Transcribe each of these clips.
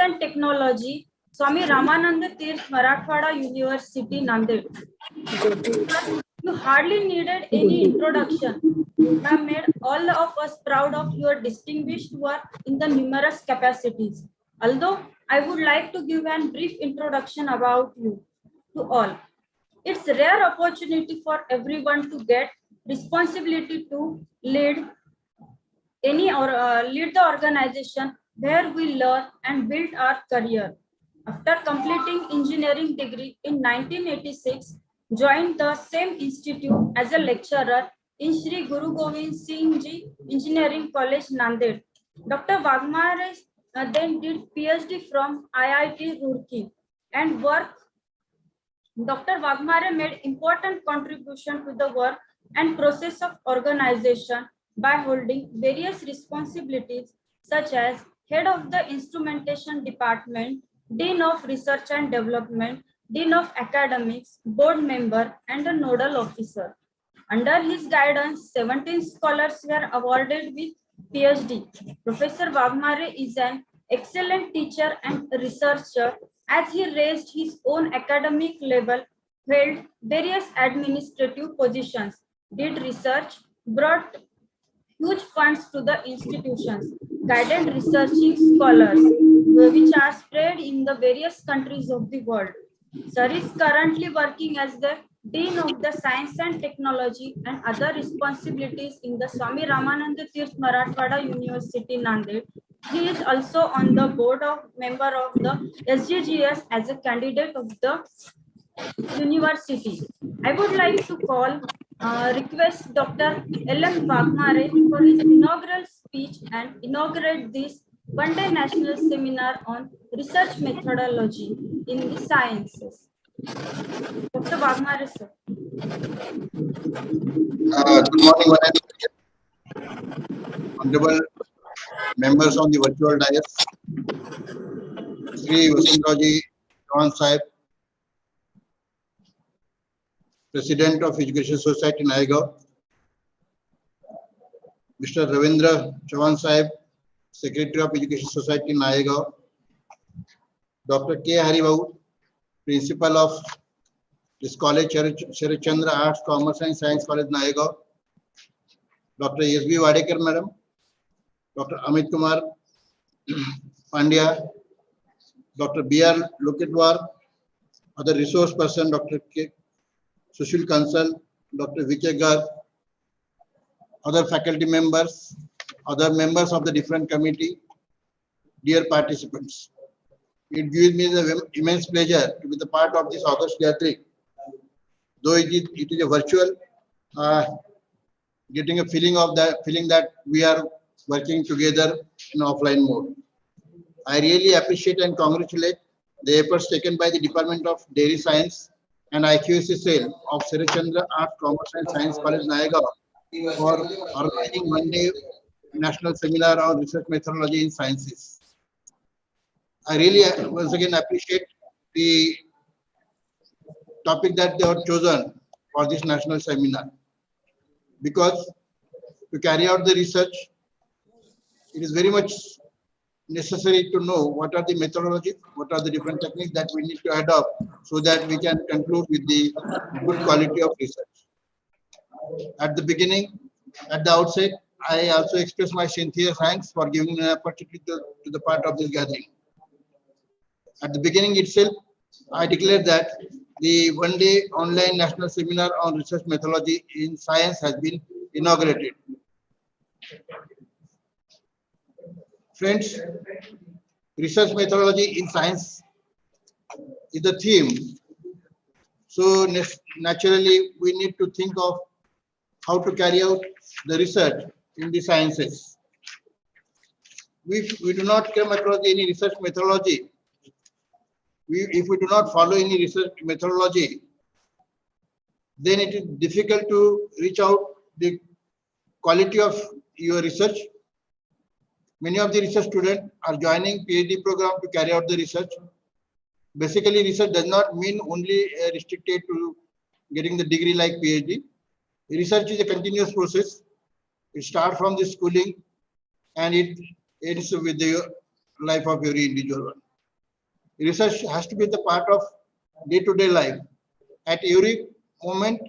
and Technology, Swami Ramananda Tirth, Marathwada University, Nanded. You hardly needed any introduction. You have made all of us proud of your distinguished work in the numerous capacities. Although I would like to give a brief introduction about you to all. It's a rare opportunity for everyone to get responsibility to lead lead the organization where we learn and build our career. After completing engineering degree in 1986, joined the same institute as a lecturer in Sri Guru Govind Singh Ji Engineering College, Nanded. Dr. Wagmare then did PhD from IIT Roorkee and work. Dr. Wagmare made important contribution to the work and process of organization by holding various responsibilities such as head of the instrumentation department, dean of research and development, dean of academics, board member, and a nodal officer. Under his guidance, 17 scholars were awarded with PhD. Professor Wagmare is an excellent teacher and researcher as he raised his own academic level, held various administrative positions, did research, brought huge funds to the institutions, guided researching scholars, which are spread in the various countries of the world. Sir is currently working as the Dean of the Science and Technology and other responsibilities in the Swami Ramananda Tirth Marathwada University, Nanded. He is also on the board of member of the SGGS as a candidate of the university. I would like to request Dr. L.M. Wagmare for his inaugural speech and inaugurate this one-day national seminar on research methodology in the sciences. Dr. Wagmare, sir. Good morning, honorable members on the virtual dais. Sri Vasundraji Chavan Sahib, President of Education Society, Naigaon. Mr. Ravindra Chavan Sahib, Secretary of Education Society, Naigaon. Dr. K. Haribabu, Principal of this college, Sharat Chandra Arts, Commerce and Science College, Naigaon. Dr. S.B. Wadekar, Madam. Dr. Amit Kumar Pandya, Dr. B.R. Lokitwar, other resource person, Dr. K. Sushil Kansal, Dr. V.K. Garg, other faculty members, other members of the different committee, dear participants. It gives me the immense pleasure to be the part of this August gathering. Though it is a virtual, getting a feeling that we are working together in offline mode. I really appreciate and congratulate the efforts taken by the Department of Dairy Science and IQAC cell of Sharat Chandra Arts, Commerce and Science College, Naigaon for organizing one-day national seminar on research methodology in sciences. I really once again appreciate the topic that they have chosen for this national seminar, because to carry out the research, it is very much necessary to know what are the methodologies, what are the different techniques that we need to adopt so that we can conclude with the good quality of research. At the outset, I also express my sincere thanks for giving me an opportunity to the part of this gathering. At the beginning itself, I declared that the one-day online national seminar on research methodology in science has been inaugurated. Friends, research methodology in science is the theme. So naturally, we need to think of how to carry out the research in the sciences. If we do not come across any research methodology, if we do not follow any research methodology, then it is difficult to reach out the quality of your research. Many of the research students are joining PhD program to carry out the research. Basically, research does not mean only restricted to getting the degree like PhD. Research is a continuous process. It starts from the schooling and it ends with the life of every individual one. Research has to be the part of day-to-day life. At every moment,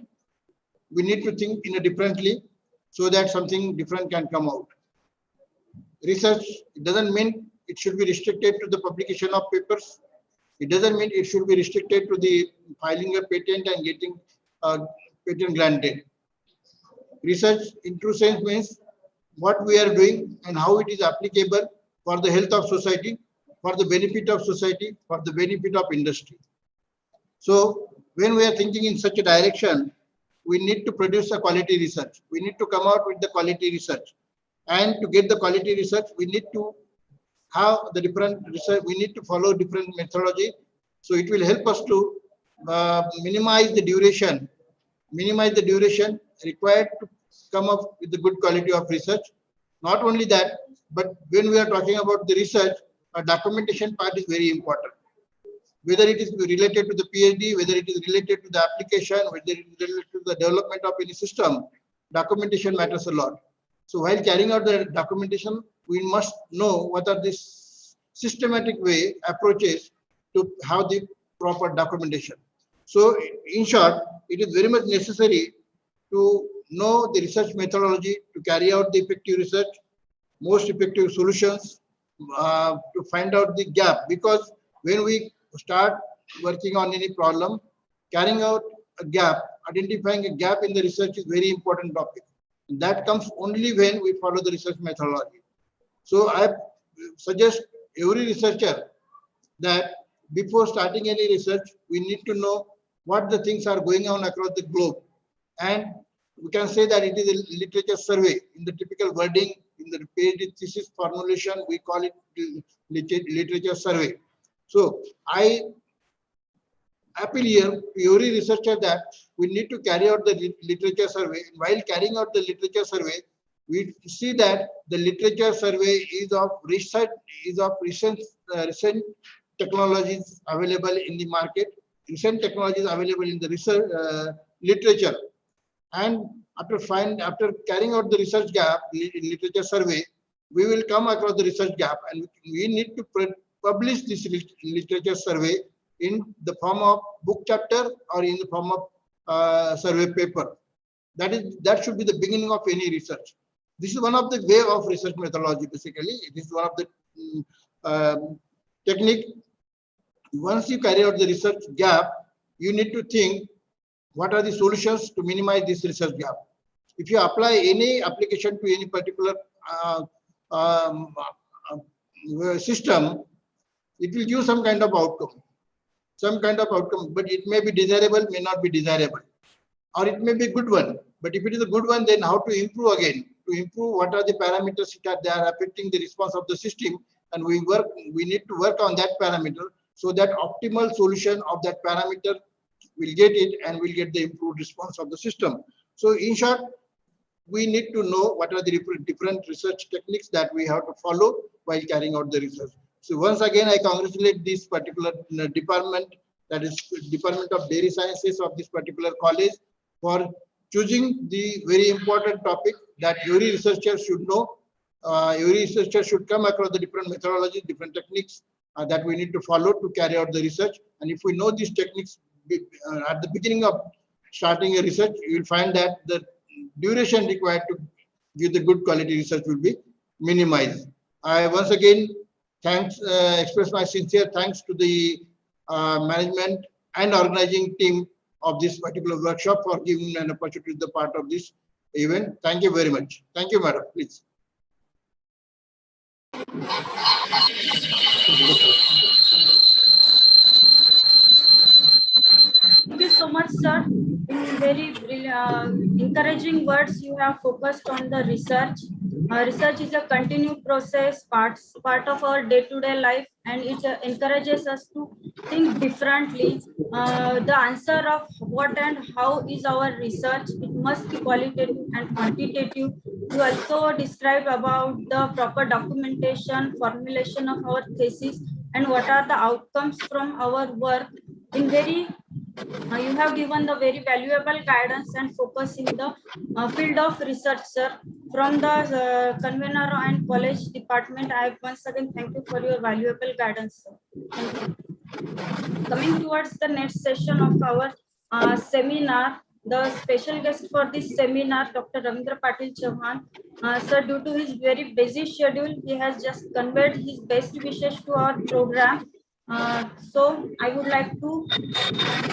we need to think in a differently so that something different can come out. Research doesn't mean it should be restricted to the publication of papers. It doesn't mean it should be restricted to the filing a patent and getting a patent granted. Research in true sense means what we are doing and how it is applicable for the health of society, for the benefit of society, for the benefit of industry. So when we are thinking in such a direction, we need to produce a quality research. We need to come out with the quality research. And to get the quality research, we need to have the different research, we need to follow different methodology. So it will help us to minimize the duration required to come up with the good quality of research. Not only that, but when we are talking about the research, a documentation part is very important. Whether it is related to the PhD, whether it is related to the application, whether it is related to the development of any system, documentation matters a lot. So while carrying out the documentation, we must know what are the systematic way approaches to have the proper documentation. So in short, it is very much necessary to know the research methodology to carry out the effective research, most effective solutions, to find out the gap. Because when we start working on any problem, carrying out a gap, identifying a gap in the research is very important topic. And that comes only when we follow the research methodology. So I suggest every researcher that before starting any research, we need to know what the things are going on across the globe. And we can say that it is a literature survey. In the typical wording, in the PhD thesis formulation, we call it literature survey. So I appeal here to every researcher that we need to carry out the literature survey. While carrying out the literature survey, we see that the literature survey is of recent technologies available in the market, recent technologies available in the research literature. And after carrying out the research gap literature survey, we will come across the research gap, and we need to publish this literature survey in the form of book chapter or in the form of survey paper. That should be the beginning of any research. This is one of the way of research methodology. Basically, it is one of the technique. Once you carry out the research gap, you need to think what are the solutions to minimize this research gap. If you apply any application to any particular system, it will give some kind of outcome. But it may be desirable, may not be desirable, or it may be a good one. But if it is a good one, then how to improve again? To improve, what are the parameters that they are affecting the response of the system, and we need to work on that parameter so that optimal solution of that parameter will get it and will get the improved response of the system. So in short, we need to know what are the different research techniques that we have to follow while carrying out the research. So once again, I congratulate this particular department, that is Department of Dairy Sciences of this particular college, for choosing the very important topic that every researcher should know. Every researcher should come across the different methodologies, different techniques that we need to follow to carry out the research. And if we know these techniques at the beginning of starting a research, you will find that the duration required to give the good quality research will be minimized. I once again express my sincere thanks to the management and organizing team of this particular workshop for giving an opportunity to be part of this event. Thank you very much. Thank you, madam. Please. Thank you so much, sir. In very encouraging words, you have focused on the research. Research is a continued process, part of our day-to-day life, and it encourages us to think differently. The answer of what and how is our research, it must be qualitative and quantitative. You also described about the proper documentation, formulation of our thesis, and what are the outcomes from our work. In very you have given the very valuable guidance and focus in the field of research, sir. From the convener and college department, I once again thank you for your valuable guidance, sir. Thank you. Coming towards the next session of our seminar, the special guest for this seminar, Dr. Ravindra Patil Chauhan. Sir, due to his very busy schedule, he has just conveyed his best wishes to our program. So I would like to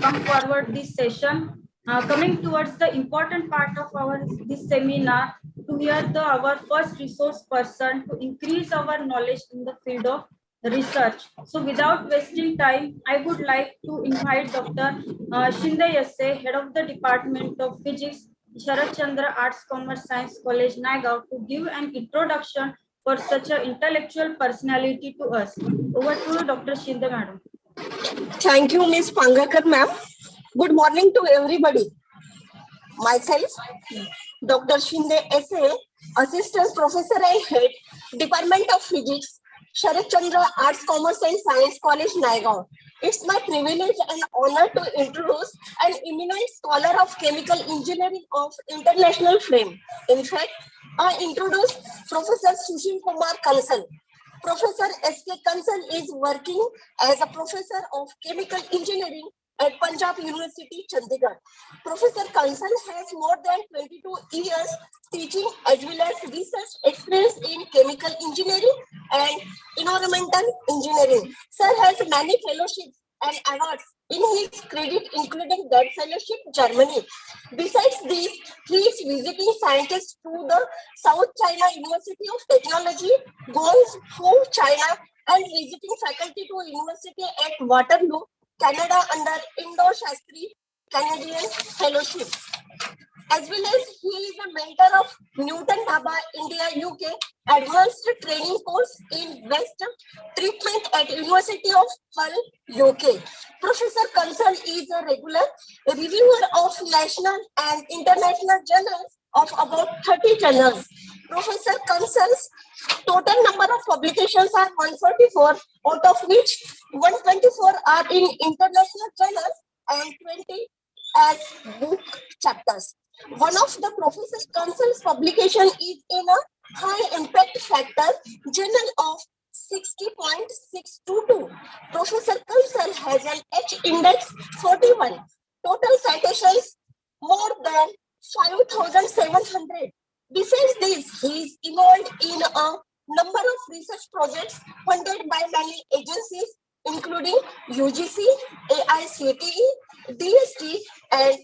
come forward this session. Coming towards the important part of our this seminar, to hear our first resource person to increase our knowledge in the field of research. So without wasting time, I would like to invite Dr. Shinde Yasse, Head of the Department of Physics, Sharat Chandra Arts Commerce Science College, Naigaon, to give an introduction for such an intellectual personality to us. Over to you, Dr. Shinde, madam. Thank you, Ms. Pangakar, ma'am. Good morning to everybody. Myself, Dr. Shinde S.A., Assistant Professor and Head, Department of Physics, Sharat Chandra Arts, Commerce and Science College, Naigaon. It's my privilege and honor to introduce an eminent scholar of chemical engineering of international fame. In fact, I introduce Professor Sushil Kumar Kansal. Professor S.K. Kansal is working as a professor of chemical engineering at Punjab University, Chandigarh. Professor Kansal has more than 22 years teaching as well as research experience in chemical engineering and environmental engineering. Sir has many fellowships and awards in his credit, including that fellowship, Germany. Besides this, he is visiting scientists to the South China University of Technology, Guangzhou, China, and visiting faculty to university at Waterloo, Canada under Indo-Shastri Canadian Fellowship. As well as he is a mentor of Newton Bhabha, India, UK, Advanced Training Course in West Treatment at University of Hull, UK. Professor Kansal is a regular reviewer of national and international journals of about 30 journals. Professor Kansal's total number of publications are 144, out of which 124 are in international journals and 20 as book chapters. One of the Professor Kansal's publication is in a high impact factor journal of 60.622. Professor Kansal has an H index 41. Total citations more than 5,700. Besides this, he is involved in a number of research projects funded by many agencies, including UGC, AICTE, DST, and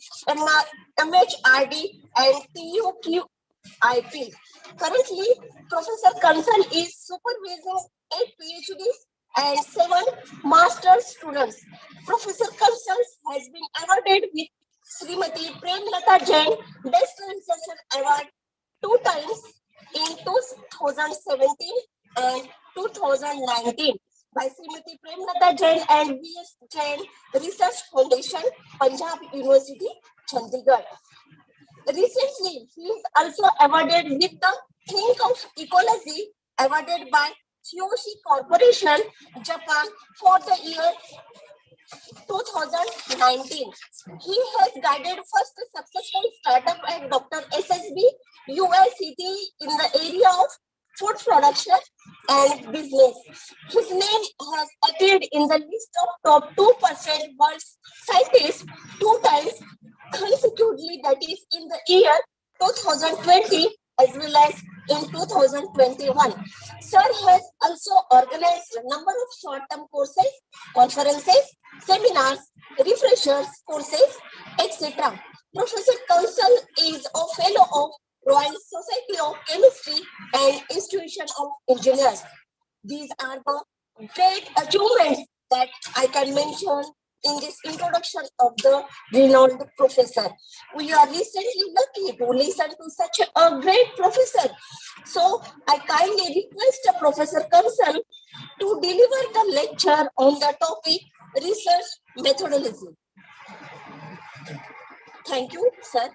MHRD and TUQIP. Currently, Professor Kansal is supervising 8 PhDs and 7 master's students. Professor Kansal has been awarded with Srimati Premlata Jain Best Researcher Award 2 times in 2017 and 2019 by Srimati Premlata Jain and V.S. Jain Research Foundation, Punjab University, Chandigarh. Recently, he is also awarded with the Think of Ecology, awarded by Kyoshi Corporation, Japan, for the year 2019. He has guided first successful startup at Dr. SSB, UICT in the area of food production and business. His name has appeared in the list of top 2% world's scientists 2 times consecutively, that is in the year 2020 as well as in 2021. Sir has also organized a number of short-term courses, conferences, seminars, refreshers, courses, etc. Professor Kansal is a fellow of Royal Society of Chemistry and Institution of Engineers. These are the great achievements that I can mention in this introduction of the renowned professor. We are recently lucky to listen to such a great professor. So I kindly request Professor Kansal to deliver the lecture on the topic research methodology. Thank you, sir.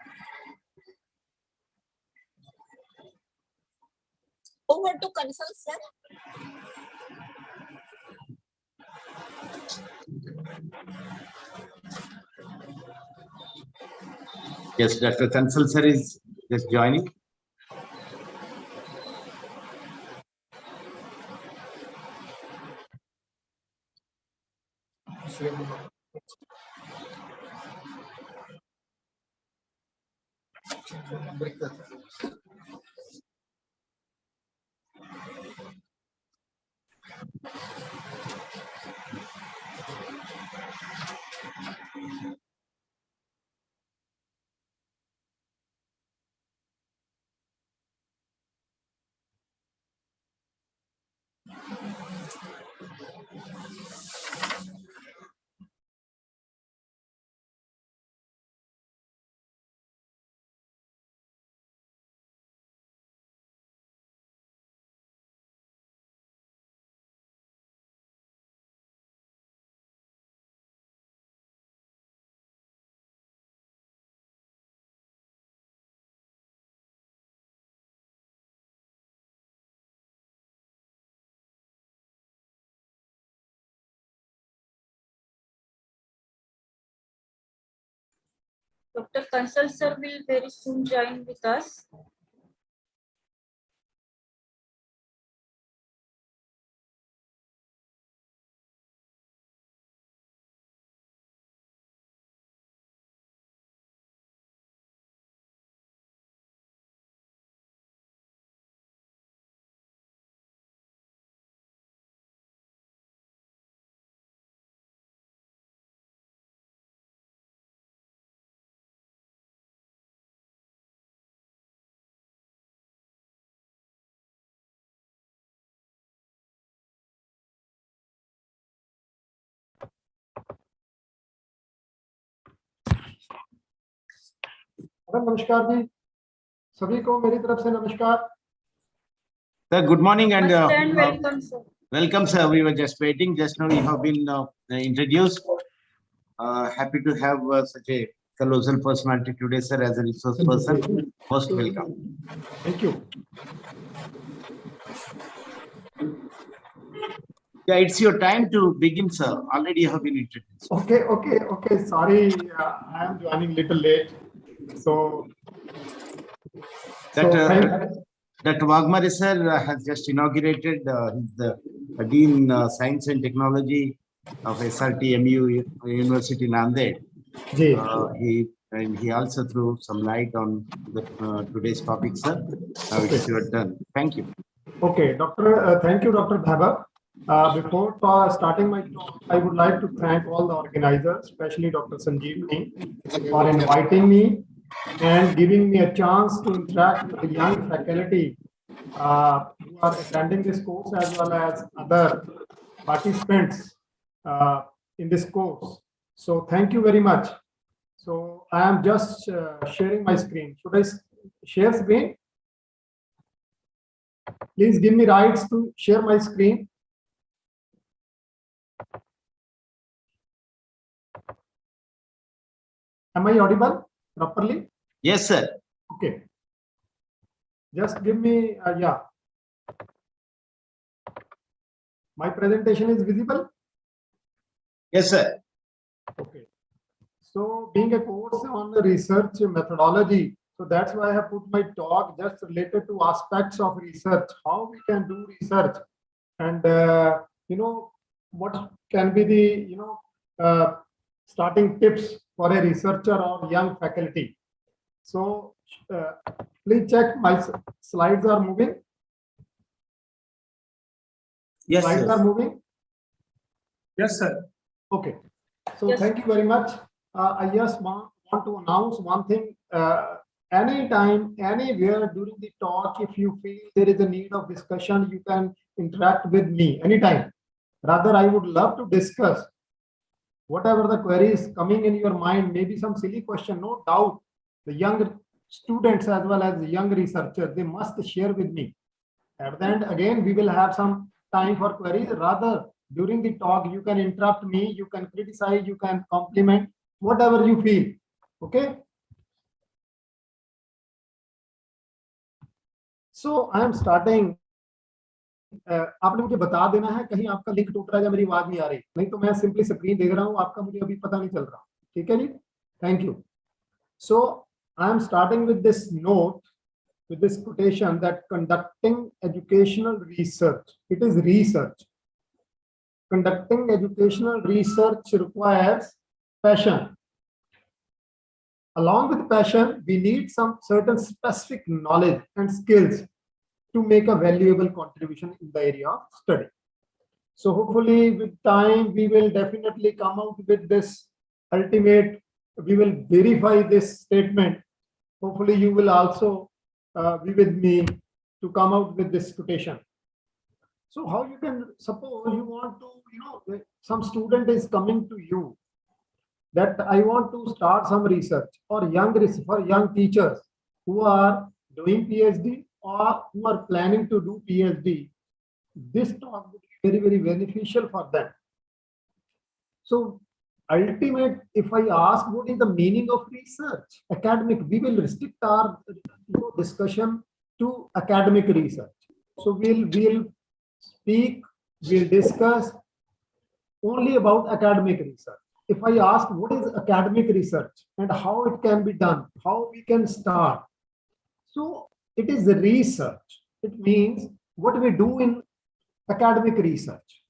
Over to Kansal, sir. Yes, Dr. Kansal sir is just joining. Dr. Kansal sir will very soon join with us. नमस्कार जी, सभी को मेरी तरफ से नमस्कार। Sir, good morning and Namaste and welcome, sir. welcome, sir. We were just waiting. Just now you have been introduced. Happy to have such a colossal personality today, sir, as a resource person. Most welcome. Thank you. Yeah, it's your time to begin, sir. Already you have been introduced. Okay. Sorry, I am joining little late. So That Wagmare sir has just inaugurated. He's the Dean Science and Technology of SRTMU University Nanded. He also threw some light on the today's topic, sir. Now it's your turn. Thank you. Okay, Doctor. Thank you, Dr. Bhaba. Before starting my talk, I would like to thank all the organizers, especially Dr. Sanjeevni, for inviting me and giving me a chance to interact with the young faculty who are attending this course, as well as other participants in this course. So thank you very much. So I am just sharing my screen. Should I share screen? Please give me rights to share my screen. Am I audible properly? Yes, sir. Okay. Just give me, yeah. My presentation is visible? Yes, sir. Okay. So being a course on the research methodology, so that's why I have put my talk just related to aspects of research, how we can do research, and what can be the starting tips for a researcher or young faculty. So please check my slides are moving. Yes, slides sir. are moving. Yes, sir. Okay. So Yes. thank you very much. I just want to announce one thing. Anytime, anywhere during the talk, if you feel there is a need of discussion, you can interact with me anytime. Rather, I would love to discuss whatever the queries coming in your mind, maybe some silly question, no doubt. The young students as well as the young researchers, they must share with me. At the end, again, we will have some time for queries. Rather, during the talk, you can interrupt me, you can criticize, you can compliment, whatever you feel. Okay. So I am starting. आपने मुझे बता देना है कहीं आपका link टूट रहा है या मेरी आवाज नहीं आ रही, नहीं तो मैं सिंपली स्क्रीन देख रहा हूं, आपका मुझे अभी पता नहीं चल रहा. ठीक है जी, thank you. So I am starting with this note, with this quotation that conducting educational research, it is research. conducting educational research requires passion. Along with passion, we need some certain specific knowledge and skills to make a valuable contribution in the area of study. So hopefully with time, we will definitely come out with this ultimate, we will verify this statement. Hopefully you will also be with me to come out with this quotation. So how you can, suppose you want to, some student is coming to you that I want to start some research, or for young teachers who are doing PhD or who are planning to do PhD, this talk would be very, very beneficial for them. So ultimate, if I ask what is the meaning of research, academic, we will restrict our discussion to academic research. So we'll speak, we'll discuss only about academic research. If I ask what is academic research and how it can be done, how we can start. So it is research. It means what we do in academic research.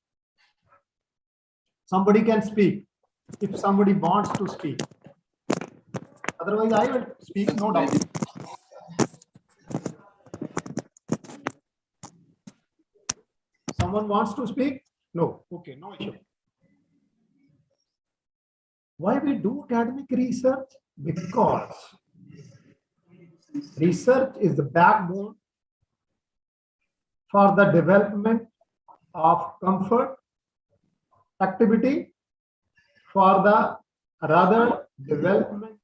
Somebody can speak if somebody wants to speak. Otherwise, I will speak, no doubt. Someone wants to speak? No. Okay, no issue. Why we do academic research? Because research is the backbone for the development of comfort, activity, for the rather development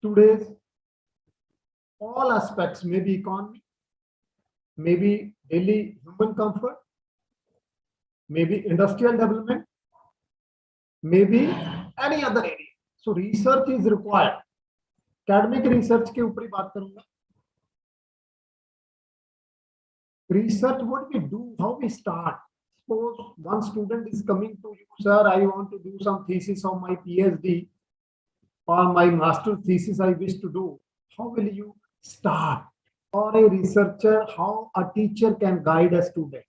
of today's all aspects, maybe economy, maybe daily human comfort, maybe industrial development, maybe any other area. So research is required. Academic research के ऊपर ही बात करूंगा. Research, what we do, how we start. Suppose one student is coming to you, sir, I want to do some thesis of my PhD or my master thesis I wish to do. How will you start? Or a researcher, how a teacher can guide a student?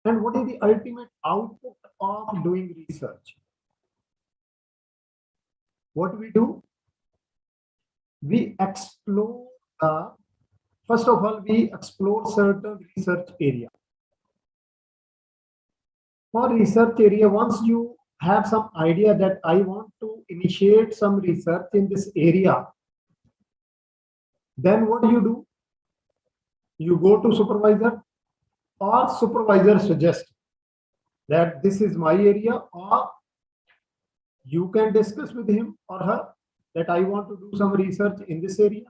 And what is the ultimate output of doing research? What we do? We explore, first of all, we explore certain research area. For research area, once you have some idea that I want to initiate some research in this area, then what do? You go to supervisor, or supervisor suggests that this is my area, or you can discuss with him or her that I want to do some research in this area.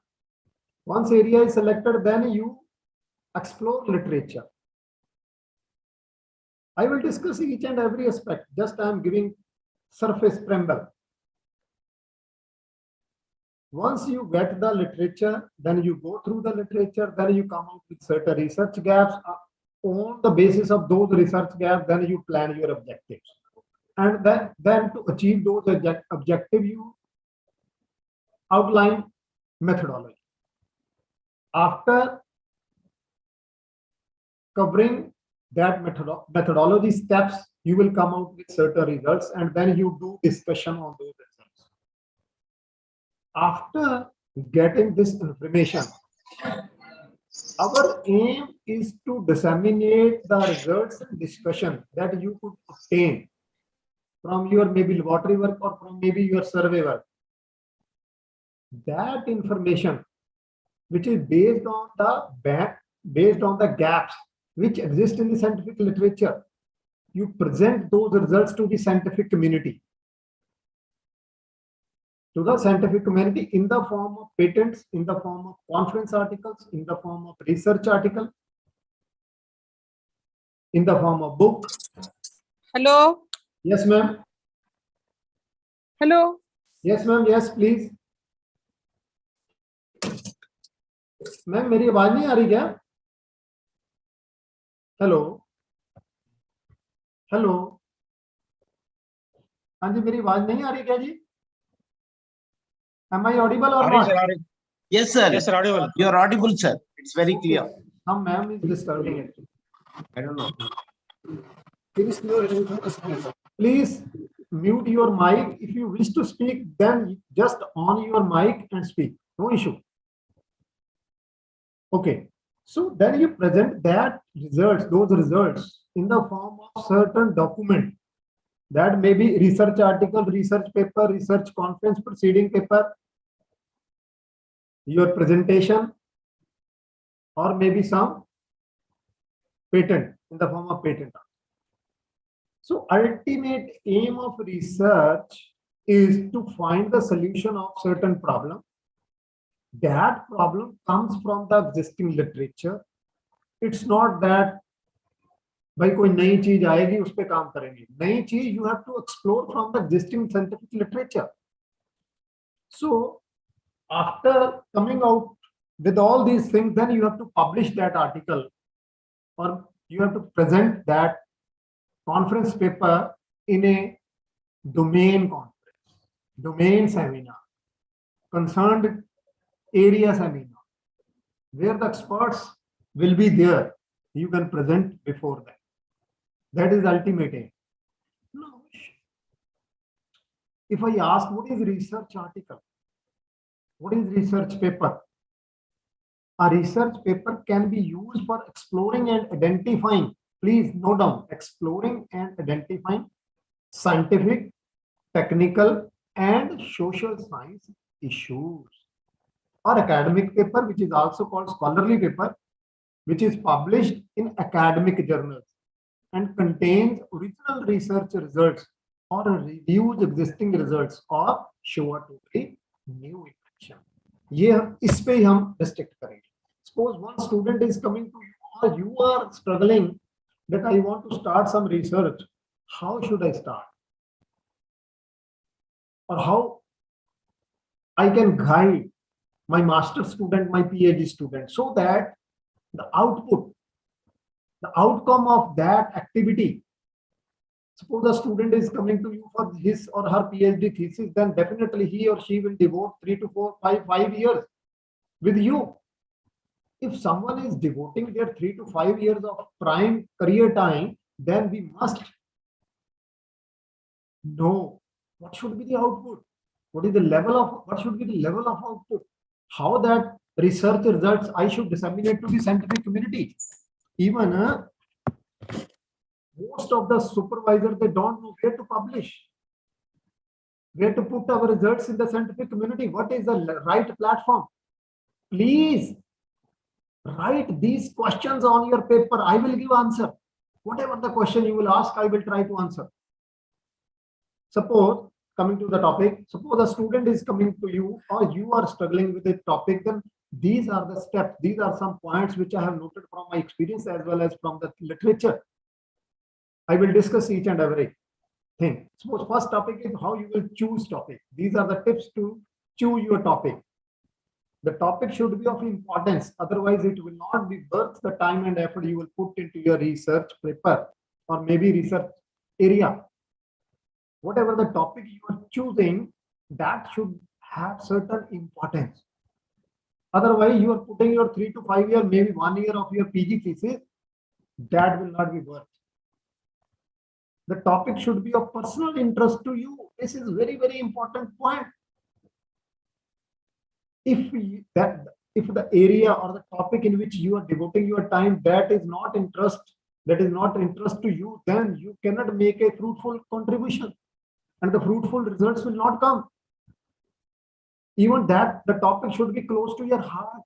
Once area is selected, then you explore literature. I will discuss each and every aspect, just I am giving surface preamble. Once you get the literature, then you go through the literature, then you come out with certain research gaps. On the basis of those research gaps, then you plan your objectives. And then to achieve those objectives, you outline methodology. After covering that methodology steps, you will come out with certain results, and then you do discussion on those results. After getting this information, our aim is to disseminate the results and discussion that you could obtain from your maybe laboratory work or from maybe your survey work. That information, which is based on the gaps which exist in the scientific literature, you present those results to the scientific community. To the scientific community in the form of patents, in the form of conference articles, in the form of research article, in the form of book. Hello. Yes, ma'am. Hello. Yes, ma'am. Yes, please. Ma'am मेरी आवाज नहीं आ रही क्या? Hello hello, हाँ जी, मेरी आवाज नहीं आ रही क्या जी? Am I audible or not? Yes, sir. Yes, sir, audible. You are audible, sir. It's very clear. Some ma'am is disturbing it. I don't know. Please mute your mic. If you wish to speak, then just on your mic and speak. No issue. Okay. So then you present that results, those results in the form of certain document. That may be research article, research paper, research conference proceeding paper, your presentation, or maybe some patent in the form of patent. So ultimate aim of research is to find the solution of certain problem. That problem comes from the existing literature. It's not that भाई कोई नई चीज आएगी उस पे काम करेंगे. नई चीज you have to explore from the existing scientific literature. So after coming out with all these things, then you have to publish that article, or you have to present that conference paper in a domain conference, domain seminar, concerned area seminar, where the experts will be there. You can present before that. That is ultimate aim. Now, if I ask what is research article, what is research paper? A research paper can be used for exploring and identifying. Please note down, exploring and identifying scientific, technical, and social science issues. Or academic paper, which is also called scholarly paper, which is published in academic journals and contains original research results or reviews existing results or show a totally new information. ये इस पे हम restrict करेंगे. Suppose one student is coming to you, or you are struggling that I want to start some research. How should I start? Or how I can guide my master student, my PhD student, so that the output, the outcome of that activity. Suppose a student is coming to you for his or her PhD thesis, then definitely he or she will devote 3 to 4, 5 years with you. If someone is devoting their 3 to 5 years of prime career time, then we must know what should be the output. What should be the level of output? How that research results I should disseminate to the scientific community. Even most of the supervisors, they don't know where to publish, where to put our results in the scientific community. What is the right platform? Please write these questions on your paper. I will give answer. Whatever the question you will ask, I will try to answer. Suppose, coming to the topic, suppose a student is coming to you, or you are struggling with a topic, then these are the steps. These are some points which I have noted from my experience as well as from the literature. I will discuss each and every thing. Suppose first topic is how you will choose topic. These are the tips to choose your topic. The topic should be of importance. Otherwise, it will not be worth the time and effort you will put into your research paper or maybe research area. Whatever the topic you are choosing, that should have certain importance. Otherwise, you are putting your 3 to 5 year, maybe 1 year of your PG thesis, that will not be worth. The topic should be of personal interest to you. This is very, very important point. If the area or the topic in which you are devoting your time, that is not interest to you, then you cannot make a fruitful contribution, and the fruitful results will not come. Even that the topic should be close to your heart.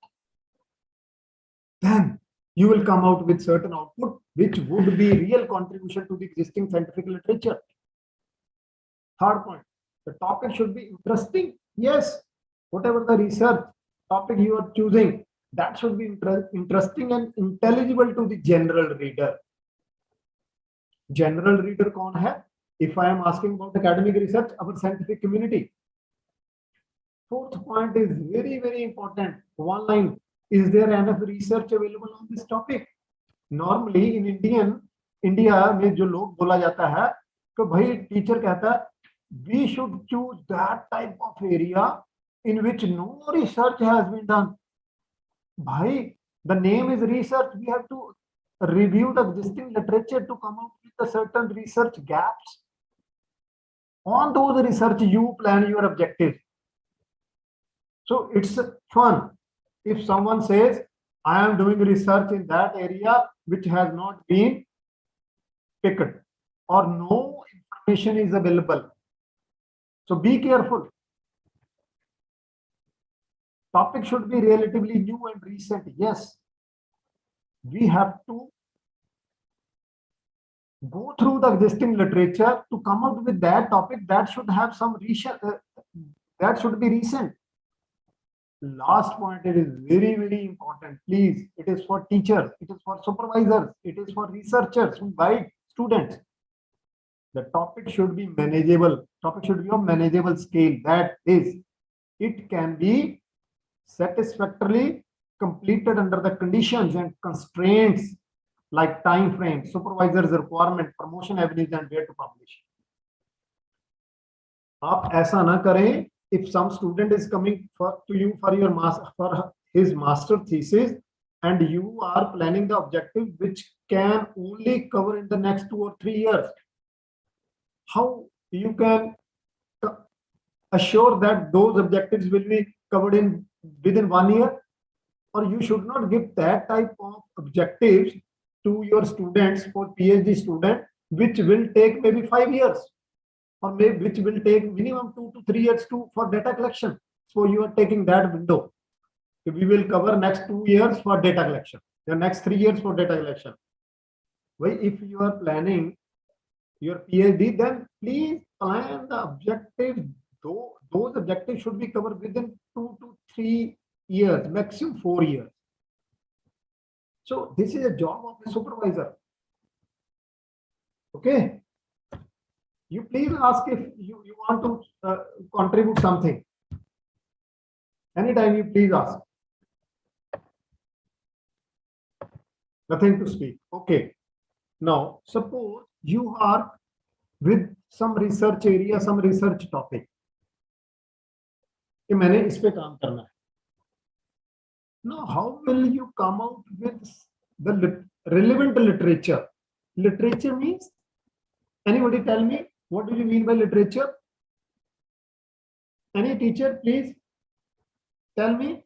Then you will come out with certain output which would be real contribution to the existing scientific literature. Third point, the topic should be interesting. Yes, whatever the research topic you are choosing, that should be interesting and intelligible to the general reader. General reader kaun hai? If I am asking about academic research, our scientific community. Fourth point is very, very important. One line, is there enough research available on this topic? Normally in India में जो लोग बोला जाता है कि भाई teacher कहता है we should choose that type of area in which no research has been done. Bhai, the name is research. We have to review the existing literature to come up with a certain research gaps. On those research, you plan your objectives. So it's fun if someone says, I am doing research in that area which has not been picked or no information is available. So be careful. Topic should be relatively new and recent. Yes, we have to go through the existing literature to come up with that topic that should have some that should be recent. Last point, it is very, very important. Please, it is for teachers, it is for supervisors, it is for researchers who guide students. The topic should be manageable. Topic should be of manageable scale. That is, it can be satisfactorily completed under the conditions and constraints like time frame, supervisor's requirement, promotion avenues, and where to publish. आप ऐसा ना करें. If some student is coming to you for his master thesis and you are planning the objective which can only cover in the next 2 or 3 years, how you can assure that those objectives will be covered within 1 year? Or you should not give that type of objectives to your students for PhD student, which will take maybe 5 years, or maybe which will take minimum 2 to 3 years for data collection. So you are taking that window. We will cover next 2 years for data collection, the next 3 years for data collection. Well, if you are planning your PhD, then please plan the objective. Those objectives should be covered within 2 to 3 years, maximum 4 years. So this is a job of a supervisor. Okay. You please ask if you want to contribute something. Anytime you please ask. Nothing to speak. Okay. Now, suppose you are with some research area, some research topic. कि मैंने इस पे काम करना है. Now, how will you come out with the relevant literature? Literature means, anybody tell me, what do you mean by literature? Any teacher, please tell me.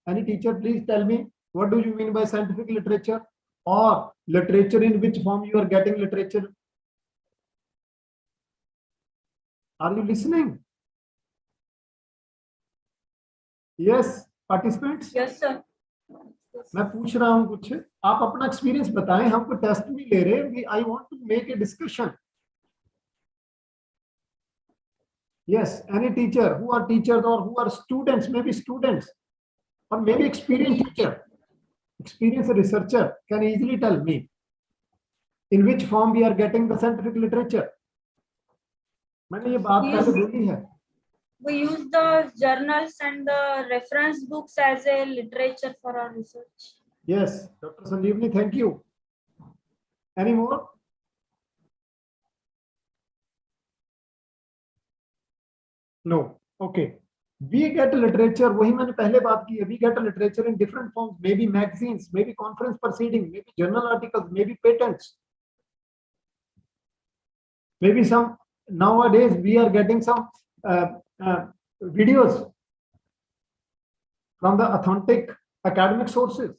Any teacher, please tell me, what do you mean by scientific literature? Or literature, in which form you are getting literature? Are you listening? Yes, participants? Yes, sir. मैं पूछ रहा हूं कुछ, आप अपना experience बताएं, हमको test नहीं ले रहे. I want to make a discussion. Yes, any teacher, who are teachers or who are students, maybe students, or maybe experienced teacher, experienced researcher can easily tell me in which form we are getting the scientific literature. मैंने ये बात पहले बोली है. We use the journals and the reference books as a literature for our research. Yes, Dr. Sanjeevani, thank you. Any more? No. Okay. We get literature, वही मैंने पहले बात की है. We get literature in different forms, maybe magazines, maybe conference proceeding, maybe journal articles, maybe patents. Maybe some, nowadays we are getting some videos from the authentic academic sources.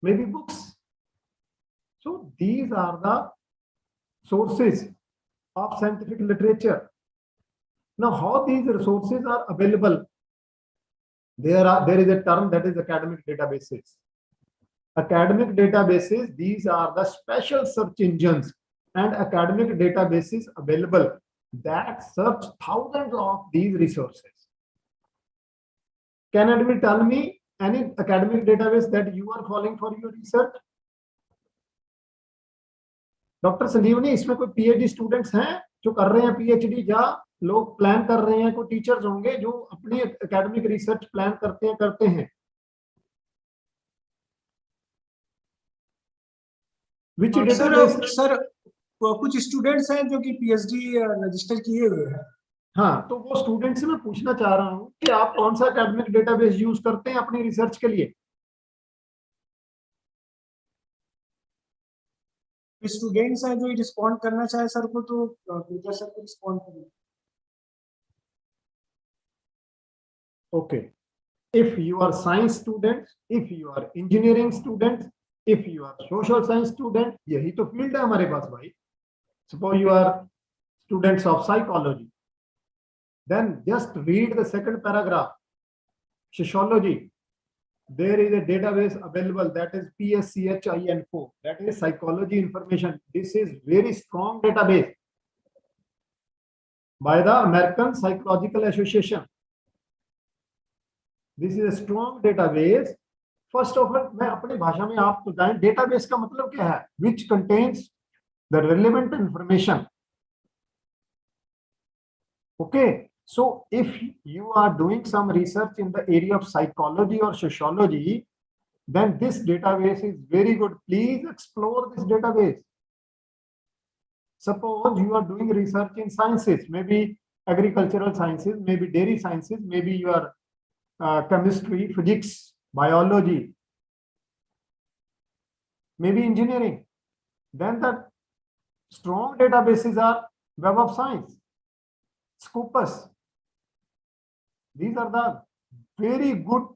Maybe books. So these are the sources of scientific literature. Now, how these resources are available? There is a term that is academic databases. Academic databases, these are the special search engines and academic databases available that search thousands of these resources. Can anybody tell me any academic database that you are following for your research? Doctor Sanjivani, इसमें कोई PhD students हैं जो कर रहे हैं PhD, या लोग plan कर रहे हैं, कोई टीचर्स होंगे जो अपनी एकेडमिक रिसर्च प्लान करते हैं? Which database? सर कुछ स्टूडेंट्स हैं जो कि पीएचडी रजिस्टर किए हुए हैं. हाँ, तो वो स्टूडेंट से मैं पूछना चाह रहा हूँ कि आप कौन सा एकेडमिक डेटाबेस यूज करते हैं अपनी रिसर्च के लिए? स्टूडेंट्स हैं जो रिस्पॉन्ड करना चाहे सर को तो टीचर सर को रिस्पॉन्ड करें. Okay. If you are science student, if you are engineering student, if you are social science student, यही तो field है हमारे पास भाई. Suppose you are students of psychology, then just read the second paragraph. Sociology, there is a database available, that is PSCHIN4, that is psychology information. This is very strong database by the American Psychological Association. This is a strong database. First of all, मैं अपनी भाषा में आपको बताएं, database का मतलब क्या है? Which contains the relevant information. Okay, so if you are doing some research in the area of psychology or sociology, then this database is very good. Please explore this database. Suppose you are doing research in sciences, maybe agricultural sciences, maybe dairy sciences, maybe you are chemistry, physics, biology, maybe engineering. Then the strong databases are Web of Science, Scopus. These are the very good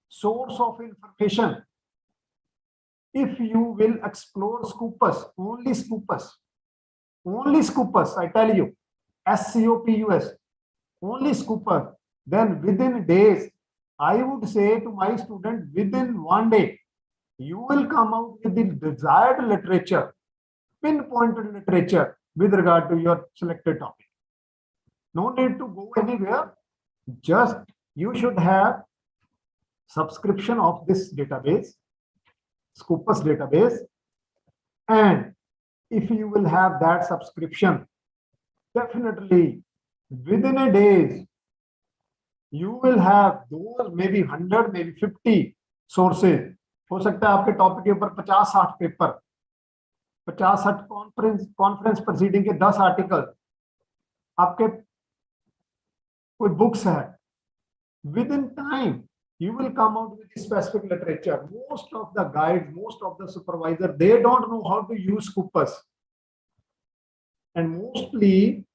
source of information. If you will explore Scopus, only Scopus, I tell you, SCOPUS, only Scopus, then within days, I would say to my student, within 1 day, you will come out with the desired literature, pinpointed literature with regard to your selected topic. No need to go anywhere. Just you should have subscription of this database, Scopus database. And if you will have that subscription, definitely within a day, you will have those maybe 100, maybe 50 sources. हो सकता है आपके topic के ऊपर 50-60 paper, 50-60 conference proceeding के 10 article, आपके कोई books है. With in time you will come out with specific literature. Most of the guides, most of the supervisor, they don't know how to use Scopus, and mostly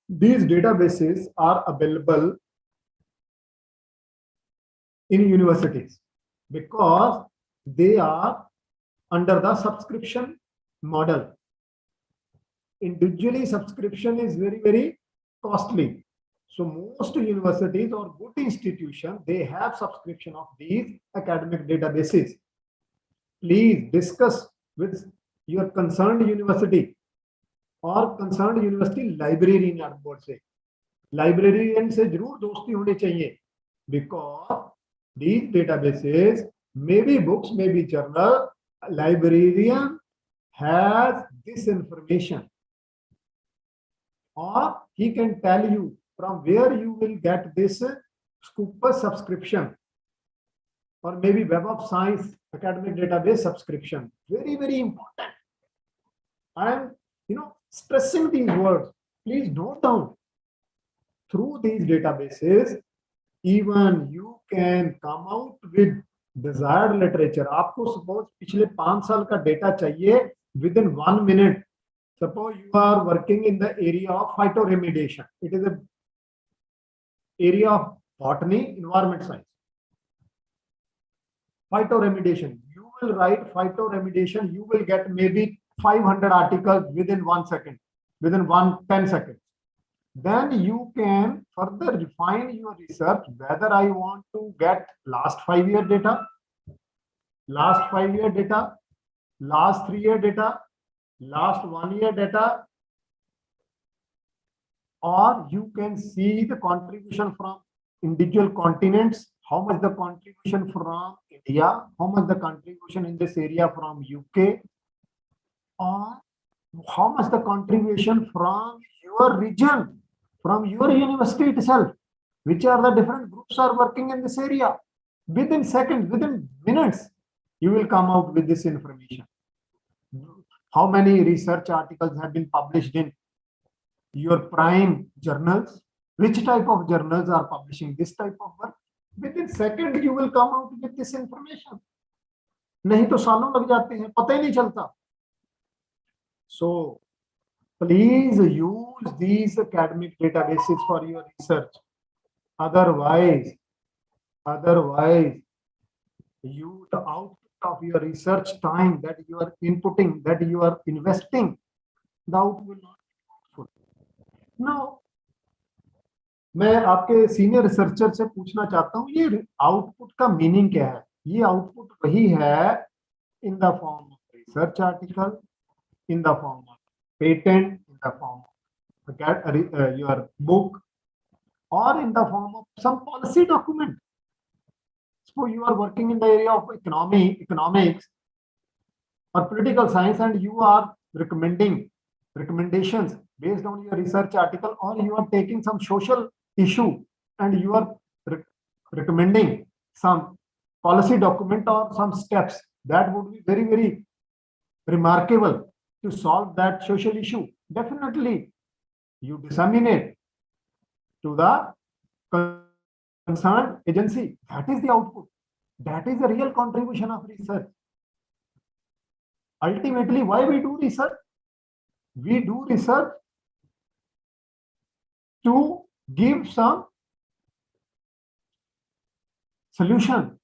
these databases are available in universities because they are under the subscription model. Individually subscription is very, very costly. So most universities or good institutions, they have subscription of these academic databases. Please discuss with your concerned university or concerned university librarian आप बोल से, librarian से जरूर दोस्ती होनी चाहिए, because these databases may be books, may be journal. Librarian has this information, or he can tell you from where you will get this Scopus subscription, or maybe Web of Science academic database subscription. Very, very important. I am, stressing these words. Please note down. Through these databases, even you can come out with desired literature. आपको suppose पिछले 5 साल का data चाहिए within 1 minute. Suppose you are working in the area of phytoremediation. It is a area of botany, environment science. Phytoremediation. You will write phytoremediation. You will get maybe 500 articles within 1 second, within 10 seconds. Then you can further refine your research whether I want to get last 5-year data, last 5-year data, last 3-year data, last 1-year data, or you can see the contribution from individual continents, how much the contribution from India, how much the contribution in this area from UK, or how much the contribution from your region, from your university itself, which are the different groups are working in this area. Within seconds, within minutes, you will come out with this information. How many research articles have been published in your prime journals? Which type of journals are publishing this type of work? Within seconds, you will come out with this information. नहीं तो सालों लग जाते हैं, पता ही नहीं चलता. So please use these academic databases for your research. Otherwise, you the output of your research time that you are inputting, that you are investing, the output will not be good. Now, मैं आपके senior researcher से पूछना चाहता हूँ ये output का meaning क्या है? ये आउटपुट वही है in the form of research article, in the form of patent, in the form of your book, or in the form of some policy document. So you are working in the area of economics or political science, and you are recommendations based on your research article, or you are taking some social issue and you are recommending some policy document or some steps that would be very, very remarkable to solve that social issue. Definitely, you disseminate to the concerned agency. That is the output. That is the real contribution of research. Ultimately, why we do research? We do research to give some solution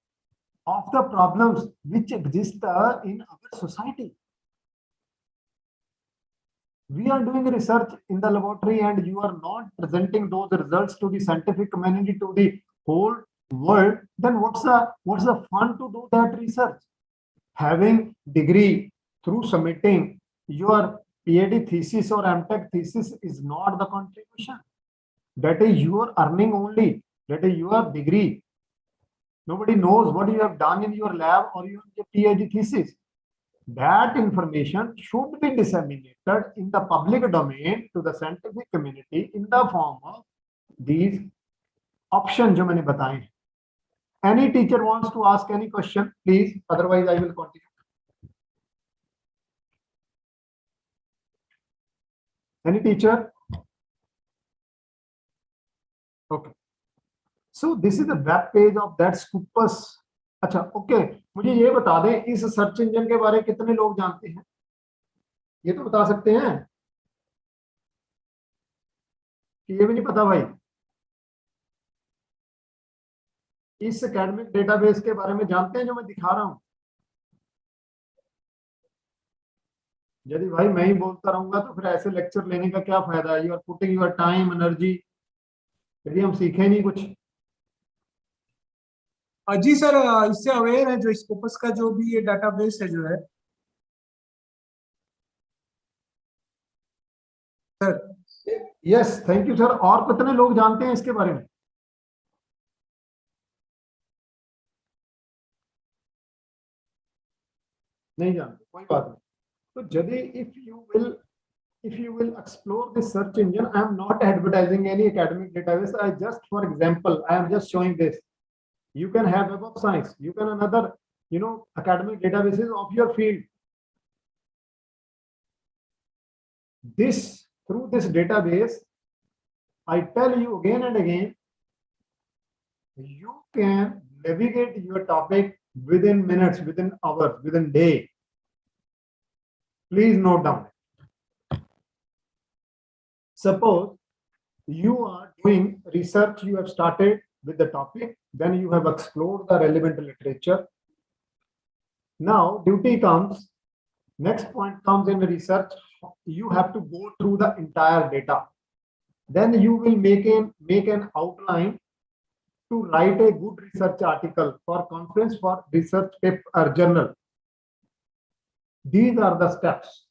of the problems which exist in our society. We are doing research in the laboratory and you are not presenting those results to the scientific community, to the whole world, then what's the fun to do that research? Having degree through submitting your PhD thesis or MTech thesis is not the contribution. That is your earning only. That is your degree. Nobody knows what you have done in your lab or your PhD thesis. That information should be disseminated in the public domain to the scientific community in the form of these options जो मैंने बताए हैं. Any teacher wants to ask any question, please. Otherwise, I will continue. Any teacher? Okay. So this is the web page of that Scopus. अच्छा, okay, मुझे ये बता दें इस सर्च इंजन के बारे में कितने लोग जानते हैं? ये तो बता सकते हैं कि ये भी नहीं पता भाई. इस एकेडमिक डेटाबेस के बारे में जानते हैं जो मैं दिखा रहा हूं? यदि भाई मैं ही बोलता रहूंगा तो फिर ऐसे लेक्चर लेने का क्या फायदा है? You are putting your time energy, यदि हम सीखे नहीं कुछ. जी सर, इससे अवेयर है जो स्कोपस का जो भी ये डाटाबेस है जो है sir. Yes, thank you sir. और कितने लोग जानते हैं इसके बारे में? नहीं जानते, कोई बात नहीं. तो यदि if you will explore this search engine, I am not advertising any academic database. I just, for example, I am just showing this. You can have Web of Science, you can another, academic databases of your field. Through this database, I tell you again and again, you can navigate your topic within minutes, within hours, within day. Please note down. Suppose you are doing research, you have started with the topic, then you have explored the relevant literature. Now duty comes, next point comes in research, you have to go through the entire data. Then you will make an outline to write a good research article for conference, for research paper or journal. These are the steps.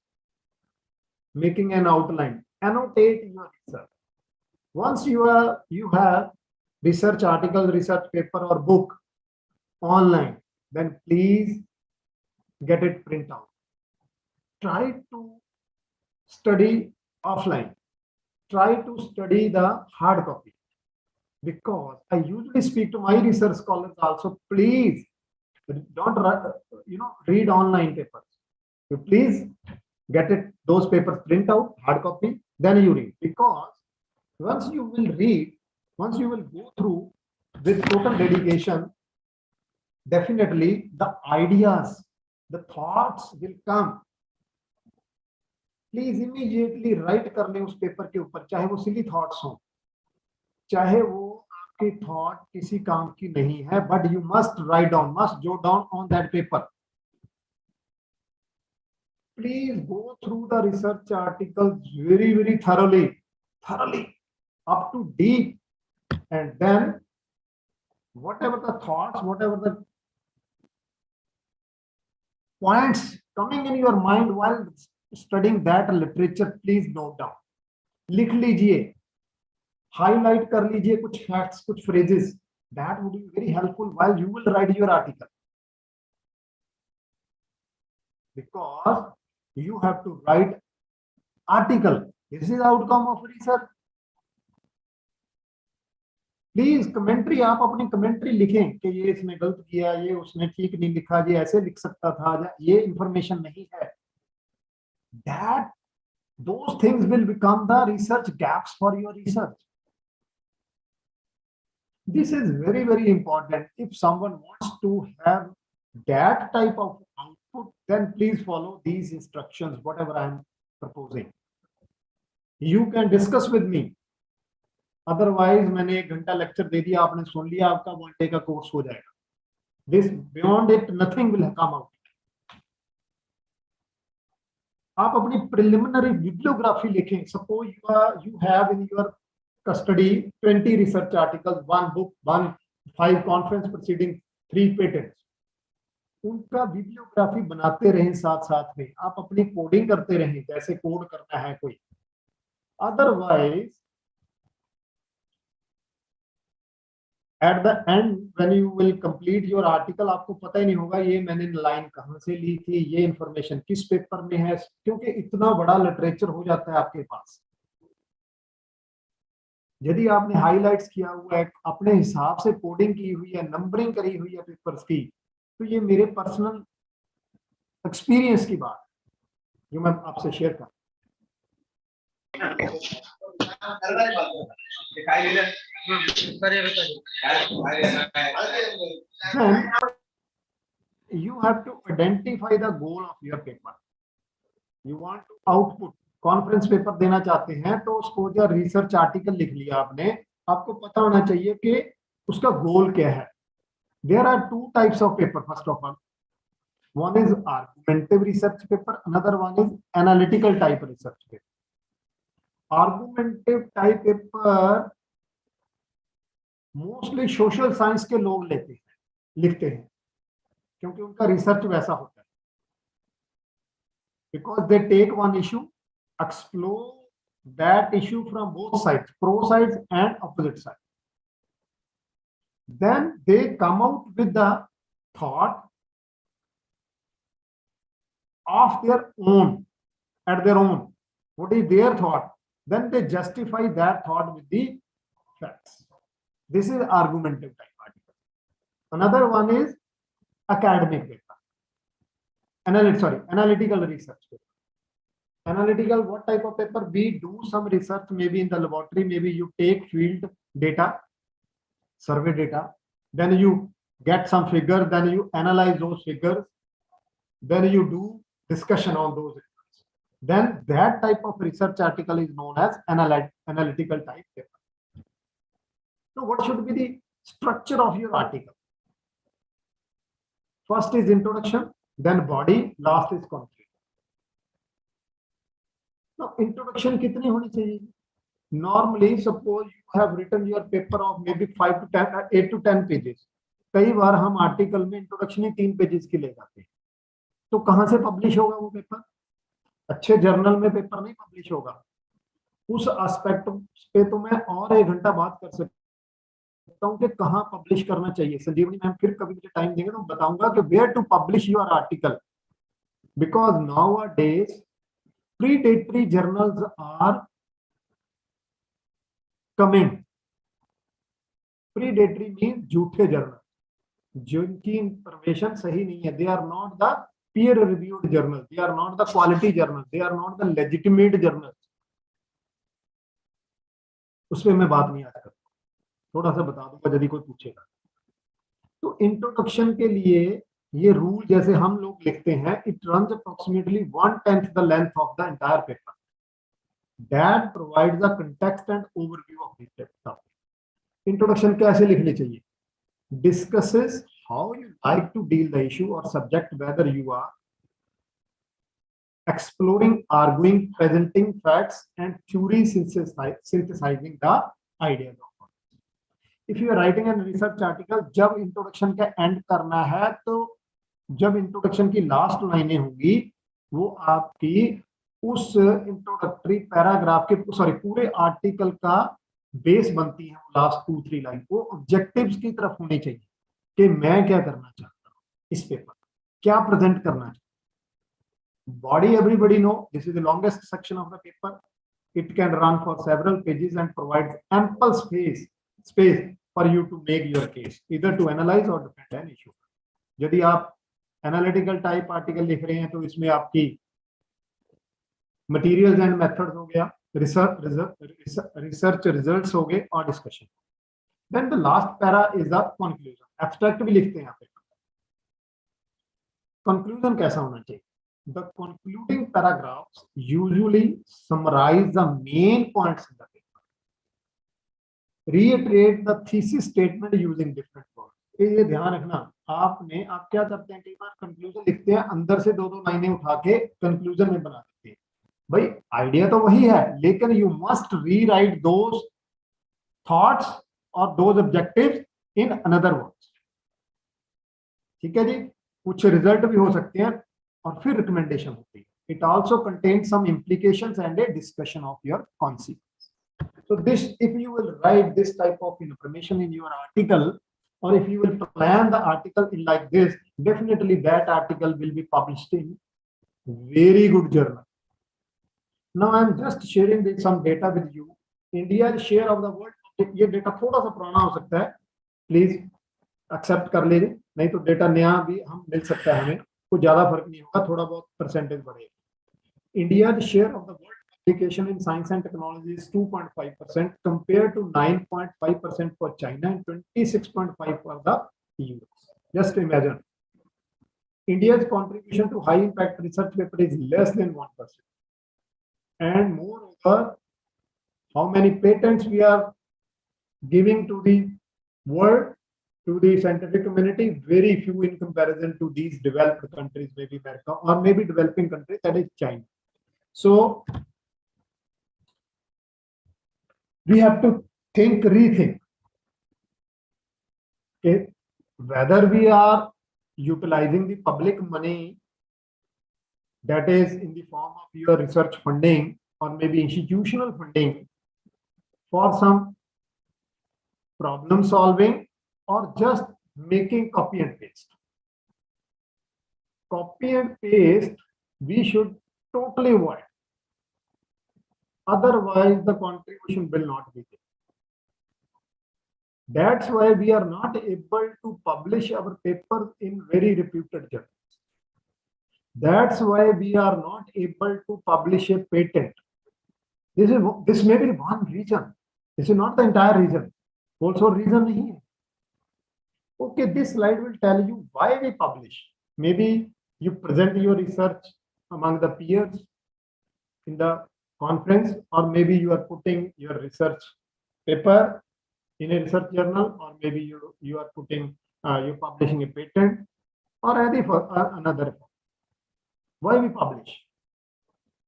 Making an outline, annotate your research. Once you have research article, research paper or book online, then please get it print out. Try to study offline. Try to study the hard copy, because I usually speak to my research scholars also. Please don't read online papers. You please get those papers, print out hard copy, then you read. Because once you will read, once you will go through with total dedication, definitely the ideas, the thoughts will come. Please immediately right कर ले उस paper के ऊपर, चाहे वो सिली thoughts हो, चाहे वो आपकी थॉट किसी काम की नहीं है, but you must write down, must jot down on that paper. Please go through the research articles very thoroughly, up to deep, and then whatever the thoughts, whatever the points coming in your mind while studying that literature, please note down. लिख लीजिए, highlight कर लीजिए कुछ facts, कुछ phrases. That would be very helpful while you will write your article. Because you have to write article. This is the outcome of research. Please commentary, आप अपनी commentary लिखें कि ये इसने गलत किया, ये उसने ठीक नहीं लिखा, ये ऐसे लिख सकता था, ये इंफॉर्मेशन नहीं है. That those things will become the research gaps for your research. This is very important. If someone wants to have that type of output, then please follow these instructions, whatever I am proposing. You can discuss with me. Otherwise मैंने 1 घंटा lecture दे दिया, आपने सुन लिया, आपका 1 day का course हो जाएगा. This beyond it nothing will come out. आप अपनी प्रिलिमिनरी बिब्लियोग्राफी लिखें. Suppose you have in your custody 20 research articles, 1 book, 5 conference proceeding, 3 patents. उनका बिब्लियोग्राफी बनाते रहें, साथ साथ में आप अपनी कोडिंग करते रहें, जैसे कोड करना है कोई. Otherwise at the end when you will complete your article, आपको पता ही नहीं होगा ये मैंने लाइन कहां से ली थी, ये इंफॉर्मेशन किस पेपर में है, क्योंकि इतना बड़ा लिटरेचर हो जाता है आपके पास. यदि आपने हाइलाइट्स किया हुआ है, अपने हिसाब से कोडिंग की हुई है, नंबरिंग करी हुई है पेपर्स की, तो ये मेरे पर्सनल एक्सपीरियंस की बात जो मैं आपसे शेयर कर. Then you have to identify the goal of your paper. You want to output conference paper देना चाहते हैं, तो उसको जो रिसर्च आर्टिकल लिख लिया आपने, आपको पता होना चाहिए कि उसका गोल क्या है. There are 2 types of paper. First of all, one is argumentative research paper, another one is analytical type research paper. Argumentative type paper mostly social science के लोग लेते हैं, लिखते हैं, क्योंकि उनका रिसर्च वैसा होता है. Because they take one issue, explore that issue from both sides, pro sides and opposite side, then they come out with the thought of their own, at their own, what is their thought, then they justify that thought with the facts. This is argumentative type article. Another one is academic paper. Analytical research paper. Analytical, what type of paper? We do some research, maybe in the laboratory, maybe you take field data, survey data, then you get some figures, then you analyze those figures, then you do discussion on those results. Then that type of research article is known as analytical type paper. So what should be the structure of your article? First is introduction, then body, last is conclusion. Now introduction कितनी होनी चाहिए? Normally suppose you have written your paper of maybe 5 to 10, 8 to 10 pages. कई बार हम article में introduction ही 3 pages की ले जाते हैं, तो कहां से पब्लिश होगा वो पेपर? अच्छे जर्नल में पेपर नहीं पब्लिश होगा. उस एस्पेक्ट पे तो मैं और 1 घंटा बात कर सकता हूं कि कहां पब्लिश करना चाहिए. संजीवनी मैम फिर कभी मुझे टाइम देंगे तो बताऊंगा कि where to publish your article, because nowadays predatory journals are coming. Predatory mean झूठे जर्नल, जिनकी इंफॉर्मेशन सही नहीं है. They are not the peer reviewed journal, they are not the quality journal, they are not the legitimate journal. उसमें मैं बात नहीं आज करता, थोड़ा सा बता दूंगा यदि कोई पूछेगा. तो इंट्रोडक्शन के लिए ये रूल जैसे हम लोग लिखते हैं, it runs approximately 1/10 the length of the entire paper. That provides a context and overview of this topic. Introduction कैसे लिखनी चाहिए? Discusses how you like to deal the issue or subject, whether you are exploring, arguing, presenting facts, and theory synthesizing the ideas of it. If you are writing a research article, जब introduction का end करना है, तो जब introduction की last लाइनें होंगी वो आपकी उस इंट्रोडक्टरी पैराग्राफ के पूरे आर्टिकल का बेस बनती है। लास्ट 2-3 लाइन वो ऑब्जेक्टिव्स की तरफ होनी चाहिए कि मैं क्या करना चाहता हूँ, इस पेपर क्या प्रेजेंट करना चाहिए। Body everybody know, this is the longest section of the paper, it can run for several pages and provides ample space for you to make your case, either to analyse or defend an issue. यदि आप analytical type article लिख रहे हैं तो इसमें आपकी materials and methods हो गया, रिसर्च रिजल्ट्स हो गए और discussion. Then the last para is the conclusion. Abstract भी लिखते हैं यहाँ पे। कंक्लूजन कैसा होना चाहिए? The concluding paragraphs usually summarise the main points in the paper, reiterate the thesis statement using different words. ये ध्यान रखना, आप क्या करते हैं, कई बार कंक्लूजन लिखते हैं, अंदर से 2-2 लाइनें उठा के कंक्लूजन में बना देते हैं। भाई आइडिया तो वही है, लेकिन you must rewrite those thoughts और those objectives in another words. ठीक है जी, कुछ रिजल्ट भी हो सकते हैं और फिर रिकमेंडेशन होती है। It also contains some implications and a discussion of your consequence. So this, if you will write this type of information in your article, or if you will plan the article in like this, definitely that article will be published in very good journal. Now I am just sharing with some data with you. India's share of the world, ये data थोड़ा सा पुराना हो सकता है, please accept कर लीजिए, नहीं तो डेटा नया भी हम मिल सकता है, हमें कुछ ज्यादा फर्क नहीं होगा, थोड़ा बहुत परसेंटेज बढ़ेगा। India's share of the world application in science and technology is 2.5% compared to 9.5% for China and 26.5% for the US. Just imagine, India's contribution to high impact research paper is less than 1%. And moreover, how many patents we are giving to the world, to the scientific community? Very few in comparison to these developed countries, maybe America or maybe developing countries, that is China. So we have to rethink, okay, whether we are utilizing the public money, that is in the form of your research funding or maybe institutional funding, for some problem solving, or just making copy and paste. Copy and paste we should totally avoid. Otherwise, the contribution will not be there. That's why we are not able to publish our papers in very reputed journals. That's why we are not able to publish a patent. This may be one reason. This is not the entire reason. Also reason nahi hai. Okay, this slide will tell you why we publish. Maybe you present your research among the peers in the conference, or maybe you are putting your research paper in a research journal, or maybe you are putting you're publishing a patent or any for another. Why we publish?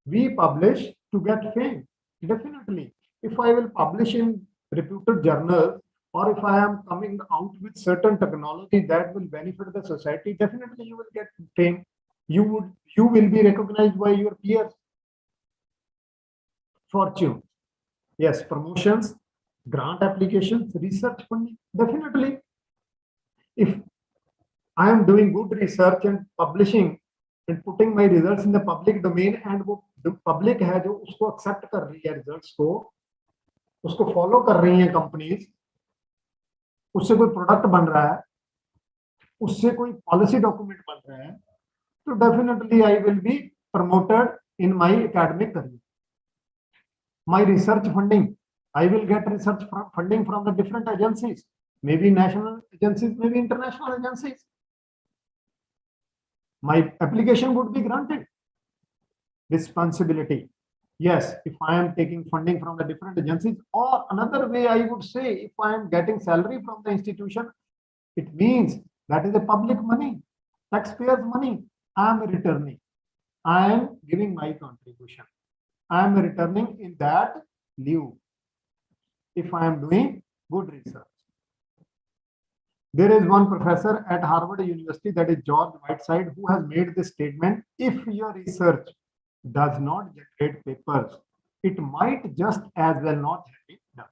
We publish to get fame. Definitely, if I will publish in reputed journals, or if I am coming out with certain technology that will benefit the society, definitely you will get fame. You will be recognized by your peers. Fortune, yes, promotions, grant applications, research funding. Definitely, if I am doing good research and publishing and putting my results in the public domain, and वो public है जो उसको accept कर रही है results को, उसको follow कर रही हैं companies, उससे कोई product बन रहा है, उससे कोई policy document बन रहा है, तो definitely I will be promoted in my academic career. My research funding, I will get research funding from the different agencies, maybe national agencies, maybe international agencies. my application would be granted. Responsibility. Yes, if I am taking funding from the different agencies, or another way I would say, if I am getting salary from the institution, it means that is a public money, taxpayers' money. I am returning. I am giving my contribution. I am returning in that lieu. If I am doing good research. There is one professor at Harvard University, that is George Whiteside, who has made this statement: if your research does not generate papers, it might just as well not have been done.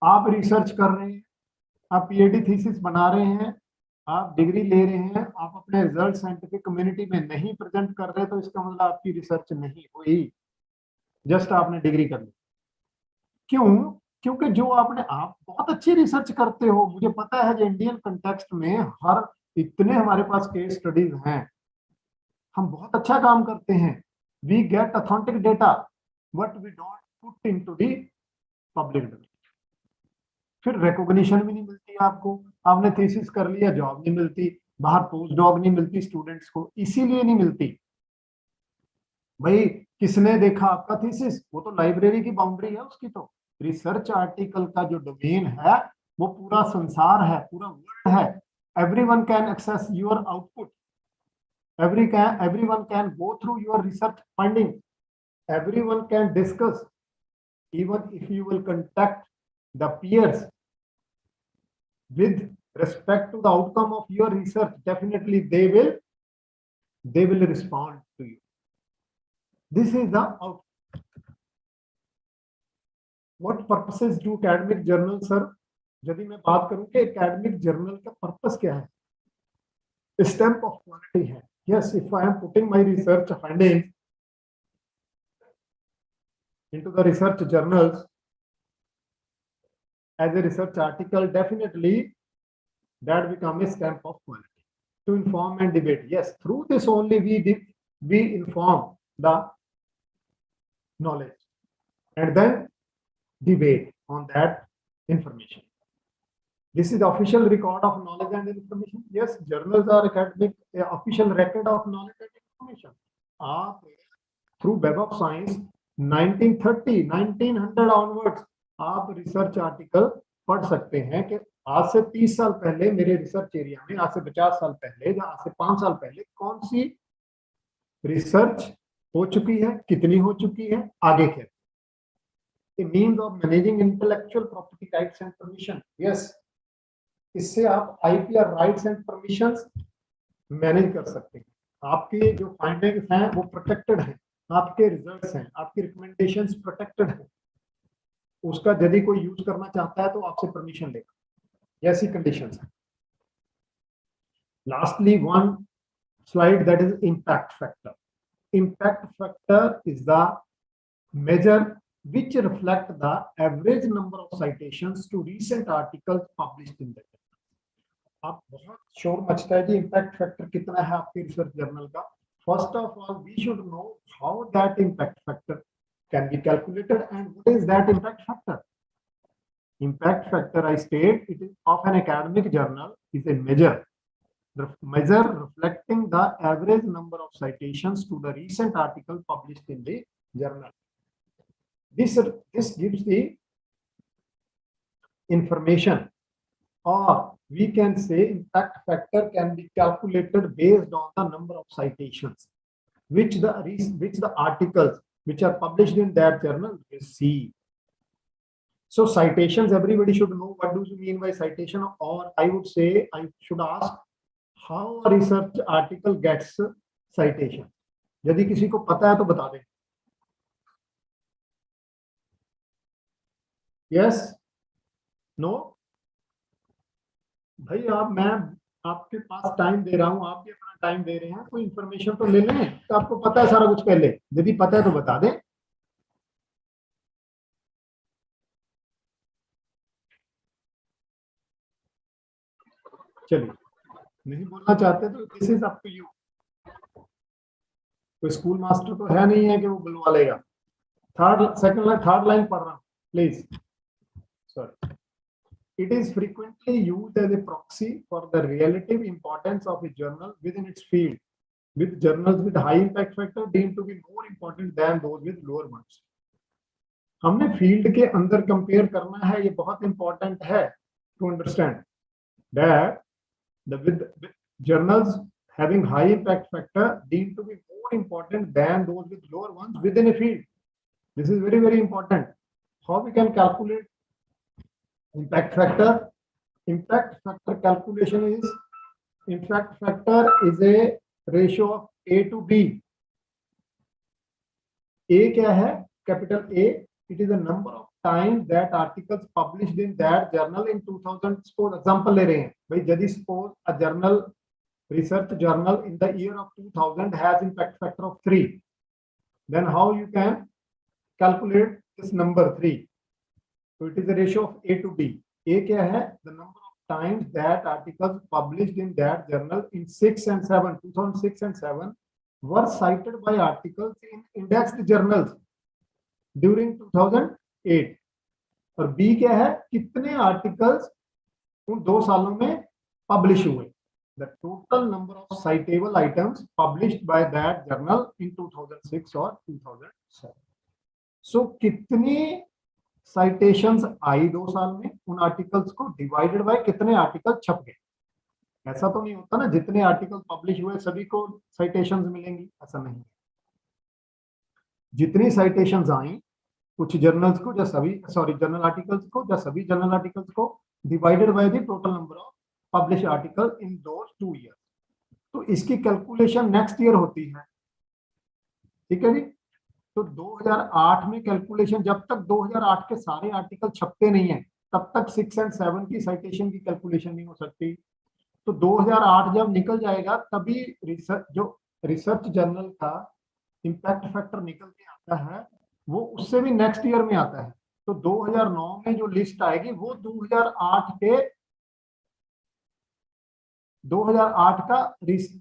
आप research कर रहे हैं, आप PhD thesis बना रहे हैं, आप degree ले रहे हैं, आप अपने रिजल्ट साइंटिफिक कम्युनिटी में नहीं प्रेजेंट कर रहे, तो इसका मतलब आपकी रिसर्च नहीं हुई, जस्ट आपने डिग्री कर ली। क्यों? क्योंकि जो आपने, आप बहुत अच्छी रिसर्च करते हो, मुझे पता है जो इंडियन कंटेक्स्ट में हर इतने हमारे पास केस स्टडीज हैं, हम बहुत अच्छा काम करते हैं, we get authentic data, but we don't put into the public domain. फिर रिकॉग्निशन भी नहीं मिलती आपको, आपने थीसिस कर लिया, जॉब नहीं मिलती, बाहर पोस्ट डॉक नहीं मिलती स्टूडेंट्स को, इसीलिए नहीं मिलती। भाई किसने देखा आपका थीसिस? वो तो लाइब्रेरी की बाउंड्री है उसकी। तो रिसर्च आर्टिकल का जो डोमेन है वो पूरा संसार है, पूरा वर्ल्ड है। Everyone can access your output, everyone can go through your research finding, everyone can discuss. Even if you will contact the peers with respect to the outcome of your research, definitely they will respond to you. This is the outcome. What purposes do academic journals serve? यदि मैं बात करूं कि academic journal का purpose क्या है, stamp of quality है। Yes, if I am putting my research findings into the research journals as a research article, definitely that becomes a stamp of quality to inform and debate. Yes, through this only we inform the knowledge and then debate on that information. This is the official record of knowledge and information. Yes, journals are academic official record of knowledge and information. आप through Web of Science 1930, 1900 onwards आप research article पढ़ सकते हैं कि आज से 30 साल पहले मेरे रिसर्च एरिया में, आज से 50 साल पहले या आज से 5 साल पहले कौन सी रिसर्च हो चुकी है, कितनी हो चुकी है, आगे क्या। A means of managing intellectual property rights and permission. Yes, इससे आप IPR rights and permissions manage कर सकते हैं। आपके जो फाइंडिंग्स हैं वो प्रोटेक्टेड हैं, आपके रिजल्ट्स हैं, आपकी रिकमेंडेशंस प्रोटेक्टेड हैं। उसका यदि कोई यूज करना चाहता है तो आपसे परमिशन लेगा, ऐसी कंडीशंस हैं। Lastly one slide, that is impact factor. Impact factor is the measure which reflect the average number of citations to recent articles published in the journal. आप बहुत शोर मचता है जी इम्पैक्ट फैक्टर कितना है आपके रिसर्च जर्नल का. First of all, we should know how that impact factor can be calculated and what is that impact factor. Impact factor, I state, it is of an academic journal is a measure reflecting the average number of citations to the recent article published in the journal. This gives the information, or we can say impact factor can be calculated based on the number of citations which the articles which are published in that journal receive. So citations, everybody should know what do you mean by citation, or I would say I should ask how a research article gets citation. यदि किसी को पता है तो बता दें. Yes? No? भाई मैं आपके पास टाइम दे रहा हूं, आप भी अपना टाइम दे रहे हैं, कोई इंफॉर्मेशन तो ले लें. तो आपको पता है सारा कुछ पहले, यदि पता है तो बता दें. चलिए, नहीं बोलना चाहते तो this is up to you. कोई स्कूल मास्टर तो है नहीं है कि वो बुलवा लेगा. थर्ड लाइन पढ़ रहा हूं please. Sorry. It is frequently used as a proxy for the relative importance of a journal within its field, with journals with high impact factor deemed to be more important than those with lower ones. हमने field के अंदर compare करना है, ये बहुत important है to understand that the journals having high impact factor deemed to be more important than those with lower ones within a field. This is very, very important. How we can calculate impact factor? Impact factor calculation is, impact factor is a ratio of A to B. A क्या है? Capital A. It is the number of times that articles published in that journal in 2000. Suppose example ले रहे हैं भाई, यदि suppose a journal, research journal in the year of 2000 has impact factor of 3, then how you can calculate this number 3? So it is a ratio of A to B. A क्या है? The number of times that articles published in that journal in 6 and 7, 2006 and 7 were cited by articles in indexed journals during 2008. और B क्या है? कितने articles उन 2 सालों में publish हुए? The total number of citable items published by that journal in 2006 or 2007. So कितनी citations आई 2 साल में उन आर्टिकल्स को डिवाइडेड बाय कितने आर्टिकल छप गए. ऐसा तो नहीं होता ना जितने आर्टिकल पब्लिश हुए सभी को citations मिलेंगी, ऐसा नहीं. जितनी citations आई कुछ जर्नल्स को या सभी, जर्नल आर्टिकल्स को या सभी जर्नल आर्टिकल्स को divided by the total number of publish article in those 2 year. तो इसकी कैलकुलेशन नेक्स्ट ईयर होती है. ठीक है जी. तो 2008 में कैलकुलेशन, जब तक 2008 के सारे आर्टिकल छपते नहीं है तब तक 6 and 7 की साइटेशन की कैलकुलेशन नहीं हो सकती. तो 2008 जब निकल जाएगा तभी रिसर्च जर्नल का इम्पैक्ट फैक्टर निकल के आता है, वो उससे भी नेक्स्ट ईयर में आता है. तो 2009 में जो लिस्ट आएगी वो 2008 का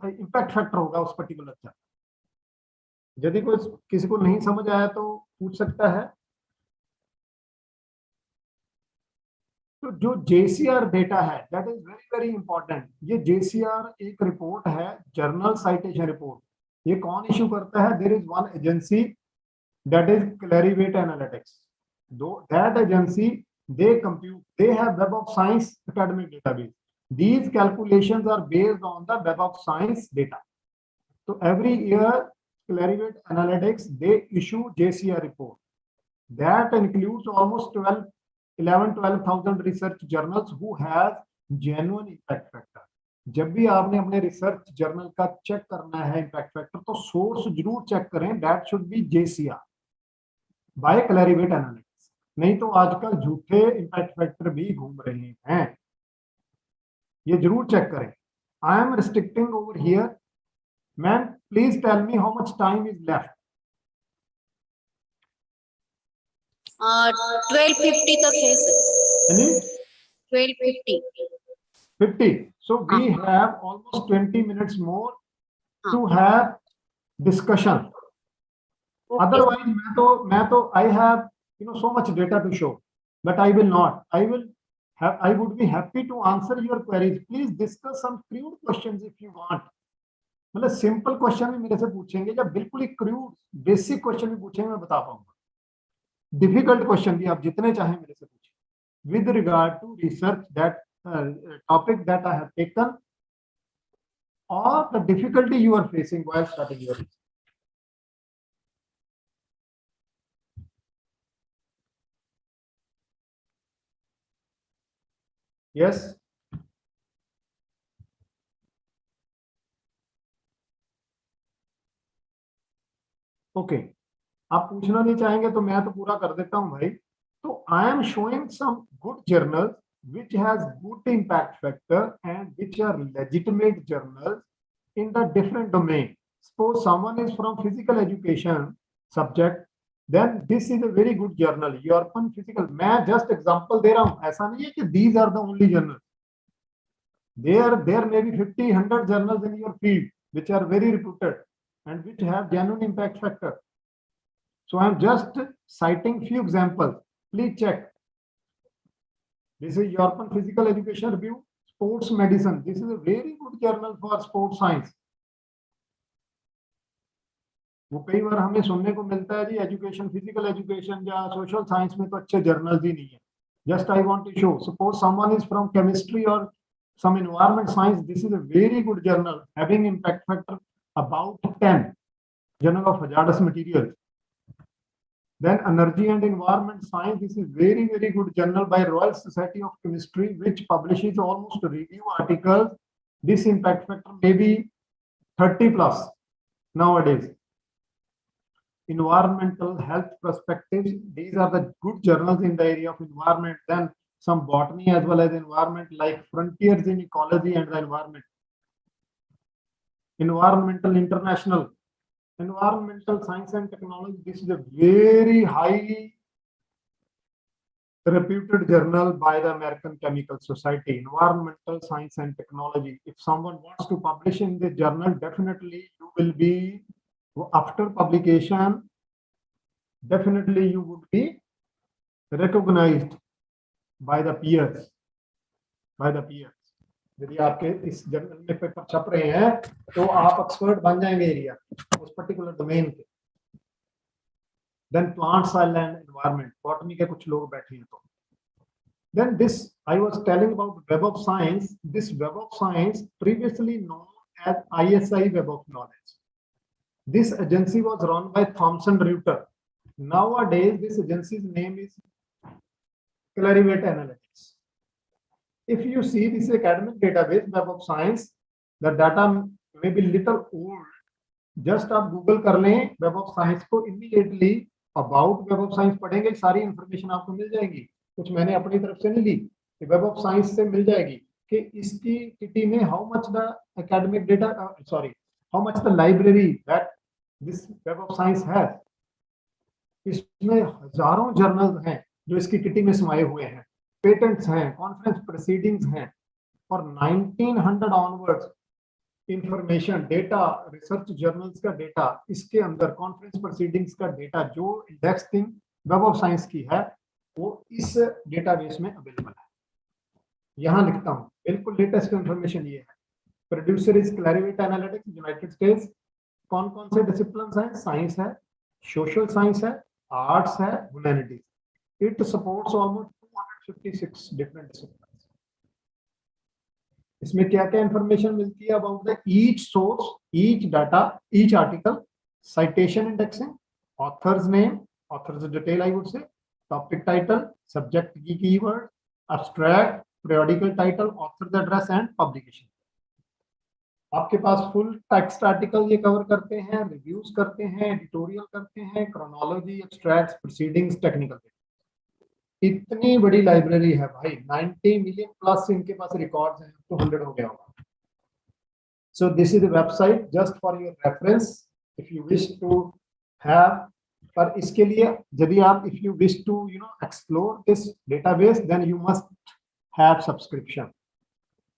इम्पैक्ट फैक्टर होगा उस पर्टिकुलर चैप्टर. यदि कोई किसी को नहीं समझ आया तो पूछ सकता है. तो जो JCR डेटा है that is very very important. ये JCR एक रिपोर्ट है, जर्नल साइटेशन रिपोर्ट. ये कौन इश्यू करता है? There is one agency that is Clarivate Analytics. Though that agency, they compute, they have Web of Science academic database. These calculations are based on the Web of Science data. So every year Clarivate Analytics, they issue JCR report that includes almost 12,000 research journals who have genuine impact factor. जब भी आपने अपने research journal का check करना है impact factor तो source जरूर check करें. That should be JCR by Clarivate Analytics. नहीं तो आजकल झूठे इम्पैक्ट फैक्टर भी घूम रहे हैं, ये जरूर चेक करें. I am restricting over here. Ma'am please tell me how much time is left. 12:50 तक है sir. 12:50. 50. So we have almost 20 minutes more to have discussion. Okay. Otherwise, मैं तो I have so much data to show, but I will not. I would be happy to answer your queries. Please discuss some crude questions if you want. मतलब simple question भी मेरे से पूछेंगे, जब बिल्कुल ही crude basic question भी पूछेंगे मैं बता पाऊंगा. डिफिकल्ट क्वेश्चन भी आप जितने चाहें मेरे से पूछें with regard to research that topic that I have taken or the difficulty you are facing while starting your research. Yes. Okay. आप पूछना नहीं चाहेंगे तो मैं तो पूरा कर देता हूं भाई. तो I am showing some good journals which has good impact factor and which are legitimate journals in the different domain. Suppose someone is from physical education subject, then this is a very good journal. European physical. मैं just example दे रहा हूँ. ऐसा नहीं है कि these are the only journals. There may be 50, 100 journals in your field which are very reputed and which have genuine impact factor. So I am just citing few examples. Please check. This is European Physical Education Review, Sports Medicine. This is a very good journal for sports science. वो कई बार हमें सुनने को मिलता है जी education, physical education या social science में तो अच्छे जर्नल्स ही नहीं है. Just I want to show. Suppose someone is from chemistry or some environment science. This is a very good journal having impact factor about 10. Journal of Hazardous Materials. Then Energy and Environment Science. This is very good journal by Royal Society of Chemistry, which publishes almost review articles. This impact factor may be 30 plus nowadays. Environmental Health Perspectives. These are the good journals in the area of environment. Then some botany as well as environment, like Frontiers in Ecology and the Environment. Environmental International. Environmental Science and Technology. This is a very highly reputed journal by the American Chemical Society. Environmental Science and Technology. If someone wants to publish in this journal, definitely you will be, after publication, definitely you would be recognized by the peers. यदि आपके इस journal में paper छप रहे हैं तो आप expert बन जाएंगे एरिया उस पर्टिकुलर डोमेन के. Then plant, soil and environment, botany के कुछ लोग बैठे हैं तो. Then this I was telling about Web of Science. This Web of Science, previously known as ISI Web of Knowledge. This agency was run by Thomson Reuters. Nowadays, this agency's name is Clarivate Analytics. If you see this academic database, Web of Science, the data may be little old. Just आप Google कर लें Web of Science को, immediately about Web of Science पढ़ेंगे, सारी information आपको मिल जाएगी. कुछ मैंने अपनी तरफ से नहीं ली, Web of Science से मिल जाएगी कि इसकी किटी में how much the academic data, how much the library that this Web of Science has. इसमें हजारों जर्नल्स हैं जो इसकी किटी में समाये हुए हैं, पेटेंट्स हैं, कॉन्फ्रेंस प्रोसीडिंग्स हैं, और 1900 onwards information, data, research journals का डेटा, इसके अंदर कॉन्फ्रेंस प्रोसीडिंग्स का डेटा जो इंडेक्सिंग वेब ऑफ साइंस की है वो इस डेटाबेस में अवेलेबल है. यहाँ लिखता हूँ, बिल्कुल लेटेस्ट इंफॉर्मेशन ये है. Producer is Clarivate Analytics, United States. कौन कौन से डिसिप्लिन्स हैं? साइंस है, सोशल साइंस है, आर्ट्स है, humanities. It supports almost 256 different disciplines. इसमें क्या क्या इंफॉर्मेशन मिलती है about the each source, each data, each article, citation indexing, author's name, author's detail I would say, topic title, subject की keyword, abstract, periodical title, author's address and publication. आपके पास full text article ये cover करते हैं, reviews करते हैं, editorial करते हैं, क्रोनोलॉजी, एब्स्ट्रैक्ट्स, प्रोसीडिंग्स, टेक्निकल. इतनी बड़ी लाइब्रेरी है भाई, 90 मिलियन प्लस इनके पास रिकॉर्ड्स हैं, तो 100 हो गया होगा. So this is the website just for your reference if you wish to have. पर इसके लिए यदि आप if you wish to explore this database then you must have subscription.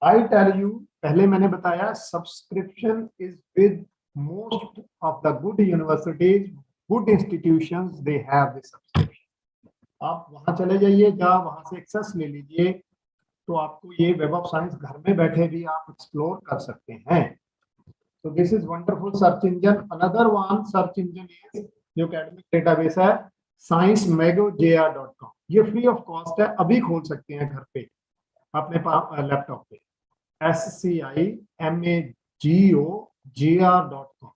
I tell you, पहले मैंने बताया subscription is with most of the good universities, good institutions, they have this subscription. आप वहां चले जाइए, जहाँ वहां से एक्सेस ले लीजिए, तो आपको ये वेब ऑफ साइंस घर में बैठे भी आप एक्सप्लोर कर सकते हैं. तो this is wonderful search engine. Another one search engine is जो एकेडमिक डेटाबेस है, sciencemagojr.com. ये फ्री ऑफ कॉस्ट है, अभी खोल सकते हैं घर पे अपने लैपटॉप पे. sciencemagojr.com.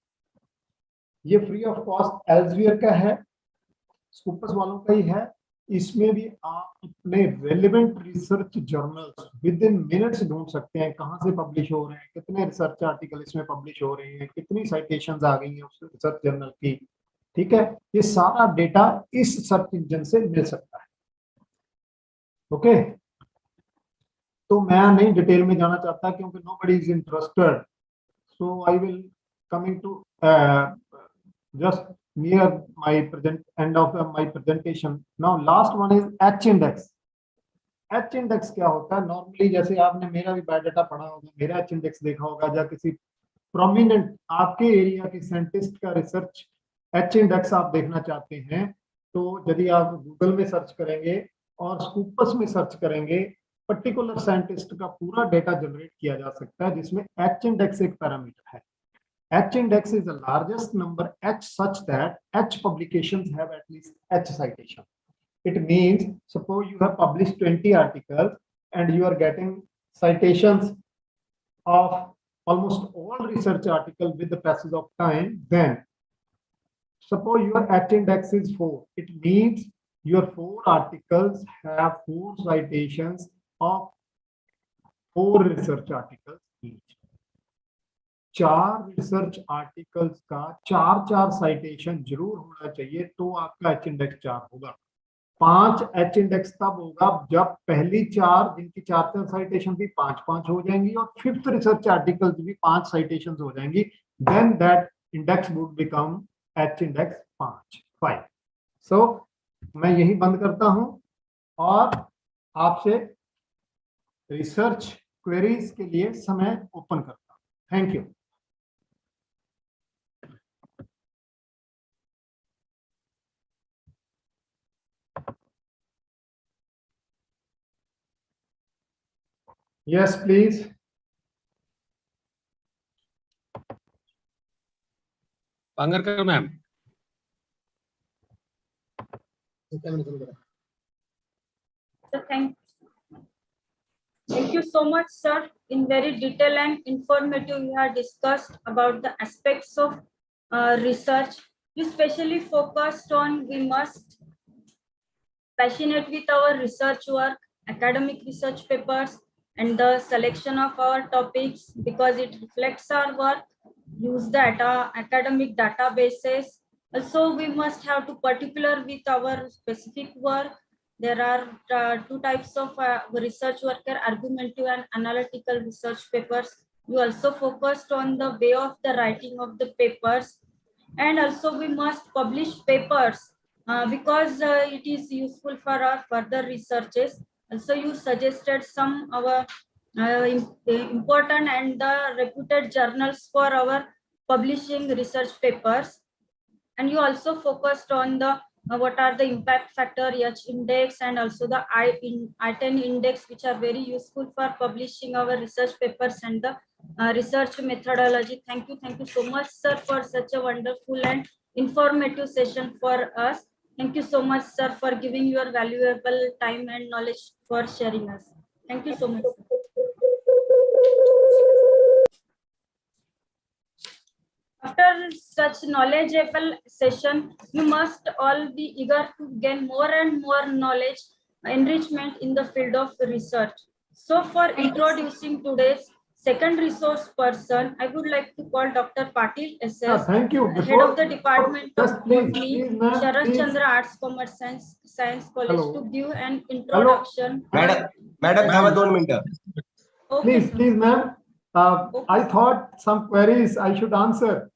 ये फ्री ऑफ कॉस्ट एल्सेवियर का है, स्कूपस वालों का ही है. इसमें भी आप अपने relevant research journals with in minutes ढूंढ सकते हैं, कहाँ से पब्लिश हो रहे हैं, कितने रिसर्च आर्टिकल इसमें पब्लिश हो रहे हैं, कितनी साइटेशंस आ गई हैं उस रिसर्च जर्नल की. ठीक है, ये सारा डेटा इस सर्च इंजन से मिल सकता है. ओके, तो मैं नहीं डिटेल में जाना चाहता क्योंकि nobody is interested. So I will coming to just near my end of my presentation. Now last one is H index. H index क्या होता है? नॉर्मली जैसे आपने मेरा भी बायोडाटा पढ़ा होगा, मेरा H index देखा होगा, या किसी प्रोमिनेंट आपके एरिया के साइंटिस्ट का रिसर्च H index आप देखना चाहते हैं, तो यदि आप गूगल में सर्च करेंगे और स्कूपस में सर्च करेंगे, पर्टिकुलर साइंटिस्ट का पूरा डेटा जनरेट किया जा सकता है, जिसमें एच इंडेक्स एक पैरामीटर है. H index is the largest number H such that H publications have at least H citation. It means suppose you have published 20 articles and you are getting citations of almost all research articles with the passage of time, then suppose your H index is 4. It means your 4 articles have 4 citations of 4 research articles each. 4 research articles का 4 citation जरूर होना चाहिए, तो आपका H index 4 होगा. 5 H index तब होगा जब पहली 4 जिनकी 4 साइटेशन भी 5 हो जाएंगी और 5th रिसर्च आर्टिकल्स भी 5 साइटेशन हो जाएंगी. Then that index would become H index 5. सो मैं यही बंद करता हूं और आपसे रिसर्च क्वेरीज के लिए समय ओपन करता हूं. Thank you. Yes, please. Pangarkar ma'am. So thank you so much, sir. In very detailed and informative, you have discussed about the aspects of research. You specially focused on we must passionate with our research work, academic research papers, and the selection of our topics because it reflects our work. Use data, academic databases. Also, we must have to particular with our specific work. There are 2 types of research work, argumentative and analytical research papers. You also focused on the way of the writing of the papers. And also we must publish papers because it is useful for our further researches. Also, you suggested some our important and the reputed journals for our publishing research papers. And you also focused on the what are the impact factor, H index, and also the I10 index, which are very useful for publishing our research papers and the research methodology. Thank you so much, sir, for such a wonderful and informative session for us. Thank you so much, sir, for giving your valuable time and knowledge for sharing us. Thank you so much, sir. After such knowledgeable session, you must all be eager to gain more and more knowledge, enrichment in the field of research. So for introducing today's second resource person, I would like to call Dr. Patil SS, thank you. Head of the Department of Botany, please, Sharat Chandra Arts, Commerce, Science College, Hello. to give an introduction. Madam, have a 2 minutes. Okay, please, ma'am. I thought some queries I should answer.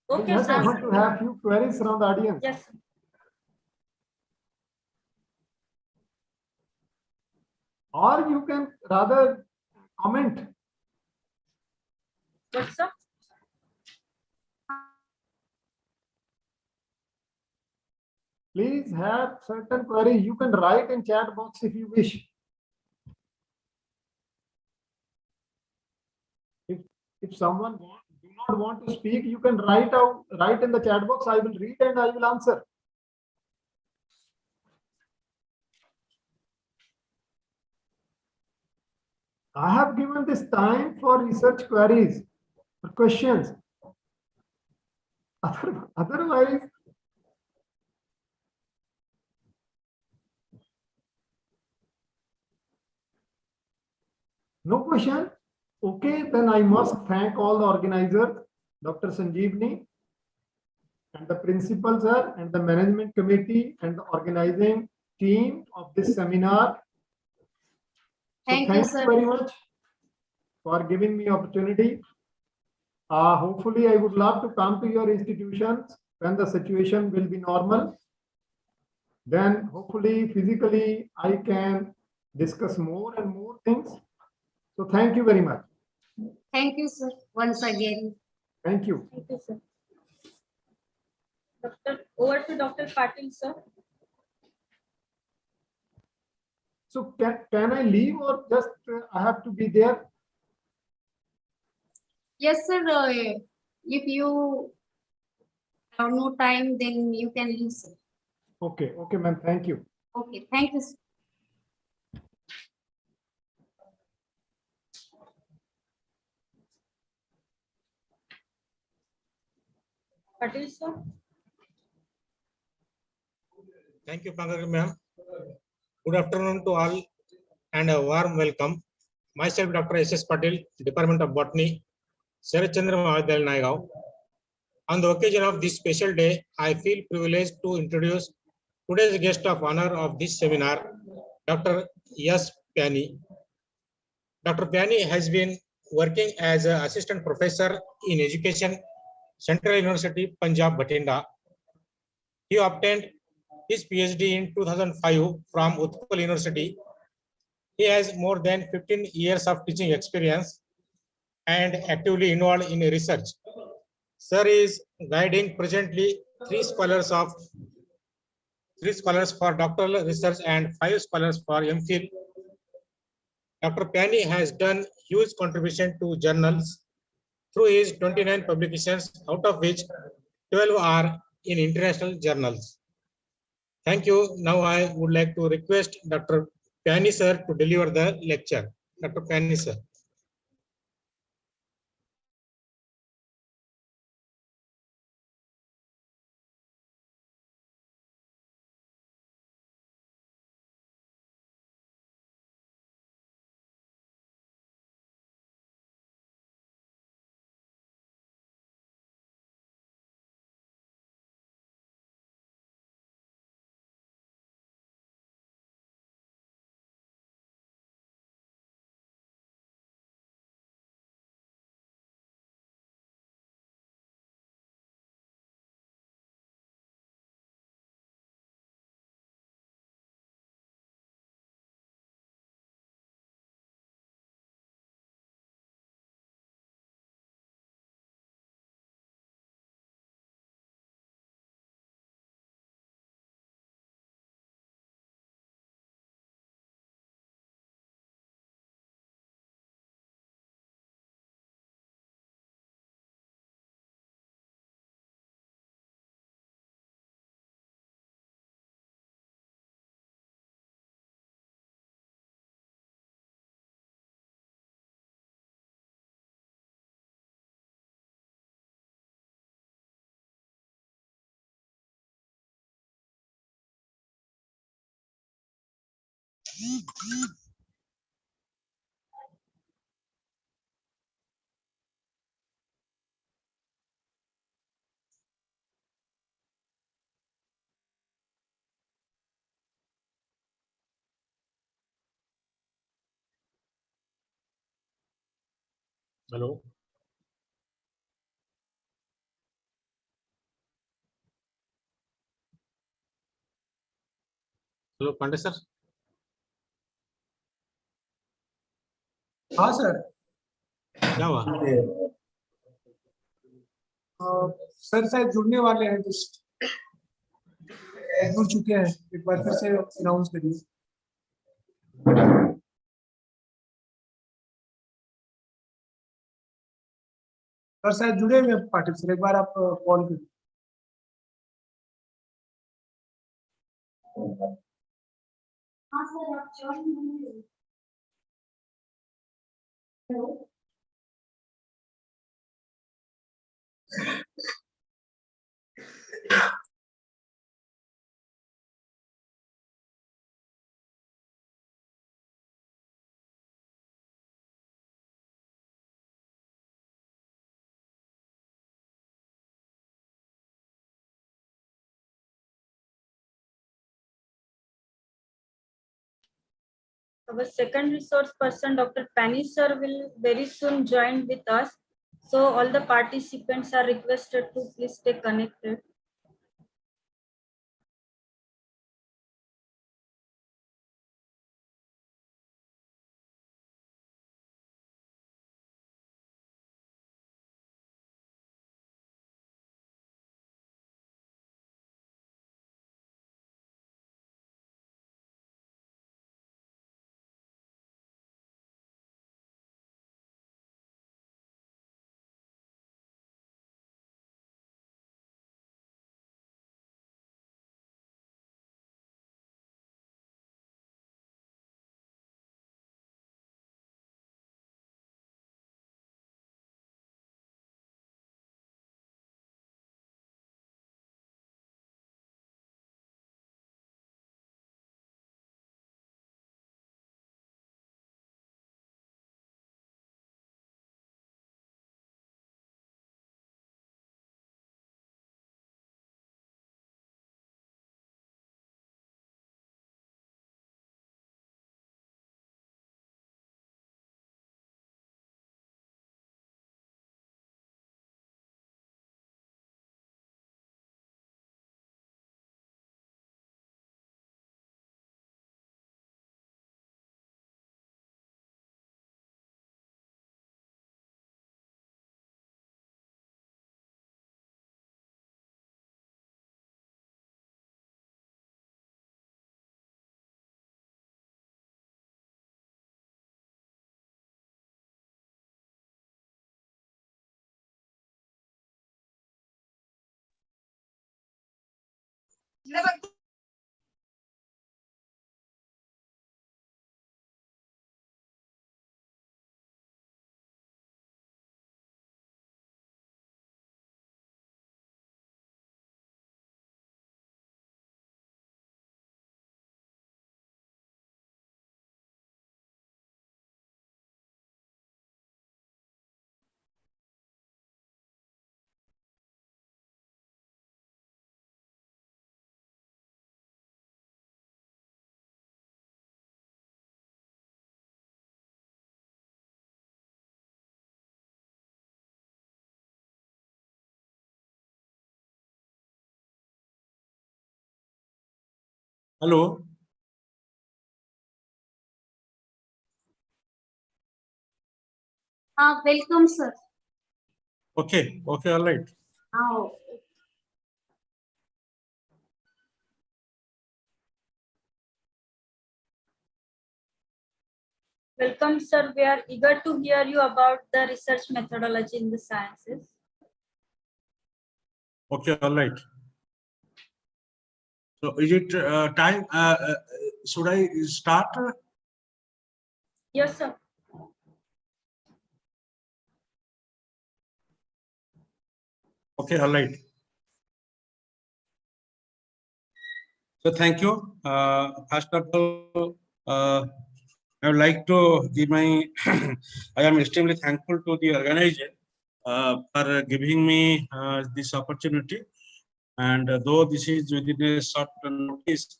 Okay, Yes, I sir. want to have few queries from the audience. Yes. Or you can rather comment. What's up? Please have certain queries. You can write in chat box if you wish. If someone do not want to speak, you can write in the chat box. I will read and I will answer. I have given this time for research queries, for questions. Otherwise, no question. Okay, then I must thank all the organizers, Dr. Sanjeevni, and the principal sir, and the management committee, and the organizing team of this seminar. Thank you, Thank sir. you very much for giving me opportunity. Hopefully, I would love to come to your institutions when the situation will be normal. Then hopefully, physically, I can discuss more and more things. So thank you very much. Thank you, sir, once again. Thank you. Thank you, sir. Over to Dr. Patil, sir. So can I leave or just I have to be there? Yes, sir. If you have no time, then you can leave, sir. Okay, okay, ma'am. Thank you. Okay, thank you, sir. Patil sir. Thank you, Pankaj ma'am. Good afternoon to all and a warm welcome. Myself, Dr. S.S. Patil, Department of Botany, Sharat Chandra Mahavidyalaya, Naigaon. On the occasion of this special day, I feel privileged to introduce today's guest of honor of this seminar, Dr. S. Piani. Dr. Piani has been working as an assistant professor in education, Central University, Punjab, Bathinda. He obtained his PhD in 2005 from Utkal University. He has more than 15 years of teaching experience and actively involved in research. Sir is guiding presently three scholars for doctoral research and 5 scholars for MPhil. Dr. Piani has done huge contribution to journals through his 29 publications, out of which 12 are in international journals. Thank you. Now I would like to request Dr. Piani sir to deliver the lecture. Dr. Piani sir. Hello. Hello, Pandey sir. हाँ sir क्या हुआ? Sir शायद जुड़ने वाले हैं just जुड़ चुके हैं एक बार फिर से अनाउंस करिए सर शायद जुड़े हुए हैं पाटिल सर एक बार आप कॉल करिए हाँ सर, आप join hello Our second resource person, Dr. Pani sir, will very soon join with us. So all the participants are requested to please stay connected. Hello. Welcome, sir. Okay. Okay. All right. Oh, Welcome, sir. We are eager to hear you about the research methodology in the sciences. Okay. All right. So is it time? Should I start? Yes, sir. Okay. All right. So thank you. First of all, I would like to give my, I am extremely thankful to the organizer for giving me this opportunity. And though this is within a short notice,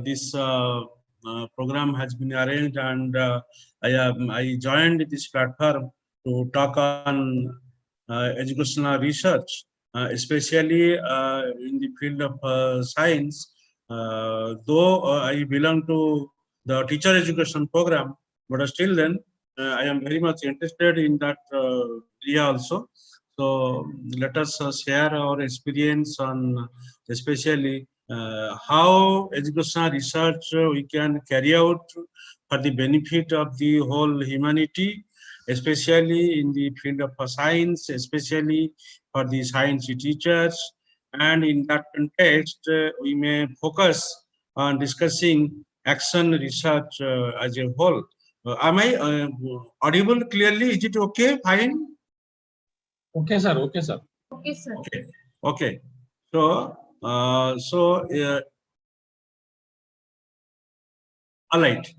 this program has been arranged, and I joined this platform to talk on educational research, especially in the field of science. Though I belong to the teacher education program, but still then I am very much interested in that area also. So let us share our experience on especially how educational research we can carry out for the benefit of the whole humanity, especially in the field of science, especially for the science teachers. And in that context, we may focus on discussing action research as a whole. Am I audible clearly? Is it okay? Fine. Okay, sir. Okay, sir. okay, sir. Okay. Okay. So, all right.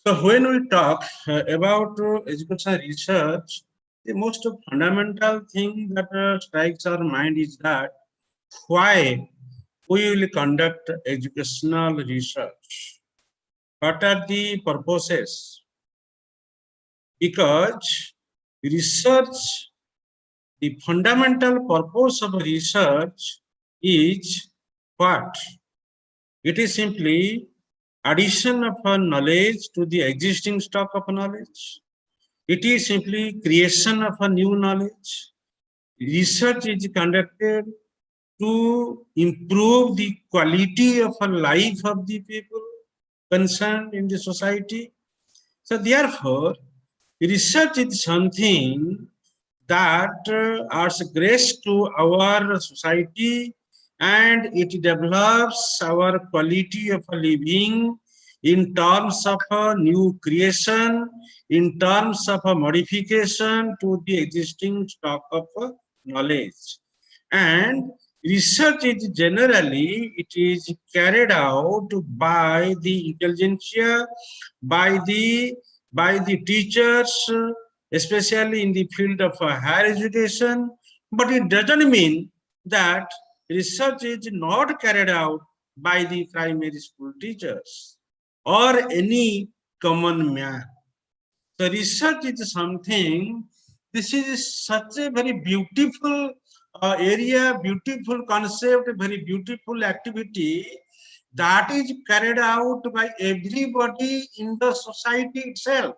So when we talk about educational research, the most fundamental thing that strikes our mind is that why we will conduct educational research. What are the purposes? Because research, the fundamental purpose of research is what? It is simply addition of a knowledge to the existing stock of knowledge. It is simply creation of a new knowledge. Research is conducted to improve the quality of a life of the people concerned in the society. So therefore, research is something that adds grace to our society, and it develops our quality of living in terms of a new creation, in terms of a modification to the existing stock of knowledge. And research is generally, it is carried out by the intelligentsia, by the teachers, especially in the field of higher education, but it doesn't mean that research is not carried out by the primary school teachers or any common man. So research is something, this is such a very beautiful area, beautiful concept, very beautiful activity that is carried out by everybody in the society itself,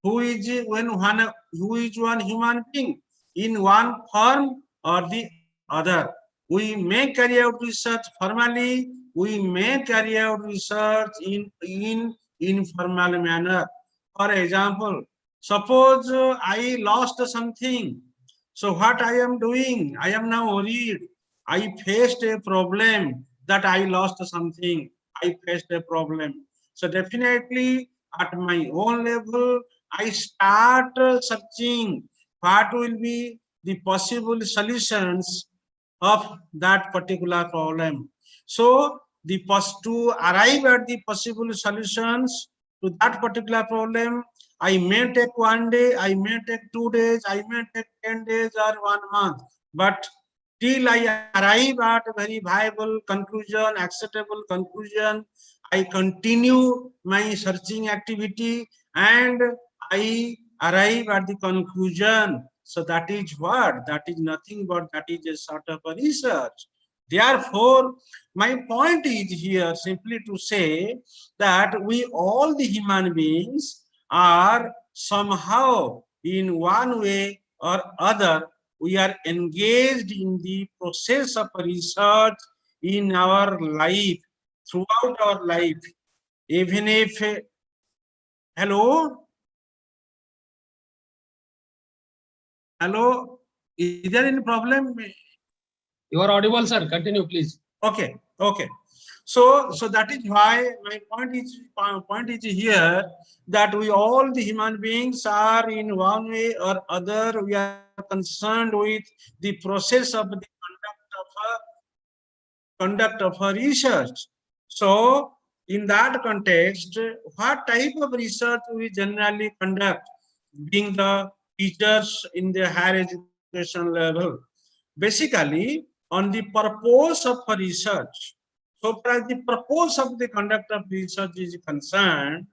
who is one human being in one form or the other. We may carry out research formally, we may carry out research in informal manner. For example, suppose I lost something. So what I am doing? I am now worried. I faced a problem that I lost something. I faced a problem. So definitely at my own level, I start searching what will be the possible solutions of that particular problem. So to arrive at the possible solutions to that particular problem, I may take 1 day, I may take 2 days, I may take 10 days or 1 month, but till I arrive at a very viable conclusion, acceptable conclusion, I continue my searching activity and I arrive at the conclusion. So that is what? That is nothing but that is a sort of a research. Therefore, my point is here simply to say that we all the human beings are somehow in one way or other, we are engaged in the process of research in our life, throughout our life. Even if, hello, hello, is there any problem? You are audible, sir. Continue, please. Okay, okay. So that is why my point is here that we all the human beings are in one way or other, we are concerned with the process of the conduct of a research. So in that context, what type of research we generally conduct, being the teachers in the higher education level? Basically, on the purpose of a research. So far as the purpose of the conduct of research is concerned,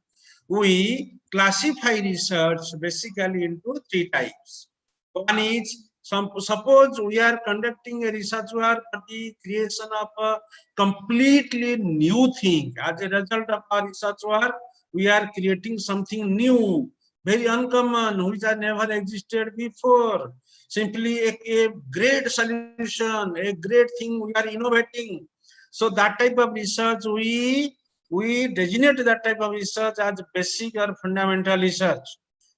we classify research basically into three types. One is, suppose we are conducting a research work for the creation of a completely new thing. As a result of our research work, we are creating something new, very uncommon, which has never existed before. Simply a great solution, a great thing we are innovating. So that type of research, we designate that type of research as basic or fundamental research.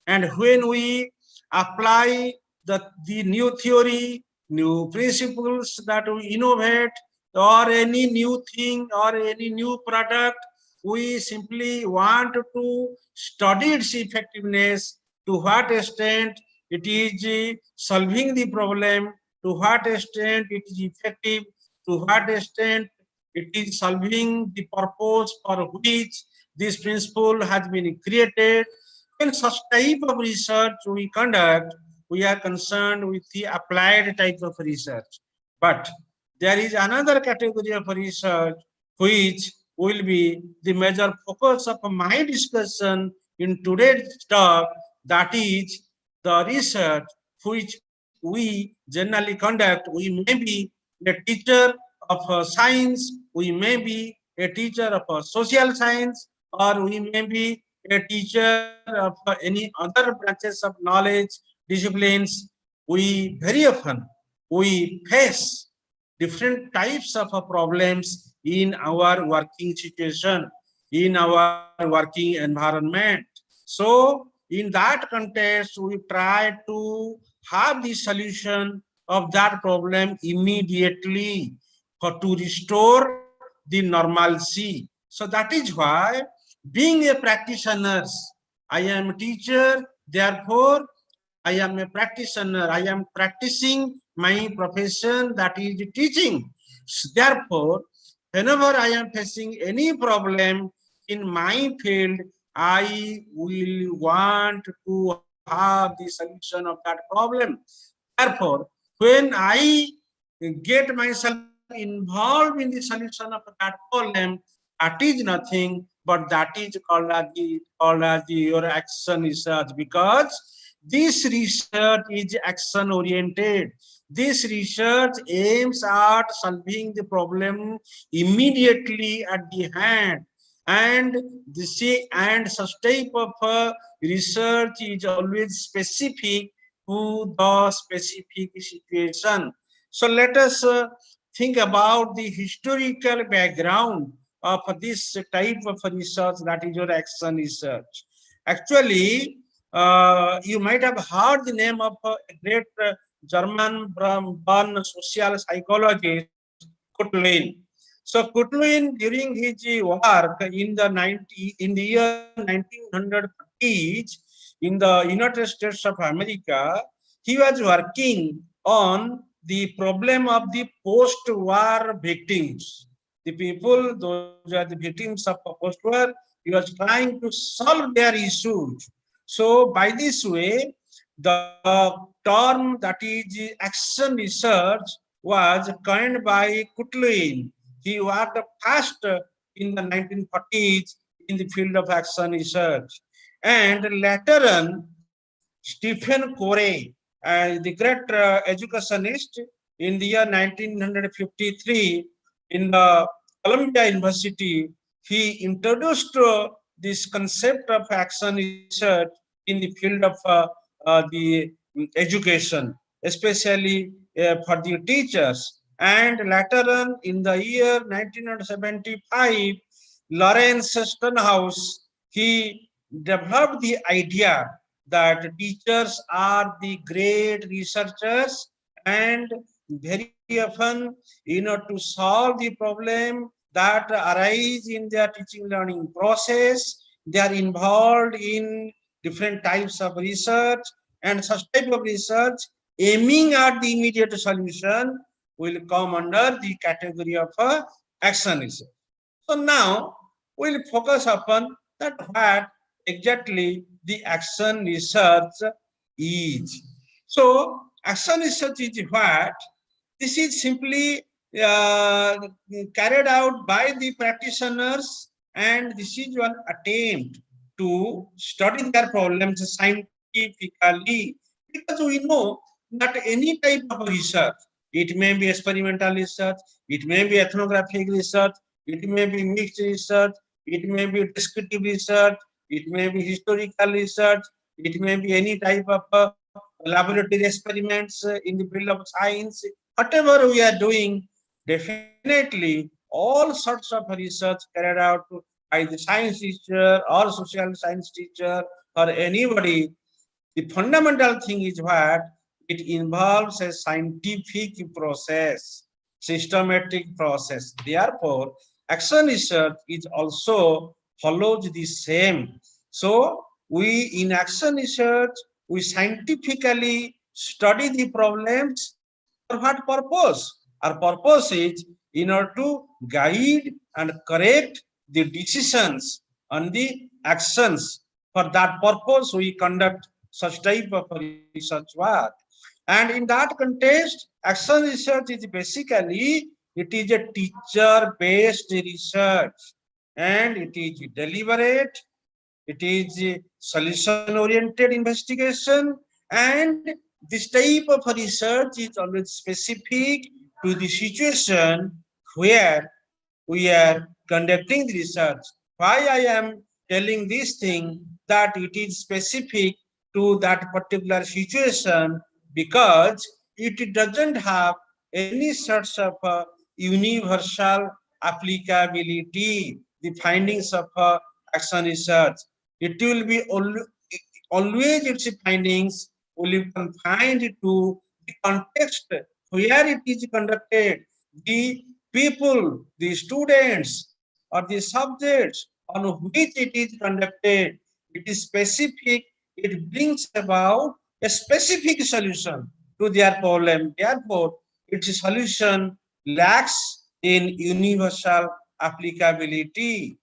And when we apply the new theory, new principles that we innovate, or any new thing or any new product, we simply want to study its effectiveness, to what extent it is solving the problem, to what extent it is effective, to what extent it is solving the purpose for which this principle has been created. When such type of research we conduct, we are concerned with the applied type of research. But there is another category of research which will be the major focus of my discussion in today's talk, that is the research which we generally conduct. We may be a teacher of science, we may be a teacher of social science, or we may be a teacher of any other branches of knowledge, disciplines. We very often we face different types of problems in our working situation, in our working environment. So in that context, we try to have the solution of that problem immediately for to restore the normalcy. So that is why, being a practitioner, I am a teacher, therefore I am a practitioner. I am practicing my profession, that is teaching. Therefore, whenever I am facing any problem in my field, I will want to have the solution of that problem. Therefore, when I get myself involved in the solution of that problem, that is nothing but that is called as your action research, because this research is action oriented. This research aims at solving the problem immediately at the hand. And such type of research is always specific to the specific situation. So let us think about the historical background of this type of research, that is your action research. Actually, you might have heard the name of a great German-born social psychologist, Kutlin. So Kutlin, during his work in the year 1930s in the United States of America, he was working on the problem of the post-war victims. The people, those are the victims of post-war, he was trying to solve their issues. So by this way, the term that is action research was coined by Kutlin. He worked first in the 1940s in the field of action research. And later on, Stephen Corey, the great educationist in the year 1953 in the Columbia University. He introduced this concept of action research in the field of the education, especially for the teachers. And later on, in the year 1975, Lawrence Stenhouse, he developed the idea that teachers are the great researchers, and very often, to solve the problem that arise in their teaching learning process, they are involved in different types of research, and such type of research aiming at the immediate solution will come under the category of action research. So now we'll focus upon that what exactly the action research is. So action research is what? This is simply carried out by the practitioners, and this is one attempt to study their problems scientifically, because we know that any type of research, it may be experimental research, it may be ethnographic research, it may be mixed research, it may be descriptive research, it may be historical research, it may be any type of laboratory experiments in the field of science. Whatever we are doing, definitely all sorts of research carried out by the science teacher or social science teacher or anybody, the fundamental thing is what? It involves a scientific process, systematic process. Therefore, action research is also follows the same. So, we in action research, we scientifically study the problems. For what purpose? Our purpose is in order to guide and correct the decisions and the actions. For that purpose, we conduct such type of research work. And in that context, action research is basically, it is a teacher-based research, and it is deliberate, it is solution-oriented investigation, and this type of research is always specific to the situation where we are conducting the research. Why I am telling this thing, that it is specific to that particular situation, because it doesn't have any sorts of universal applicability, the findings of action research. It will be always its findings will be confined to the context where it is conducted, the people, the students, or the subjects on which it is conducted. It is specific, it brings about a specific solution to their problem. Therefore, its solution lacks in universal applicability.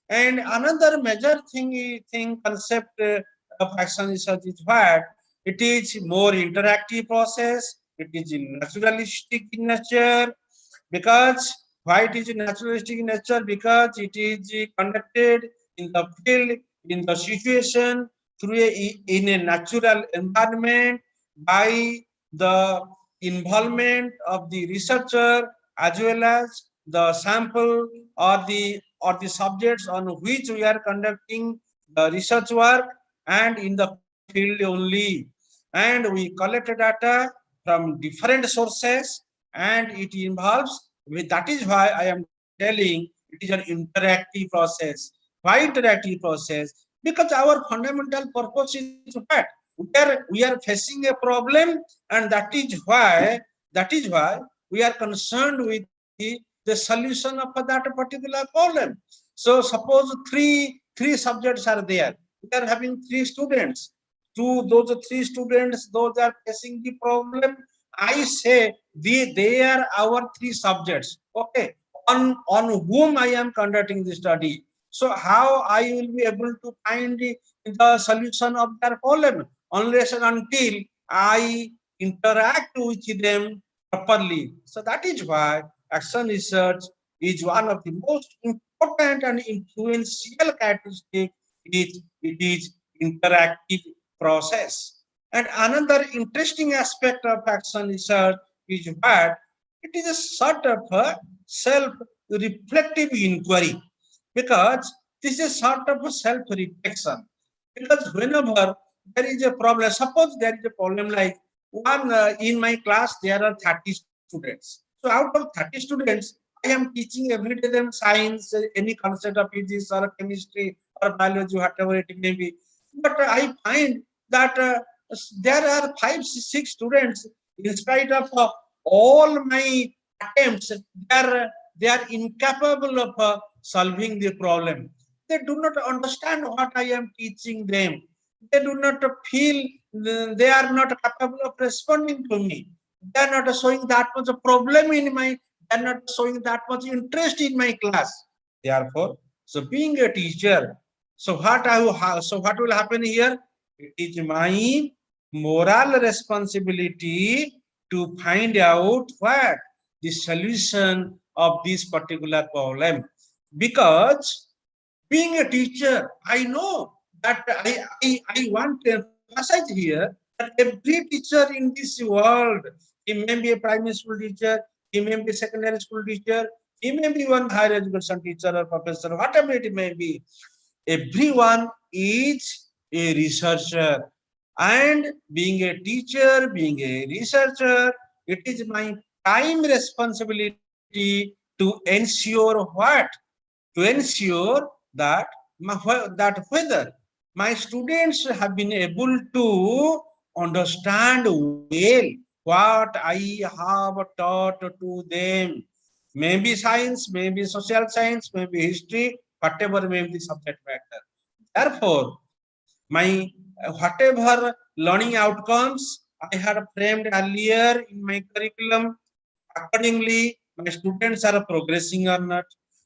And another major thing concept of action research is what? It is more interactive process. It is naturalistic in nature. Because why it is naturalistic in nature? Because it is conducted in the field, in the situation, through in a natural environment, by the involvement of the researcher as well as the sample or the subjects on which we are conducting the research work, and in the field only. And we collect data from different sources, and it involves with, that is why I am telling it is an interactive process. Why interactive process? Because our fundamental purpose is what? We are facing a problem, and that is why we are concerned with the solution of that particular problem. So suppose three subjects are there. We are having three students. To those three students, those are facing the problem. I say they are our three subjects. Okay, on whom I am conducting the study. So how I will be able to find the solution of their problem, unless and until I interact with them properly. So that is why action research is one of the most important and influential characteristic. It is interactive process. And another interesting aspect of action research is what? It is a sort of a self-reflective inquiry, because this is a sort of a self-reflection. Because whenever there is a problem, suppose there is a problem like in my class there are 30 students. So out of 30 students, I am teaching every day them science, any concept of physics or chemistry or biology, whatever it may be. But I find that there are 5, 6 students, in spite of all my attempts, they are incapable of solving the problem. They do not understand what I am teaching them. They do not feel, they are not capable of responding to me. They are not showing that much problem in my, they are not showing that much interest in my class. Therefore, so being a teacher, so what will happen here? It is my moral responsibility to find out what the solution of this particular problem. Because being a teacher, I know that I want to emphasize here that every teacher in this world, he may be a primary school teacher, he may be a secondary school teacher, he may be one higher education teacher or professor, whatever it may be, everyone is a researcher. And being a teacher, being a researcher, it is my prime responsibility to ensure what? To ensure that that whether my students have been able to understand well what I have taught to them. Maybe science, maybe social science, maybe history, whatever may be the subject matter. Therefore, my whatever learning outcomes I had framed earlier in my curriculum, accordingly, my students are progressing or not,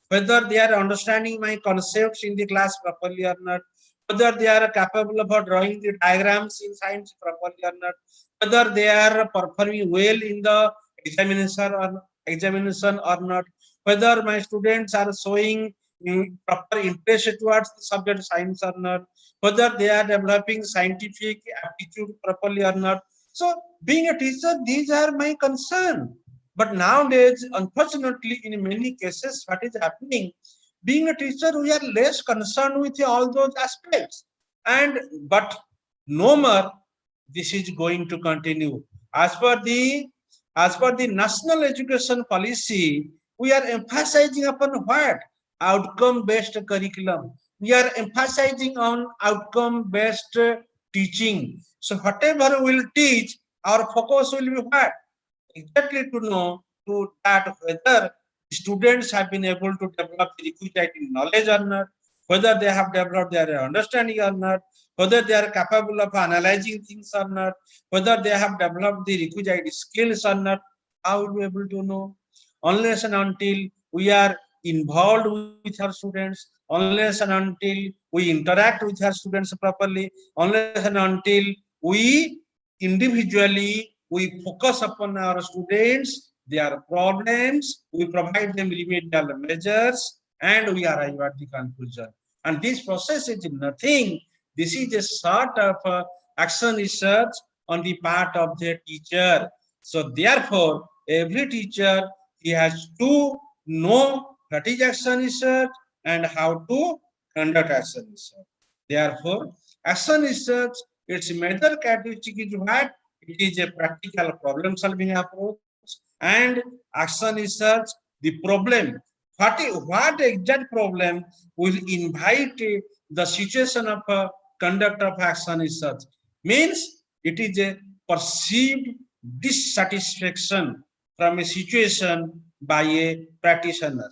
whether they are understanding my concepts in the class properly or not, whether they are capable of drawing the diagrams in science properly or not, whether they are performing well in the examination or not, whether my students are showing proper interest towards the subject science or not, whether they are developing scientific aptitude properly or not. So being a teacher, these are my concern. But nowadays, unfortunately, in many cases, what is happening, being a teacher, we are less concerned with all those aspects. But no more, this is going to continue. As per the national education policy, we are emphasizing upon what? Outcome-based curriculum. We are emphasizing on outcome-based teaching. So whatever we will teach, our focus will be what? Exactly to know to that whether students have been able to develop the requisite knowledge or not, whether they have developed their understanding or not, whether they are capable of analyzing things or not, whether they have developed the requisite skills or not. How will we be able to know? Unless and until we are involved with our students, unless and until we interact with our students properly, unless and until we individually we focus upon our students, their problems, we provide them remedial measures, and we arrive at the conclusion. And this process is nothing. This is a sort of action research on the part of the teacher. So therefore, every teacher, he has to know what is action research and how to conduct action research. Therefore, action research, its major characteristic is what? It is a practical problem solving approach, and action research, the problem. What exact problem will invite the situation of conduct of action research? Means it is a perceived dissatisfaction from a situation by a practitioner.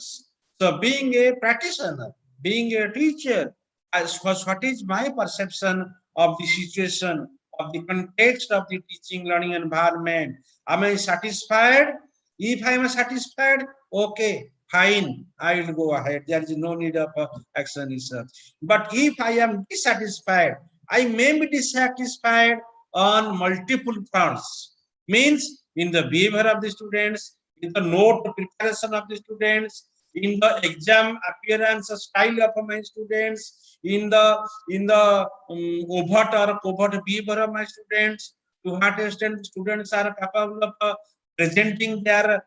So being a practitioner, being a teacher, as what is my perception of the situation, of the context of the teaching learning environment? Am I satisfied? If I am satisfied, okay, fine, I will go ahead. There is no need of action research. But if I am dissatisfied, I may be dissatisfied on multiple fronts. Means in the behavior of the students, in the note preparation of the students, in the exam appearance style of my students, in the overt or covert behavior of my students, to what extent students are capable of presenting their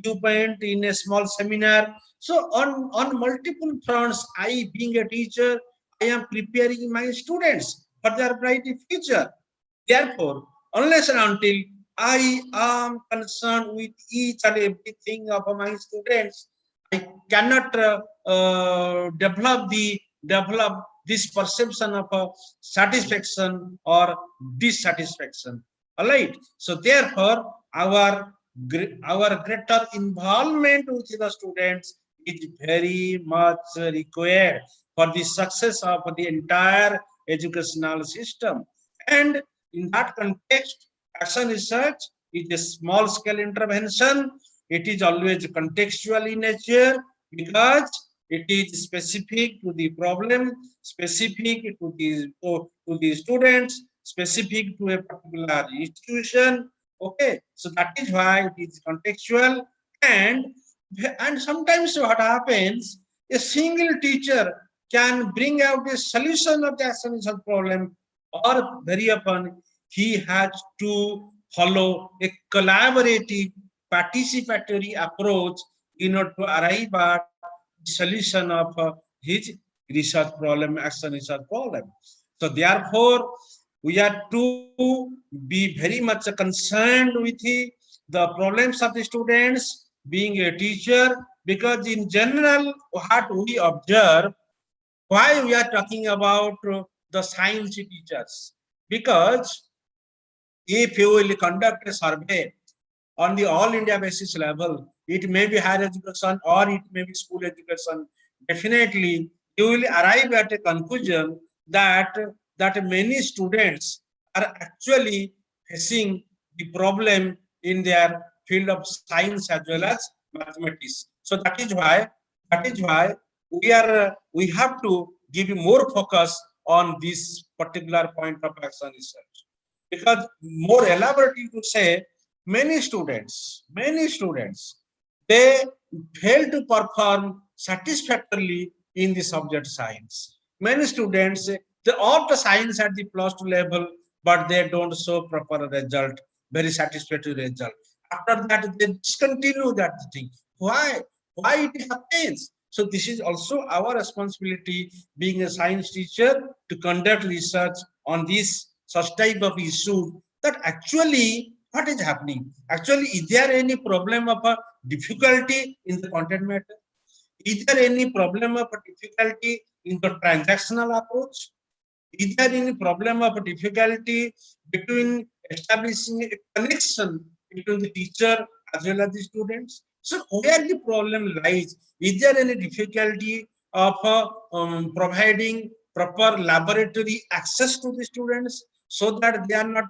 viewpoint in a small seminar. So on multiple fronts, I being a teacher, I am preparing my students for their bright future. Therefore, unless and until I am concerned with each and everything of my students, I cannot develop this perception of satisfaction or dissatisfaction. All right. So therefore, our greater involvement with the students is very much required for the success of the entire educational system. And in that context, action research is a small scale intervention. It is always contextual in nature because it is specific to the problem, specific to the students, specific to a particular institution. Okay, so that is why it is contextual. And sometimes what happens, a single teacher can bring out a solution of the action research problem, or very often he has to follow a collaborative participatory approach in order to arrive at the solution of his research problem, action research problem. So therefore, we have to be very much concerned with the problems of the students being a teacher, because in general, what we observe, why we are talking about the science teachers, because if you will conduct a survey on the all India basis level, it may be higher education or it may be school education, definitely you will arrive at a conclusion that many students are actually facing the problem in their field of science as well as mathematics. So that is why we have to give more focus on this particular point of action research. Because more elaborately to say, many students, they fail to perform satisfactorily in the subject science. Many students, they opt science at the +2 level, but they don't show proper result, very satisfactory result. After that, they discontinue that thing. Why? Why it happens? So this is also our responsibility, being a science teacher, to conduct research on this such type of issue, that actually what is happening. Actually, is there any problem of a difficulty in the content matter? Is there any problem of a difficulty in the transactional approach? Is there any problem of difficulty between establishing a connection between the teacher as well as the students? So where the problem lies? Is there any difficulty of providing proper laboratory access to the students, so that they are not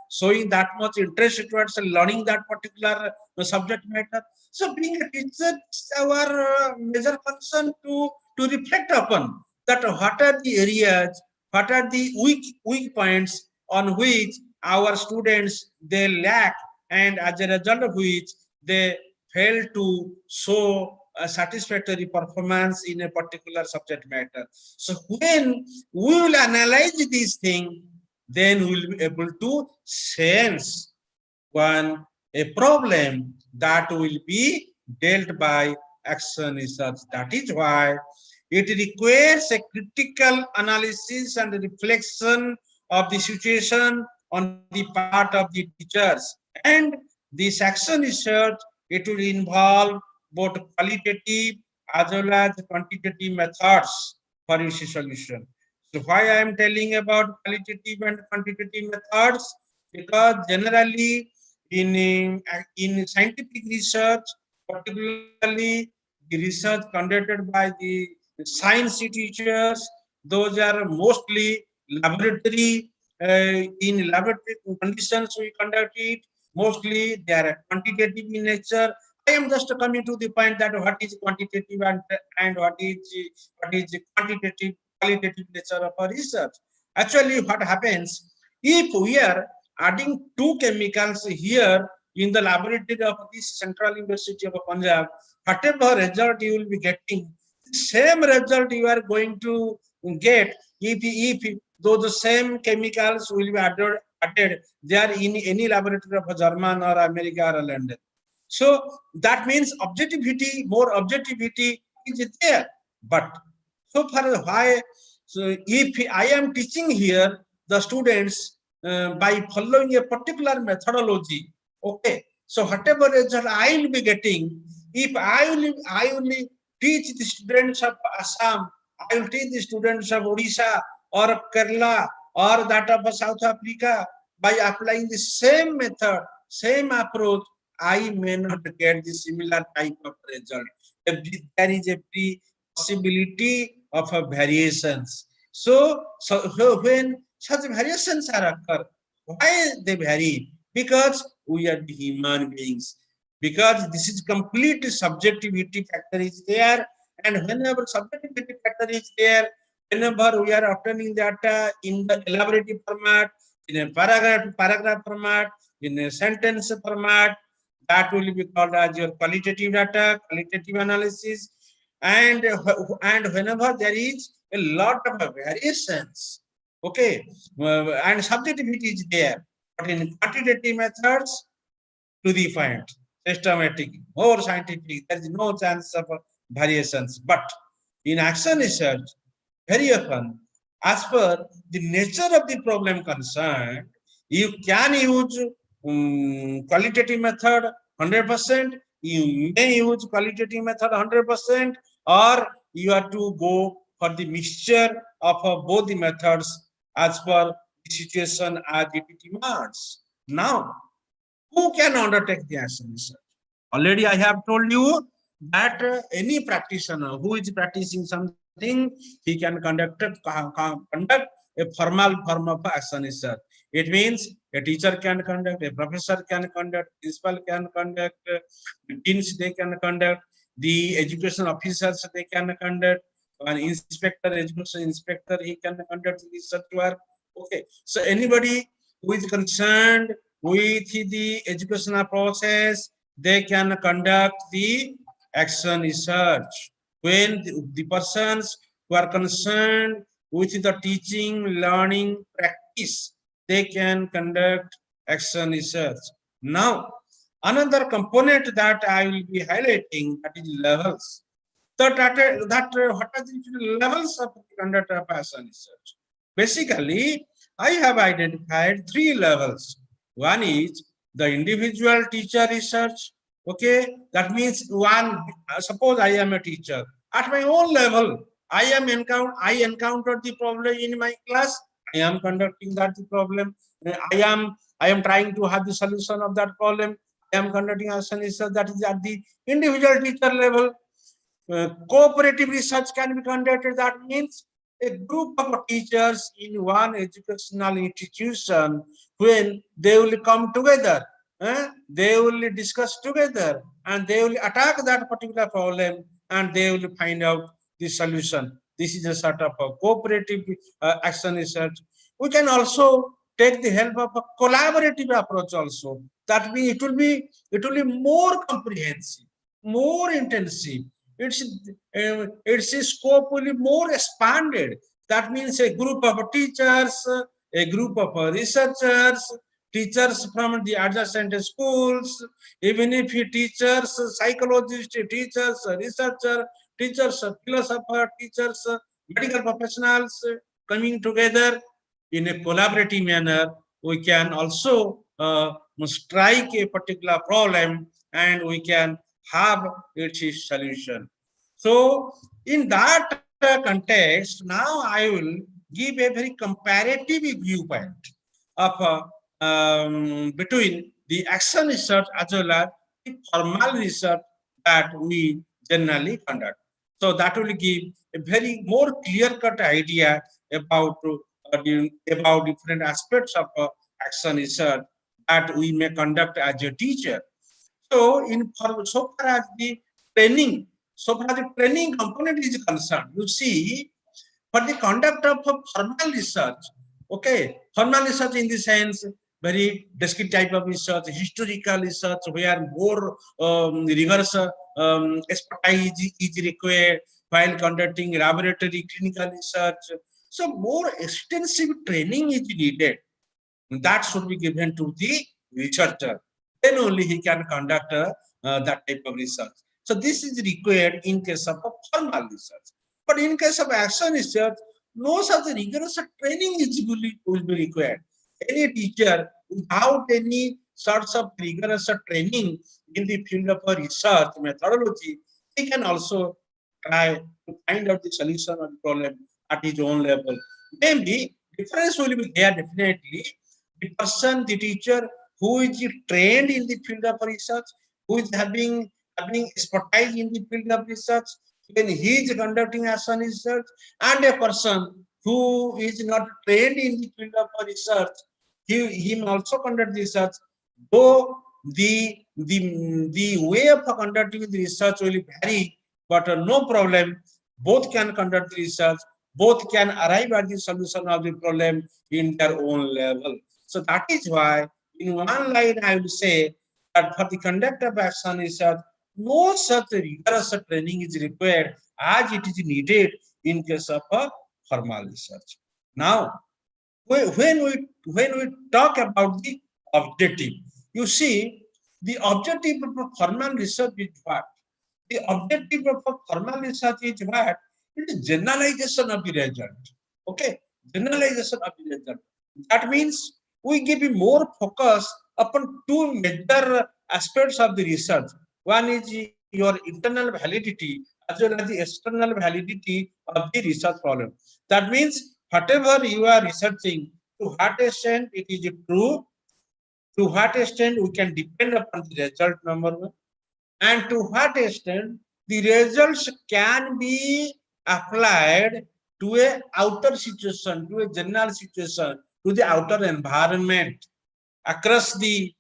showing that much interest towards learning that particular subject matter? So being a teacher, it's our major concern to reflect upon that what are the areas, what are the weak points on which our students they lack, and as a result of which they fail to show a satisfactory performance in a particular subject matter. So when we will analyze this thing, then we will be able to sense a problem that will be dealt by action research. That is why it requires a critical analysis and reflection of the situation on the part of the teachers. And this action research, it will involve both qualitative as well as quantitative methods for its solution. So why I am telling about qualitative and quantitative methods? Because generally in scientific research, particularly the research conducted by the science teachers, those are mostly laboratory, in laboratory conditions we conduct it. Mostly they are quantitative in nature. I am just coming to the point that what is quantitative and what is quantitative, qualitative nature of our research. Actually, what happens if we are adding two chemicals here in the laboratory of this Central University of Punjab, whatever result you will be getting, same result you are going to get if those same chemicals will be started, they are in any laboratory of German or America or London. So that means objectivity, more objectivity is there. But so far as why, so if I am teaching here the students by following a particular methodology, okay, so whatever result I will be getting, if I only teach the students of Assam, I will teach the students of Odisha or Kerala or that of South Africa by applying the same method, same approach, I may not get the similar type of result. There is a possibility of a variations. So when such variations are occur, why they vary? Because we are the human beings. Because this is complete subjectivity factor is there, and whenever subjectivity factor is there, whenever we are obtaining data in the elaborative format, in a paragraph format, in a sentence format, that will be called as your qualitative data, qualitative analysis, and whenever there is a lot of variations, okay, and subjectivity is there, but in quantitative methods, to the point, systematic, more scientific, there is no chance of variations. But in action research, very often, as per the nature of the problem concerned, you can use qualitative method 100%, you may use qualitative method 100%, or you have to go for the mixture of both the methods as per the situation as it demands. Now, who can undertake the action research? Already I have told you that any practitioner who is practicing something, he can conduct a formal form of action research. It means a teacher can conduct, a professor can conduct, principal can conduct, deans they can conduct, the education officers they can conduct, an inspector, education inspector, he can conduct research work. Okay, so anybody who is concerned with the educational process, they can conduct the action research. When the persons who are concerned with the teaching, learning, practice, they can conduct action research. Now, another component that I will be highlighting, that is levels. What are the levels of conduct of action research? Basically, I have identified three levels. One is the individual teacher research. Okay, that means suppose I am a teacher. At my own level, I encountered the problem in my class. I am conducting that the problem. I am trying to have the solution of that problem. I am conducting action research, that is at the individual teacher level. Cooperative research can be conducted. That means a group of teachers in one educational institution, when they will come together, they will discuss together, and they will attack that particular problem, and they will find out the solution. This is a sort of a cooperative action research. We can also take the help of a collaborative approach also. That means it will be more comprehensive, more intensive. Its scope will be more expanded. That means a group of teachers, a group of researchers, teachers from the adjacent schools, even if teachers, psychologists, teachers, researchers, teachers, philosophers, teachers, medical professionals coming together in a collaborative manner, we can also strike a particular problem, and we can have its solution. So in that context, now I will give a very comparative viewpoint of between the action research as well as the formal research that we generally conduct. So that will give a very more clear-cut idea about about different aspects of action research that we may conduct as a teacher. So so far as the training, so far as the training component is concerned, you see, for the conduct of formal research, okay, formal research in the sense very descriptive type of research, historical research, where more rigorous expertise is required while conducting laboratory clinical research. So more extensive training is needed. that should be given to the researcher. Then only he can conduct that type of research. So this is required in case of a formal research. But in case of action research, no such rigorous training will be required. Any teacher without any sorts of rigorous training in the field of research methodology, he can also try to find out the solution of the problem at his own level. Maybe difference will be there definitely. The person, the teacher who is trained in the field of research, who is having expertise in the field of research, when he is conducting action research, and a person who is not trained in the field of research, he may also conduct research, though the way of conducting the research will vary, but no problem, both can conduct the research, both can arrive at the solution of the problem in their own level. So that is why in one line I will say that for the conduct of action research, no such rigorous training is required as it is needed in case of a formal research. Now, when we talk about the objective, you see, the objective of a formal research is what? The objective of a formal research is what? It is generalization of the result. Okay, generalization of the result. That means we give you more focus upon two major aspects of the research. One is your internal validity as well as the external validity of the research problem. That means whatever you are researching, to what extent it is true, to what extent we can depend upon the result, number one, and to what extent the results can be applied to a outer situation, to a general situation, to the outer environment, across the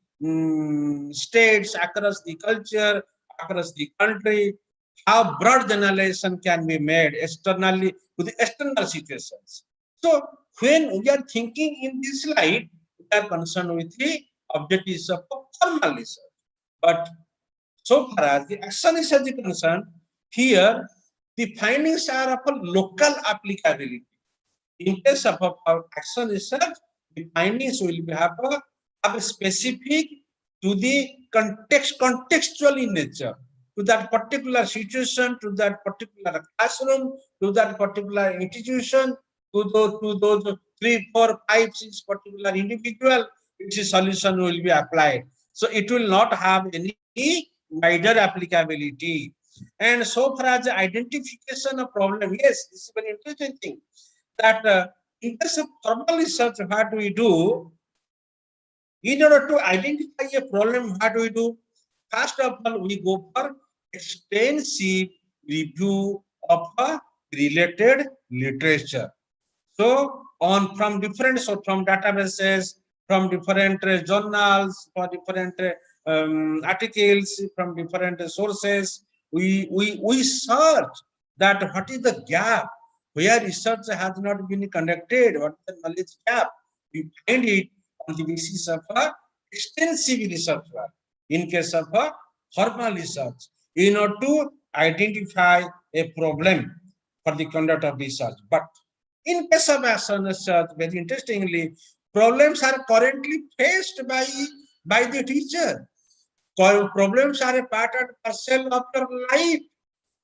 states, across the culture, across the country, how broad generalization can be made externally to the external situations. So when we are thinking in this light, we are concerned with the objectives of formal research. But so far as the action research is concerned, here the findings are of a local applicability. In case of action research, the findings will have a specific to the contextual in nature, to that particular situation, to that particular classroom, to that particular institution, to those 3, 4, 5, 6 particular individual, which solution will be applied. So it will not have any wider applicability. And so far as the identification of problem, yes, this is very interesting thing, that in case of formal research, what do we do? In order to identify a problem, what do we do? First of all, we go for extensive review of a related literature. So from different, so from databases, from different journals, for different articles, from different sources, we search that what is the gap where research has not been conducted, what is the knowledge gap. We find it on the basis of a extensive research work. In case of a formal research, in order to identify a problem for the conduct of research. But in case of action research, very interestingly, problems are currently faced by the teacher. Problems are a part and parcel of your life.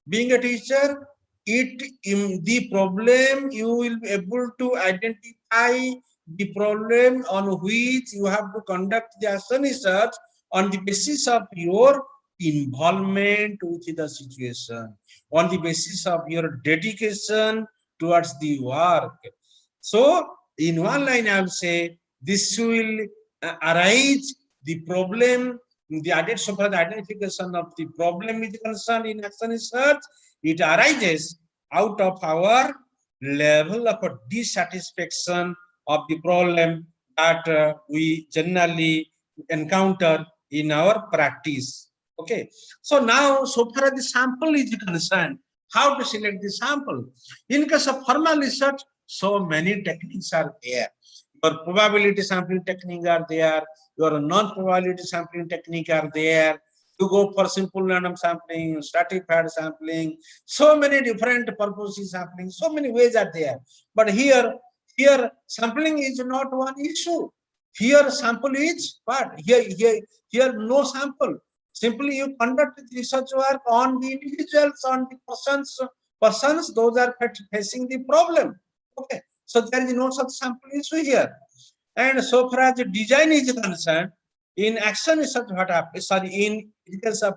Being a teacher, the problem you will be able to identify the problem on which you have to conduct the action research on the basis of your involvement with the situation, on the basis of your dedication towards the work. So in one line I will say this will arise the problem, the identification of the problem is concerned in action research. It arises out of our level of dissatisfaction of the problem that we generally encounter in our practice. Okay, so now so far as the sample is concerned, how to select the sample? In case of formal research, so many techniques are there. Your probability sampling technique are there, your non-probability sampling technique are there. You go for simple random sampling, stratified sampling, so many different purposes sampling, so many ways are there. But here sampling is not one issue. Here sample is what? Here no sample. Simply you conduct research work on the individuals, on the persons, those are facing the problem. Okay. So there is no such sample issue here. And so far as the design is concerned, in action research, what happens? Sorry, in case of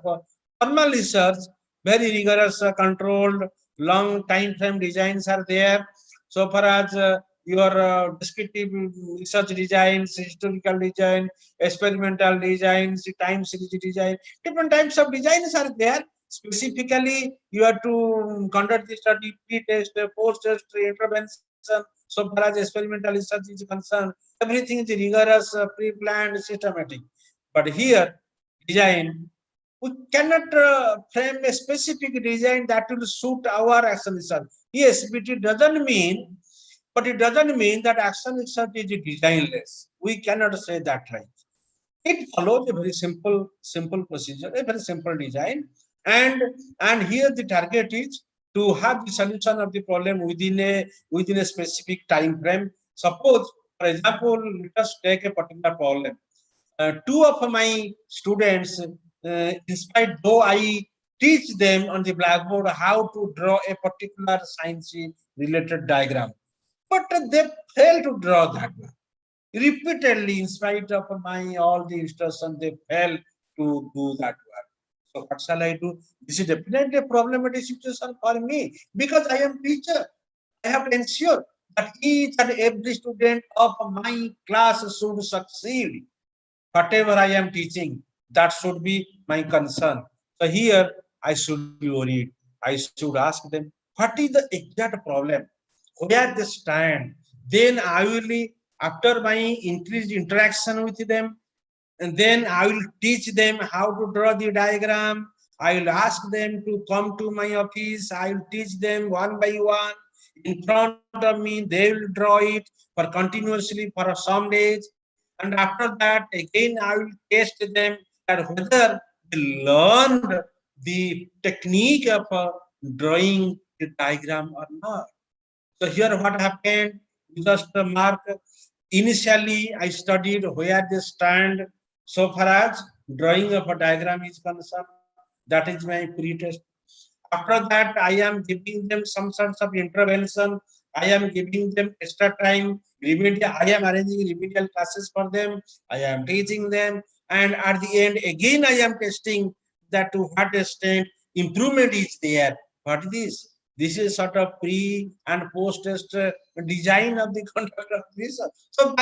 formal research, very rigorous, controlled, long time frame designs are there. So far as your descriptive research designs, historical design, experimental designs, time series design, different types of designs are there. Specifically, you have to conduct the study, pre-test, post-test, intervention. So far as experimental research is concerned, everything is rigorous, pre-planned, systematic. But here, design, we cannot frame a specific design that will suit our action research. Yes, but it doesn't mean that action research is designless. We cannot say that, right? It follows a very simple procedure, a very simple design, and here the target is to have the solution of the problem within a specific time frame. Suppose, for example, let us take a particular problem. Two of my students, in spite though I teach them on the blackboard how to draw a particular science related diagram, but they fail to draw that one. Repeatedly, in spite of my all the instructions, they fail to do that work. So what shall I do? This is definitely a problematic situation for me because I am teacher. I have to ensure that each and every student of my class should succeed. Whatever I am teaching, that should be my concern. So here I should be worried. I should ask them, what is the exact problem? Where they stand? Then I will, after my increased interaction with them, and then I will teach them how to draw the diagram. I will ask them to come to my office. I will teach them one by one. In front of me, they will draw it for continuously for some days. And after that, again, I will test them that whether they learned the technique of drawing the diagram or not. So here what happened, just mark, initially I studied where they stand so far as drawing of a diagram is concerned. That is my pre-test. After that, I am giving them some sorts of intervention. I am giving them extra time. Remedial, I am arranging remedial classes for them. I am teaching them. And at the end, again, I am testing that to what extent improvement is there. What is this? This is sort of pre and post test design of the conduct of research. So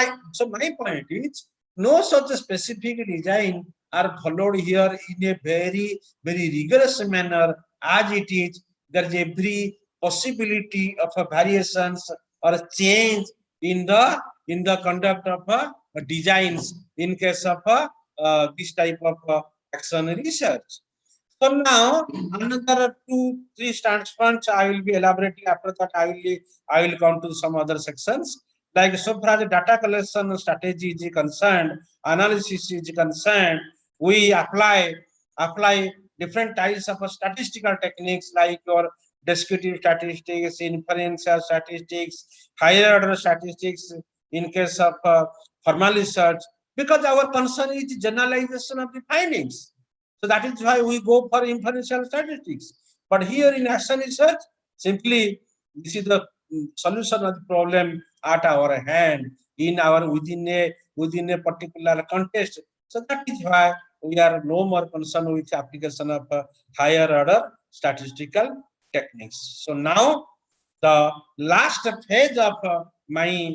my point is, no such specific design are followed here in a very rigorous manner as it is. There is every possibility of a variations or a change in the conduct of designs in case of this type of action research. So now another 2-3 standpoints I will be elaborating. After that, I will come to some other sections. Like so far as the data collection strategy is concerned, analysis is concerned, we apply different types of statistical techniques like your descriptive statistics, inferential statistics, higher order statistics in case of formal research, because our concern is generalization of the findings. So that is why we go for inferential statistics. But here in action research, simply this is the solution of the problem at our hand in our within a particular context. So that is why we are no more concerned with application of higher order statistical techniques. So now the last phase of my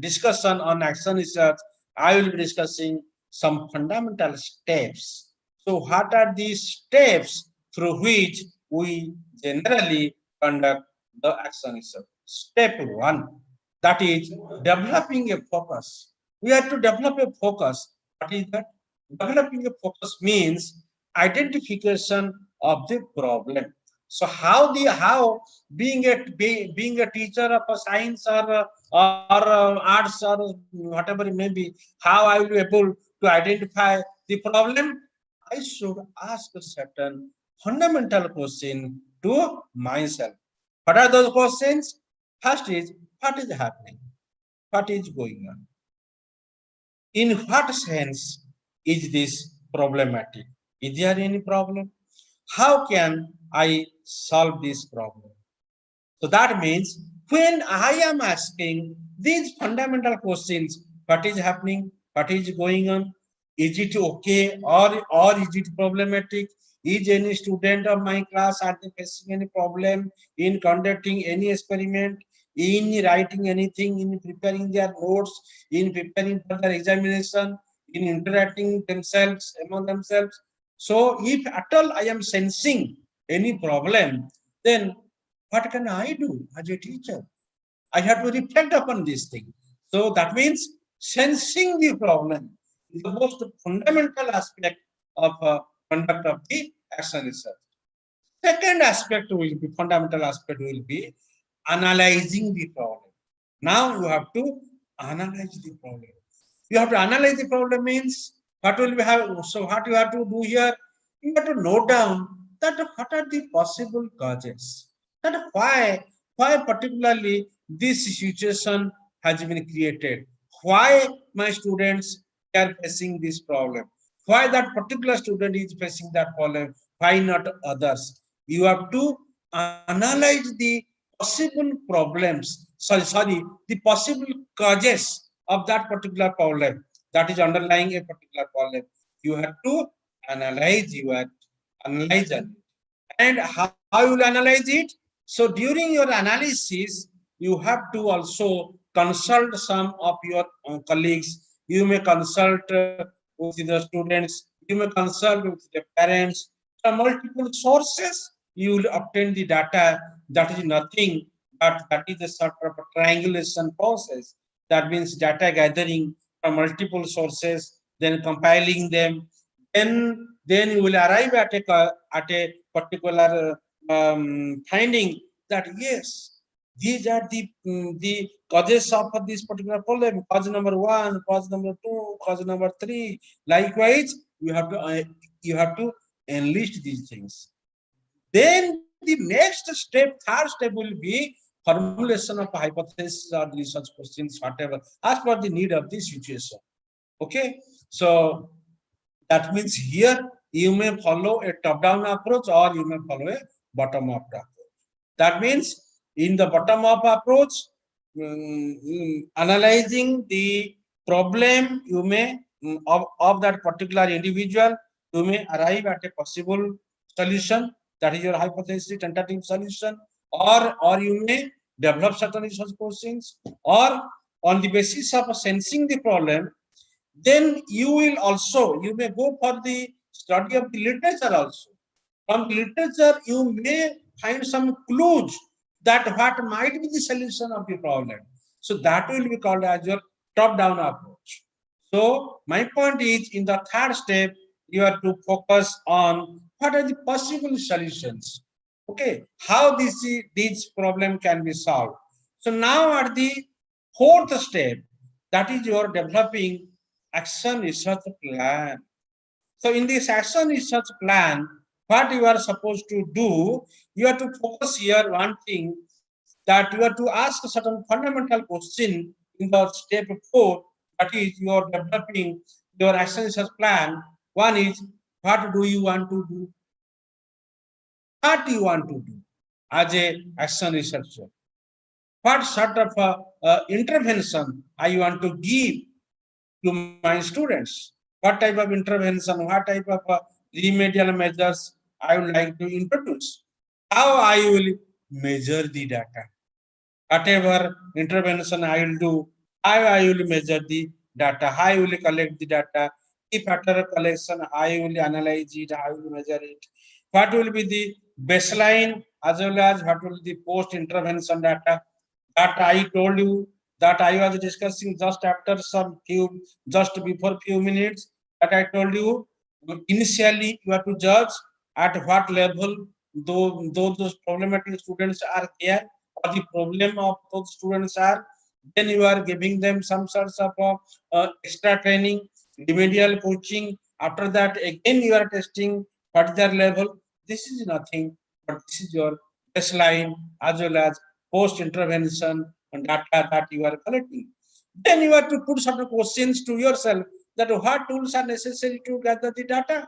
discussion on action research, I will be discussing some fundamental steps. So what are these steps through which we generally conduct the action research? Step 1, that is developing a focus. We have to develop a focus. What is that? Developing a focus means identification of the problem. So how being a teacher of a science or arts or whatever it may be, how I will be able to identify the problem? I should ask a certain fundamental question to myself. What are those questions? First is, what is happening? What is going on? in what sense is this problematic? Is there any problem? How can I solve this problem? So that means when I am asking these fundamental questions, what is happening, what is going on, is it okay or is it problematic? Is any student of my class are they facing any problem in conducting any experiment, in writing anything, in preparing their notes, in preparing for their examination, in interacting themselves among themselves? So if at all I am sensing any problem, then what can I do as a teacher? I have to reflect upon this thing. So that means sensing the problem is the most fundamental aspect of conduct of the action research. Second aspect will be fundamental aspect will be analyzing the problem. Now you have to analyze the problem. You have to analyze the problem means what will we have? So what you have to do here? You have to note down that what are the possible causes. That why particularly this situation has been created. Why my students are facing this problem. Why that particular student is facing that problem. Why not others? You have to analyze the possible problems. Sorry, the possible causes of that particular problem that is underlying a particular problem. You have to analyze it. And how you will analyze it? So during your analysis, you have to also consult some of your colleagues. You may consult with the students. You may consult with the parents. From multiple sources, you will obtain the data. That is nothing but that is a sort of a triangulation process. That means data gathering from multiple sources, then compiling them, then you will arrive at a particular finding that yes, these are the causes of this particular problem. Cause number 1, cause number 2, cause number 3. Likewise, you have to enlist these things. Then the next step, third step will be formulation of hypothesis or research questions, whatever, as per the need of the situation. Okay, so that means here you may follow a top-down approach or you may follow a bottom-up approach. That means in the bottom-up approach, analyzing the problem you may of that particular individual, you may arrive at a possible solution, that is your hypothesis, tentative solution, or you may develop certain research questions, or on the basis of sensing the problem, then you may go for the study of the literature also. From the literature, you may find some clues that what might be the solution of the problem. So that will be called as your top-down approach. So my point is, in the third step, you have to focus on what are the possible solutions. Okay, how this problem can be solved. So now at the fourth step, that is your developing action research plan. So in this action research plan, what you are supposed to do, you have to focus here one thing, that you have to ask a certain fundamental question in the step 4, that is you are developing your action research plan. One is, what do you want to do? What do you want to do as a action researcher? What sort of intervention I want to give to my students? What type of intervention, what type of remedial measures I would like to introduce? How I will measure the data? Whatever intervention I will do, how I will measure the data, how I will collect the data. If after collection, I will analyze it, how I will measure it. What will be the baseline as well as what will be the post-intervention data? That I told you, that I was discussing just after just before few minutes, that I told you, initially you have to judge at what level those problematic students are there, or the problem of those students are. Then you are giving them some sorts of extra training, remedial coaching. After that, again you are testing what is their level. This is nothing but this is your baseline as well as post intervention and data that you are collecting. Then you have to put certain questions to yourself that what tools are necessary to gather the data.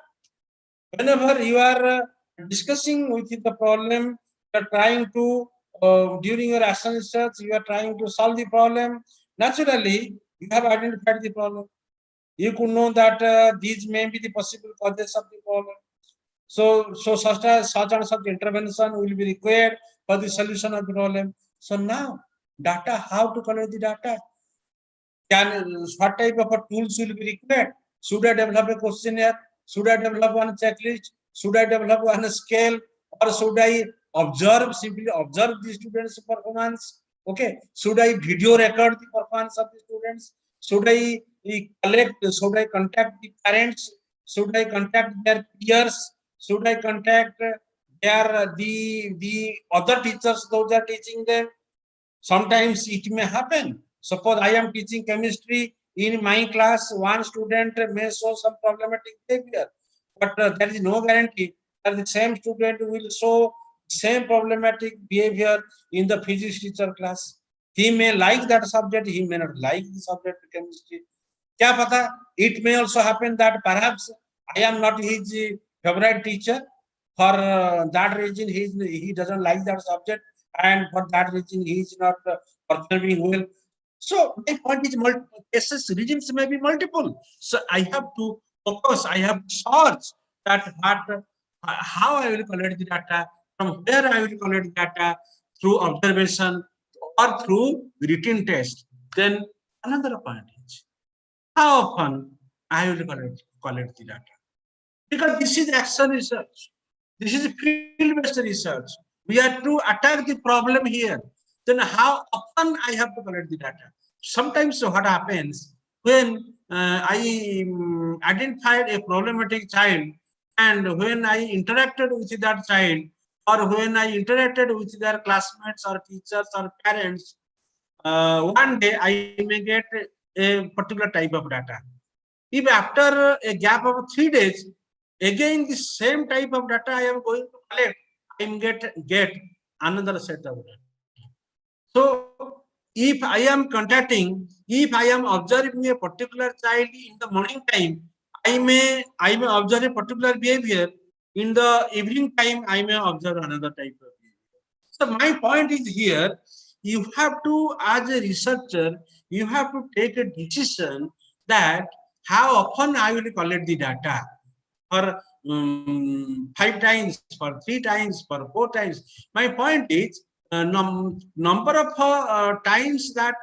Whenever you are discussing with the problem, you are trying to, during your action research, you are trying to solve the problem. Naturally, you have identified the problem. You could know that these may be the possible causes of the problem. So such and such intervention will be required for the solution of the problem. So now, data, how to collect the data? What type of a tools will be required? Should I develop a questionnaire? Should I develop one checklist? Should I develop one scale? Or should I simply observe the students' performance? Okay. Should I video record the performance of the students? Should I should I contact the parents? Should I contact their peers? Should I contact the other teachers, those are teaching them? Sometimes it may happen. Suppose I am teaching chemistry in my class, one student may show some problematic behavior, but there is no guarantee that the same student will show same problematic behavior in the physics teacher class. He may like that subject, he may not like the subject chemistry. Kya pata? It may also happen that perhaps I am not his favorite teacher. For that reason, he doesn't like that subject, and for that reason, he is not performing well. So my point is, multiple cases, reasons may be multiple. So I have to focus. I have to search that how I will collect the data, from where I will collect data, through observation or through written test. Then another point is, how often I will collect the data, because this is action research. This is field-based research. We have to attack the problem here. Then how often I have to collect the data? Sometimes what happens when I identified a problematic child, and when I interacted with that child, or when I interacted with their classmates or teachers or parents, one day I may get a particular type of data. If after a gap of 3 days, again the same type of data I am going to collect, I am get another set of data. So if I am if I am observing a particular child in the morning time, I may observe a particular behavior. In the evening time, I may observe another type of behavior. So my point is here, you have to, as a researcher, you have to take a decision that how often I will collect the data, for 5 times, for 3 times, for 4 times. My point is, number of times that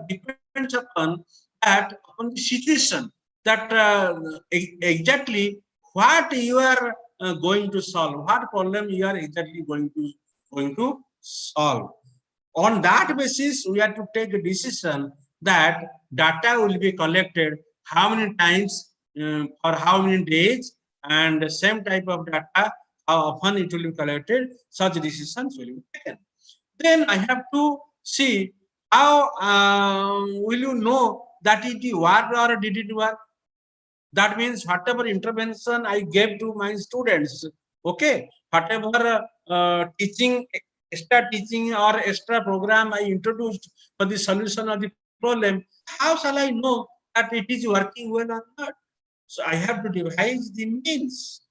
depends upon the situation, that exactly what you are going to solve, what problem you are exactly going to solve. On that basis, we have to take a decision that data will be collected how many times, for how many days, and the same type of data, how often it will be collected. Such decisions will be taken. Then I have to see how will you know that it worked or did it work. That means whatever intervention I gave to my students, okay, whatever extra teaching or extra program I introduced for the solution of the problem, how shall I know that it is working well or not? So I have to devise the means.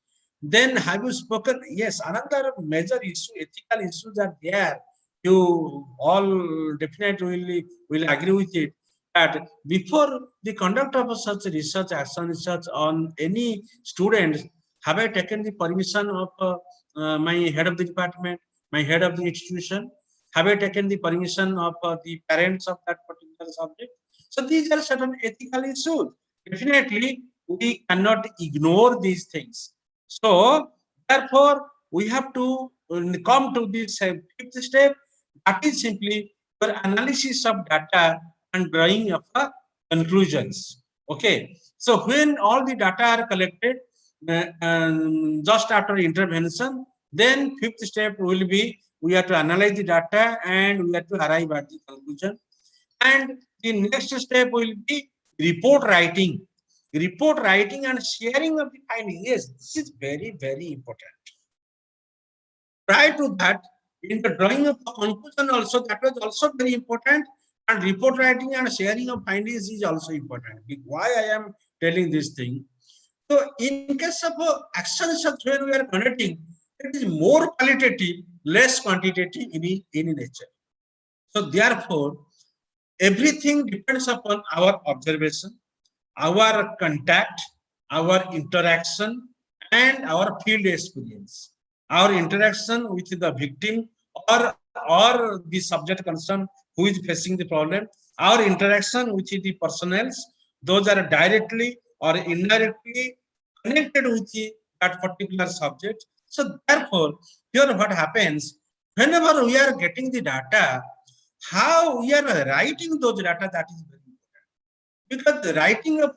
Then have you spoken? Yes, another major issue, ethical issues are there. You all definitely will agree with it, that before the conduct of such research, action research on any students, have I taken the permission of my head of the department, my head of the institution? Have I taken the permission of the parents of that particular subject? So these are certain ethical issues. Definitely, we cannot ignore these things. So therefore, we have to come to this fifth step. That is simply your analysis of data and drawing of conclusions. Okay. So when all the data are collected, just after intervention, then fifth step will be, we have to analyze the data and we have to arrive at the conclusion. And the next step will be report writing. Report writing and sharing of the findings. Yes, this is very, very important. Prior to that, in the drawing of the conclusion also, that was also very important. And report writing and sharing of findings is also important. Why I am telling this thing? So in case of action research, when we are conducting, it is more qualitative, less quantitative in nature. So therefore, everything depends upon our observation, our contact, our interaction, and our field experience. Our interaction with the victim or the subject concerned who is facing the problem, our interaction with the personnels, those are directly or indirectly connected with that particular subject. So therefore, here what happens, whenever we are getting the data, how we are writing those data, that is very important. Because the writing of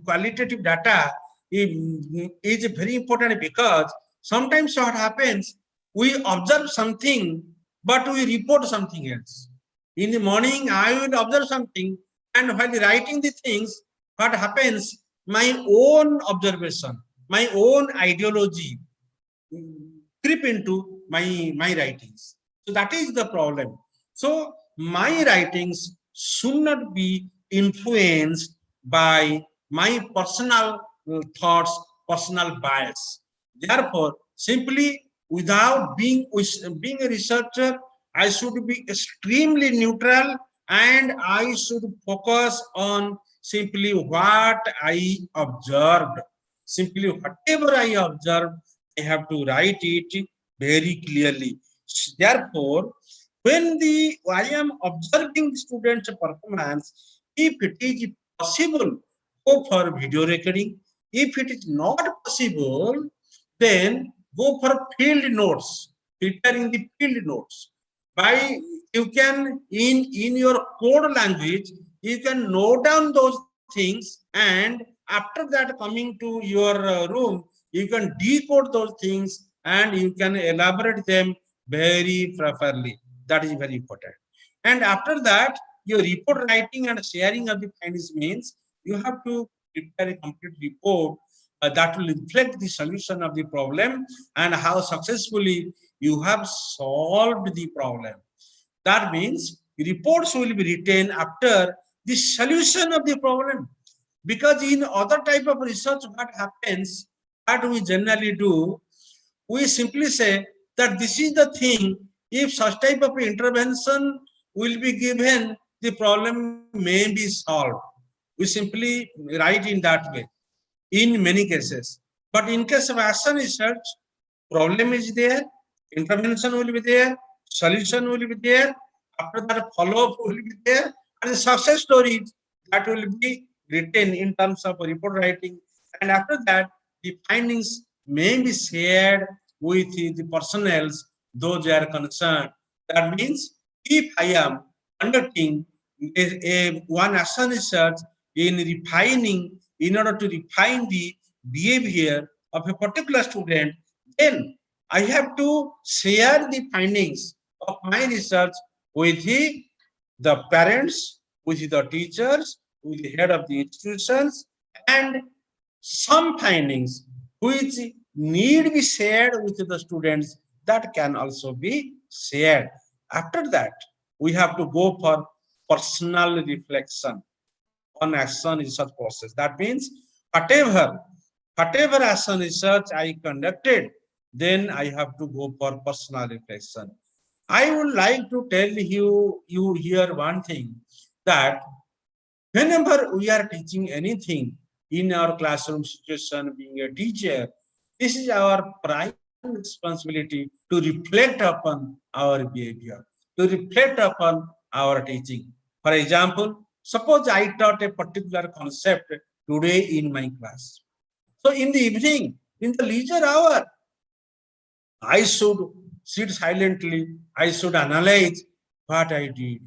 qualitative data is very important, because sometimes what happens, we observe something, but we report something else. In the morning, I will observe something, and while writing the things, what happens, my own observation, my own ideology creep into my writings. So that is the problem. So my writings should not be influenced by my personal thoughts, personal bias. Therefore, simply without being a researcher, I should be extremely neutral, and I should focus on simply what I observed. Simply whatever I observed, I have to write it very clearly. Therefore, when I am observing students' performance, if it is possible, go for video recording. If it is not possible, then go for field notes, preparing the field notes. By you can in your code language, you can note down those things, and after that coming to your room, you can decode those things and you can elaborate them very properly. That is very important. And after that, your report writing and sharing of the findings means you have to prepare a complete report that will reflect the solution of the problem and how successfully you have solved the problem. That means reports will be written after the solution of the problem. Because in other type of research, what happens, what we generally do, we simply say that this is the thing. If such type of intervention will be given, the problem may be solved. We simply write in that way in many cases. But in case of action research, problem is there, intervention will be there, solution will be there, after that follow-up will be there, and the success story that will be written in terms of report writing. And after that, the findings may be shared with the personnel, those are concerned. That means if I am conducting one action research in refining, in order to refine the behavior of a particular student, then I have to share the findings of my research with the parents, with the teachers, with the head of the institutions, and some findings which need to be shared with the students, that can also be shared. After that, we have to go for personal reflection on action research process. That means whatever action research I conducted, then I have to go for personal reflection. I would like to tell you here one thing, that whenever we are teaching anything in our classroom situation, being a teacher, this is our prime responsibility to reflect upon our behavior, to reflect upon our teaching. For example, suppose I taught a particular concept today in my class. So in the evening, in the leisure hour, I should sit silently. I should analyze what I did,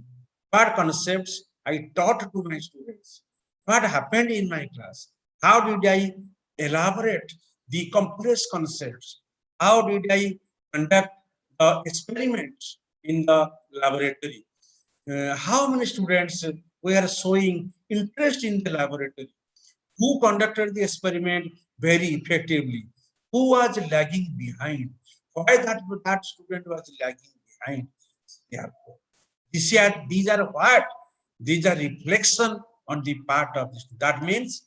what concepts I taught to my students, what happened in my class, how did I elaborate the complex concepts, how did I conduct experiments in the laboratory, how many students were showing interest in the laboratory, who conducted the experiment very effectively, who was lagging behind, why that student was lagging behind. Therefore, These are what? These are reflection on the part of this. That means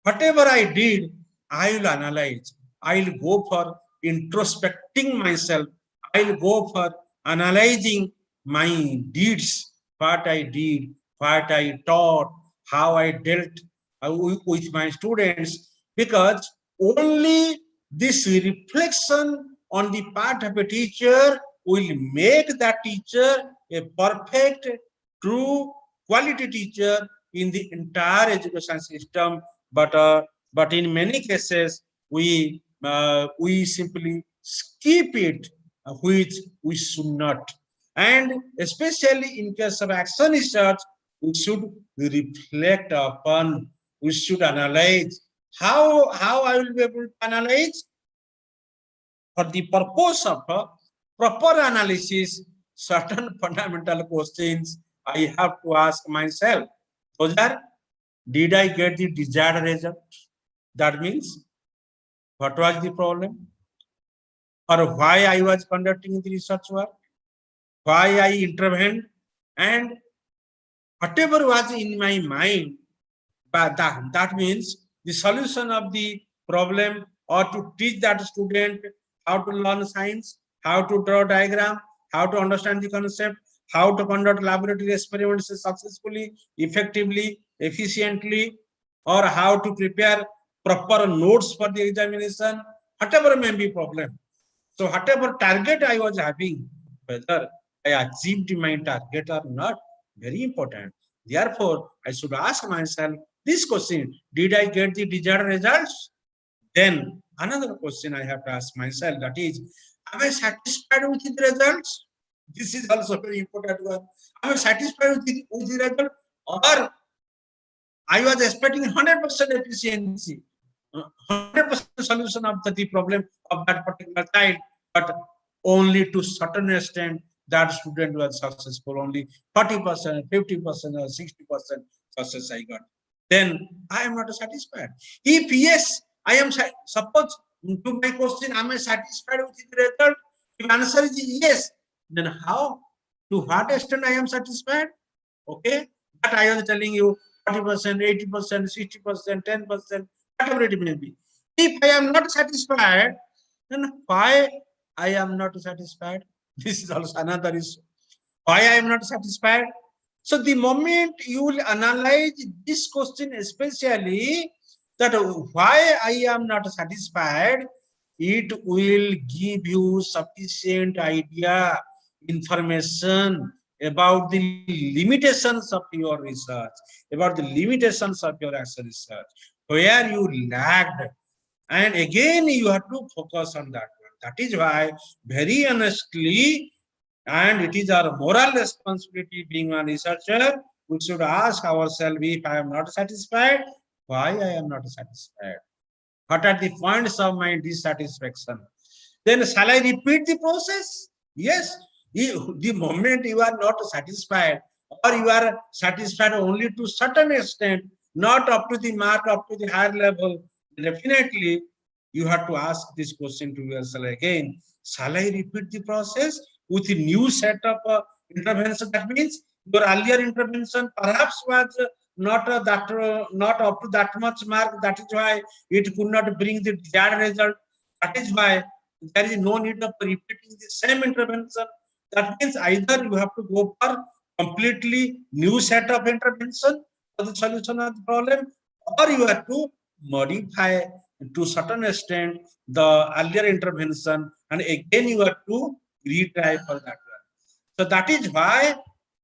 whatever I did, I will analyze. I will go for introspecting myself. I will go for analyzing my deeds, what I did, what I taught, how I dealt with my students, because only this reflection on the part of a teacher will make that teacher a perfect, true, quality teacher in the entire education system. But in many cases we simply skip it, which we should not. And especially in case of action research, we should reflect upon, we should analyze. How I will be able to analyze? For the purpose of proper analysis, certain fundamental questions I have to ask myself. Those are, did I get the desired result? That means, what was the problem? Or why I was conducting the research work? Why I intervened? And whatever was in my mind, but that means the solution of the problem, or to teach that student how to learn science, how to draw diagram, how to understand the concept, how to conduct laboratory experiments successfully, effectively, efficiently, or how to prepare proper notes for the examination, whatever may be problem. So whatever target I was having, whether I achieved my target or not, very important. Therefore, I should ask myself this question: did I get the desired results? Then another question I have to ask myself, that is, am I satisfied with the results? This is also very important one. Am I satisfied with the result, or I was expecting 100% efficiency, 100% solution of the problem of that particular child, but only to certain extent that student was successful, only 40%, 50%, or 60% success I got. Then I am not satisfied. If yes, I am, suppose to my question, am I satisfied with the result? If answer is yes, then how, to what extent I am satisfied? Okay, but I was telling you 40%, 80%, 60%, 10%, whatever it may be. If I am not satisfied, then why I am not satisfied? This is also another issue. Why I am not satisfied? So the moment you will analyze this question, especially that why I am not satisfied, it will give you sufficient idea, information about the limitations of your research, about the limitations of your actual research, where you lagged. And again, you have to focus on that one. That is why, very honestly, and it is our moral responsibility being a researcher, we should ask ourselves, if I am not satisfied, why I am not satisfied? What are the points of my dissatisfaction? Then shall I repeat the process? Yes. The moment you are not satisfied, or you are satisfied only to certain extent, not up to the mark, up to the higher level, definitely you have to ask this question to yourself again. Shall I repeat the process with a new set of intervention? That means your earlier intervention perhaps was not up to that much mark. That is why it could not bring the desired result. That is why there is no need of repeating the same intervention. That means either you have to go for completely new set of intervention for the solution of the problem, or you have to modify to certain extent the earlier intervention, and again you have to retry for that one. So that is why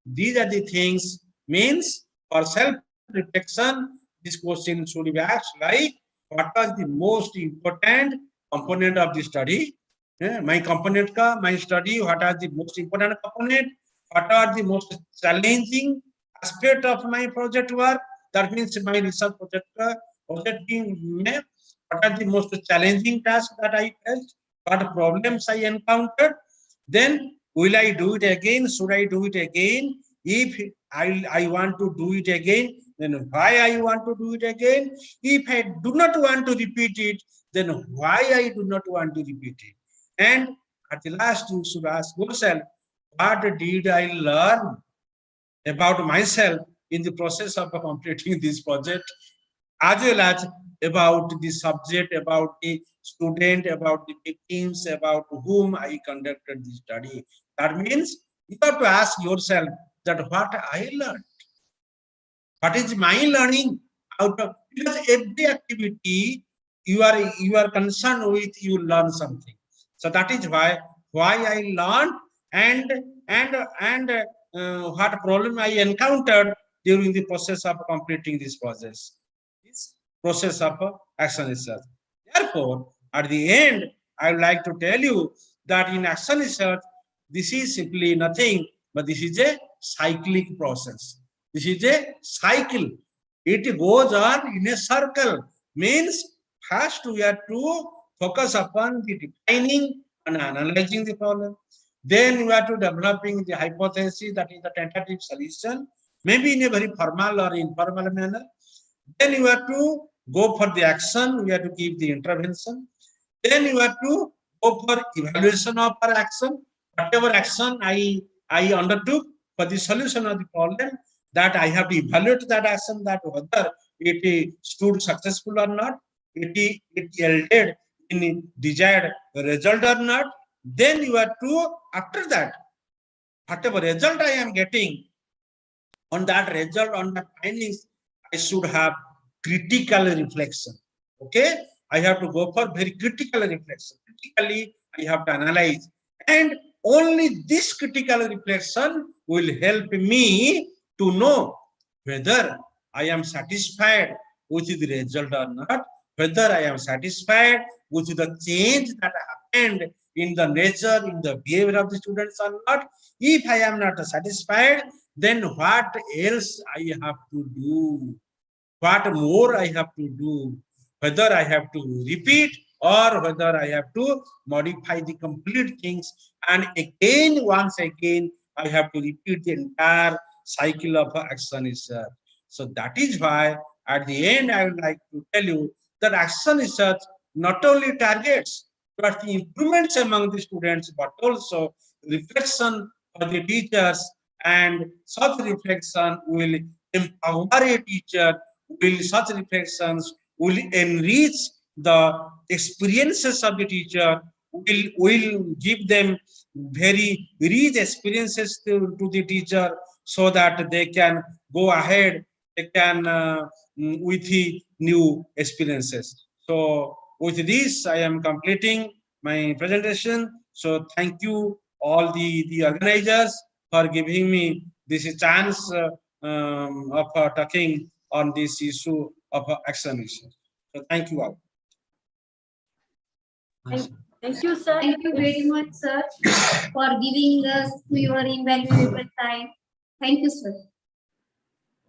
these are the things. Means for self-reflection, this question should be asked like, what was the most important component of the study? My component ka, my study, what are the most important component? What are the most challenging aspect of my project work? That means my research project team, what are the most challenging tasks that I faced? What problems I encountered? Then will I do it again? Should I do it again? If I want to do it again, then why I want to do it again? If I do not want to repeat it, then why I do not want to repeat it? And at the last, you should ask yourself, what did I learn about myself in the process of completing this project, as well as about the subject, about the student, about the victims, about whom I conducted the study. That means you have to ask yourself that what I learned, what is my learning out of, because every activity you are concerned with, you learn something. So that is why I learned, and what problem I encountered during the process of completing this process of action research. Therefore, at the end, I would like to tell you that in action research, this is simply nothing, but this is a cyclic process. This is a cycle. It goes on in a circle. Means first we have to focus upon the defining and analyzing the problem. Then we are to developing the hypothesis, that is the tentative solution, maybe in a very formal or informal manner. Then you have to go for the action, we have to give the intervention. Then you have to go for evaluation of our action. Whatever action I undertook for the solution of the problem, that I have to evaluate that action, that whether it stood successful or not, it yielded in desired result or not. Then you have to, after that, whatever result I am getting, on that result, on the findings, I should have critical reflection. Okay, I have to go for very critical reflection. Critically, I have to analyze, and only this critical reflection will help me to know whether I am satisfied with the result or not, whether I am satisfied with the change that happened in the nature, in the behavior of the students or not. If I am not satisfied, then what else I have to do? What more I have to do? Whether I have to repeat or whether I have to modify the complete things, and again, once again, I have to repeat the entire cycle of action research. So that is why at the end, I would like to tell you that action research not only targets but the improvements among the students, but also reflection for the teachers, and such reflection will empower a teacher, will such reflections will enrich the experiences of the teacher, will give them very rich experiences to the teacher, so that they can go ahead, they can with the new experiences. So with this, I am completing my presentation. So thank you all the organizers for giving me this chance of talking on this issue of action research. So thank you all. Thank you, sir. Thank you very much, sir, for giving us your invaluable time. Thank you, sir.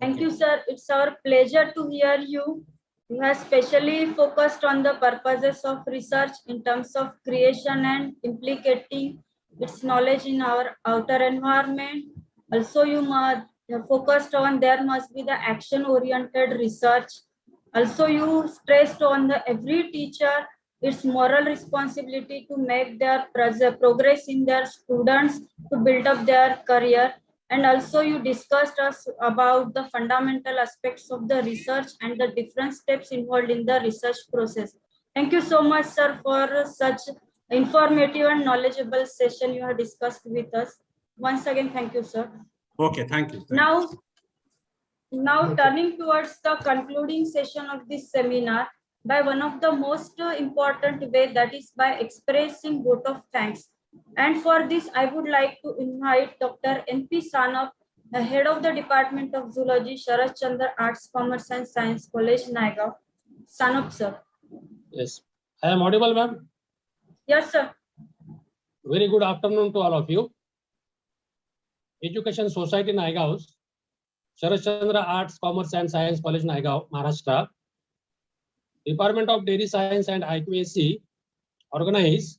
Thank you, sir. It's our pleasure to hear you. You have specially focused on the purposes of research in terms of creation and implicating its knowledge in our outer environment. Also, you must focused on there must be the action-oriented research. Also, you stressed on the every teacher its moral responsibility to make their progress in their students to build up their career. And also you discussed us about the fundamental aspects of the research and the different steps involved in the research process. Thank you so much, sir, for such informative and knowledgeable session you have discussed with us. Once again, thank you, sir. Okay, thank you. Now turning towards the concluding session of this seminar by one of the most important way, that is by expressing vote of thanks. And for this, I would like to invite Dr. N.P. Sanap, the head of the Department of Zoology, Sharad Chandra Arts, Commerce and Science College, Naigaon. Sanap, sir. Yes. I am audible, ma'am? Yes, sir. Very good afternoon to all of you. Education Society Naigaon, Sharad Chandra Arts, Commerce and Science College, Naigaon, Maharashtra, Department of Dairy Science and IQAC organize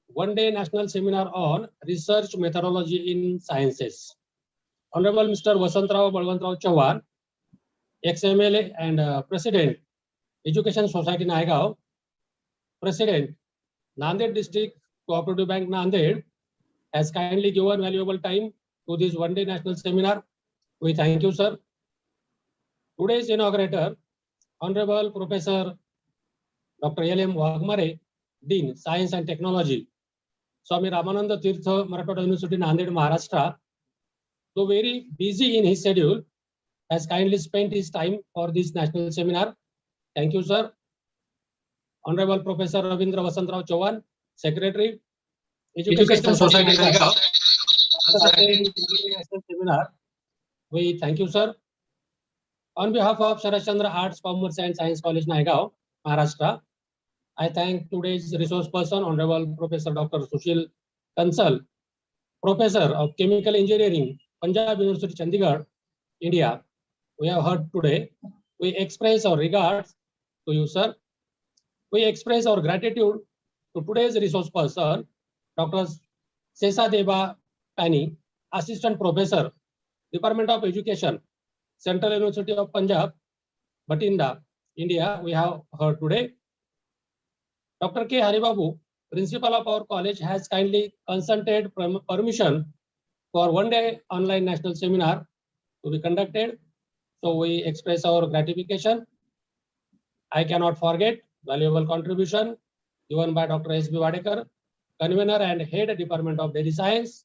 one-day national seminar on research methodology in sciences. Honorable Mr. Vasantrao Balwantrao Chauhan, ex-MLA and President, Education Society Naigaon, President, Nanded District Cooperative Bank Nanded, has kindly given valuable time to this one-day national seminar. We thank you, sir. Today's inaugurator, Honorable Professor Dr. L.M. Wagmare, Dean, Science and Technology, Swami Ramananda Tirtha, Marathwada University, Nanded, Maharashtra, though very busy in his schedule, has kindly spent his time for this national seminar. Thank you, sir. Honorable Professor Ravindra Vasantrao Chauhan, Secretary, Educational Society, Naigaon, national seminar. We thank you, sir. On behalf of Sharad Chandra Arts, Commerce and Science College, Naigaon, Maharashtra, I thank today's resource person, Honorable Professor Dr. Sushil Kansal, Professor of Chemical Engineering, Punjab University, Chandigarh, India. We have heard today. We express our regards to you, sir. We express our gratitude to today's resource person, Dr. Sesadeva Pani, Assistant Professor, Department of Education, Central University of Punjab, Batinda, India. We have heard today. Dr. K. Haribabu, Principal of our college, has kindly consented permission for one-day online national seminar to be conducted. So we express our gratification. I cannot forget valuable contribution given by Dr. S. B. Wadekar, Convener and Head Department of Dairy Science,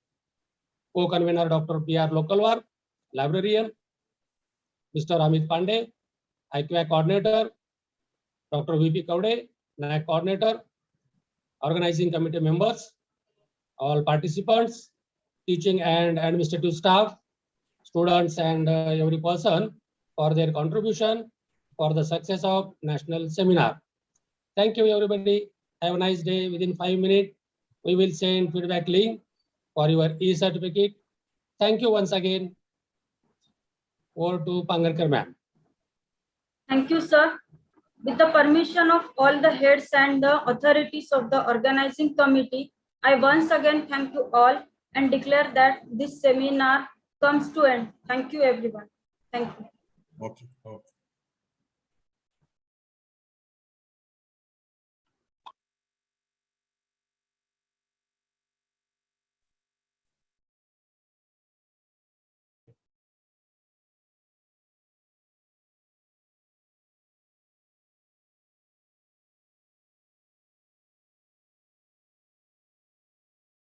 Co-Convener Dr. P. R. Lokalwar, Librarian, Mr. Amit Pandey, IQAC Coordinator, Dr. V. P. Kaude, NAC Coordinator, Organizing Committee members, all participants, teaching and administrative staff, students and every person for their contribution for the success of national seminar. Thank you, everybody. Have a nice day. Within 5 minutes, we will send feedback link for your e-certificate. Thank you once again. Over to Pangarkar ma'am. Thank you, sir. With the permission of all the heads and the authorities of the organizing committee, I once again thank you all and declare that this seminar comes to end. Thank you, everyone. Thank you. Okay.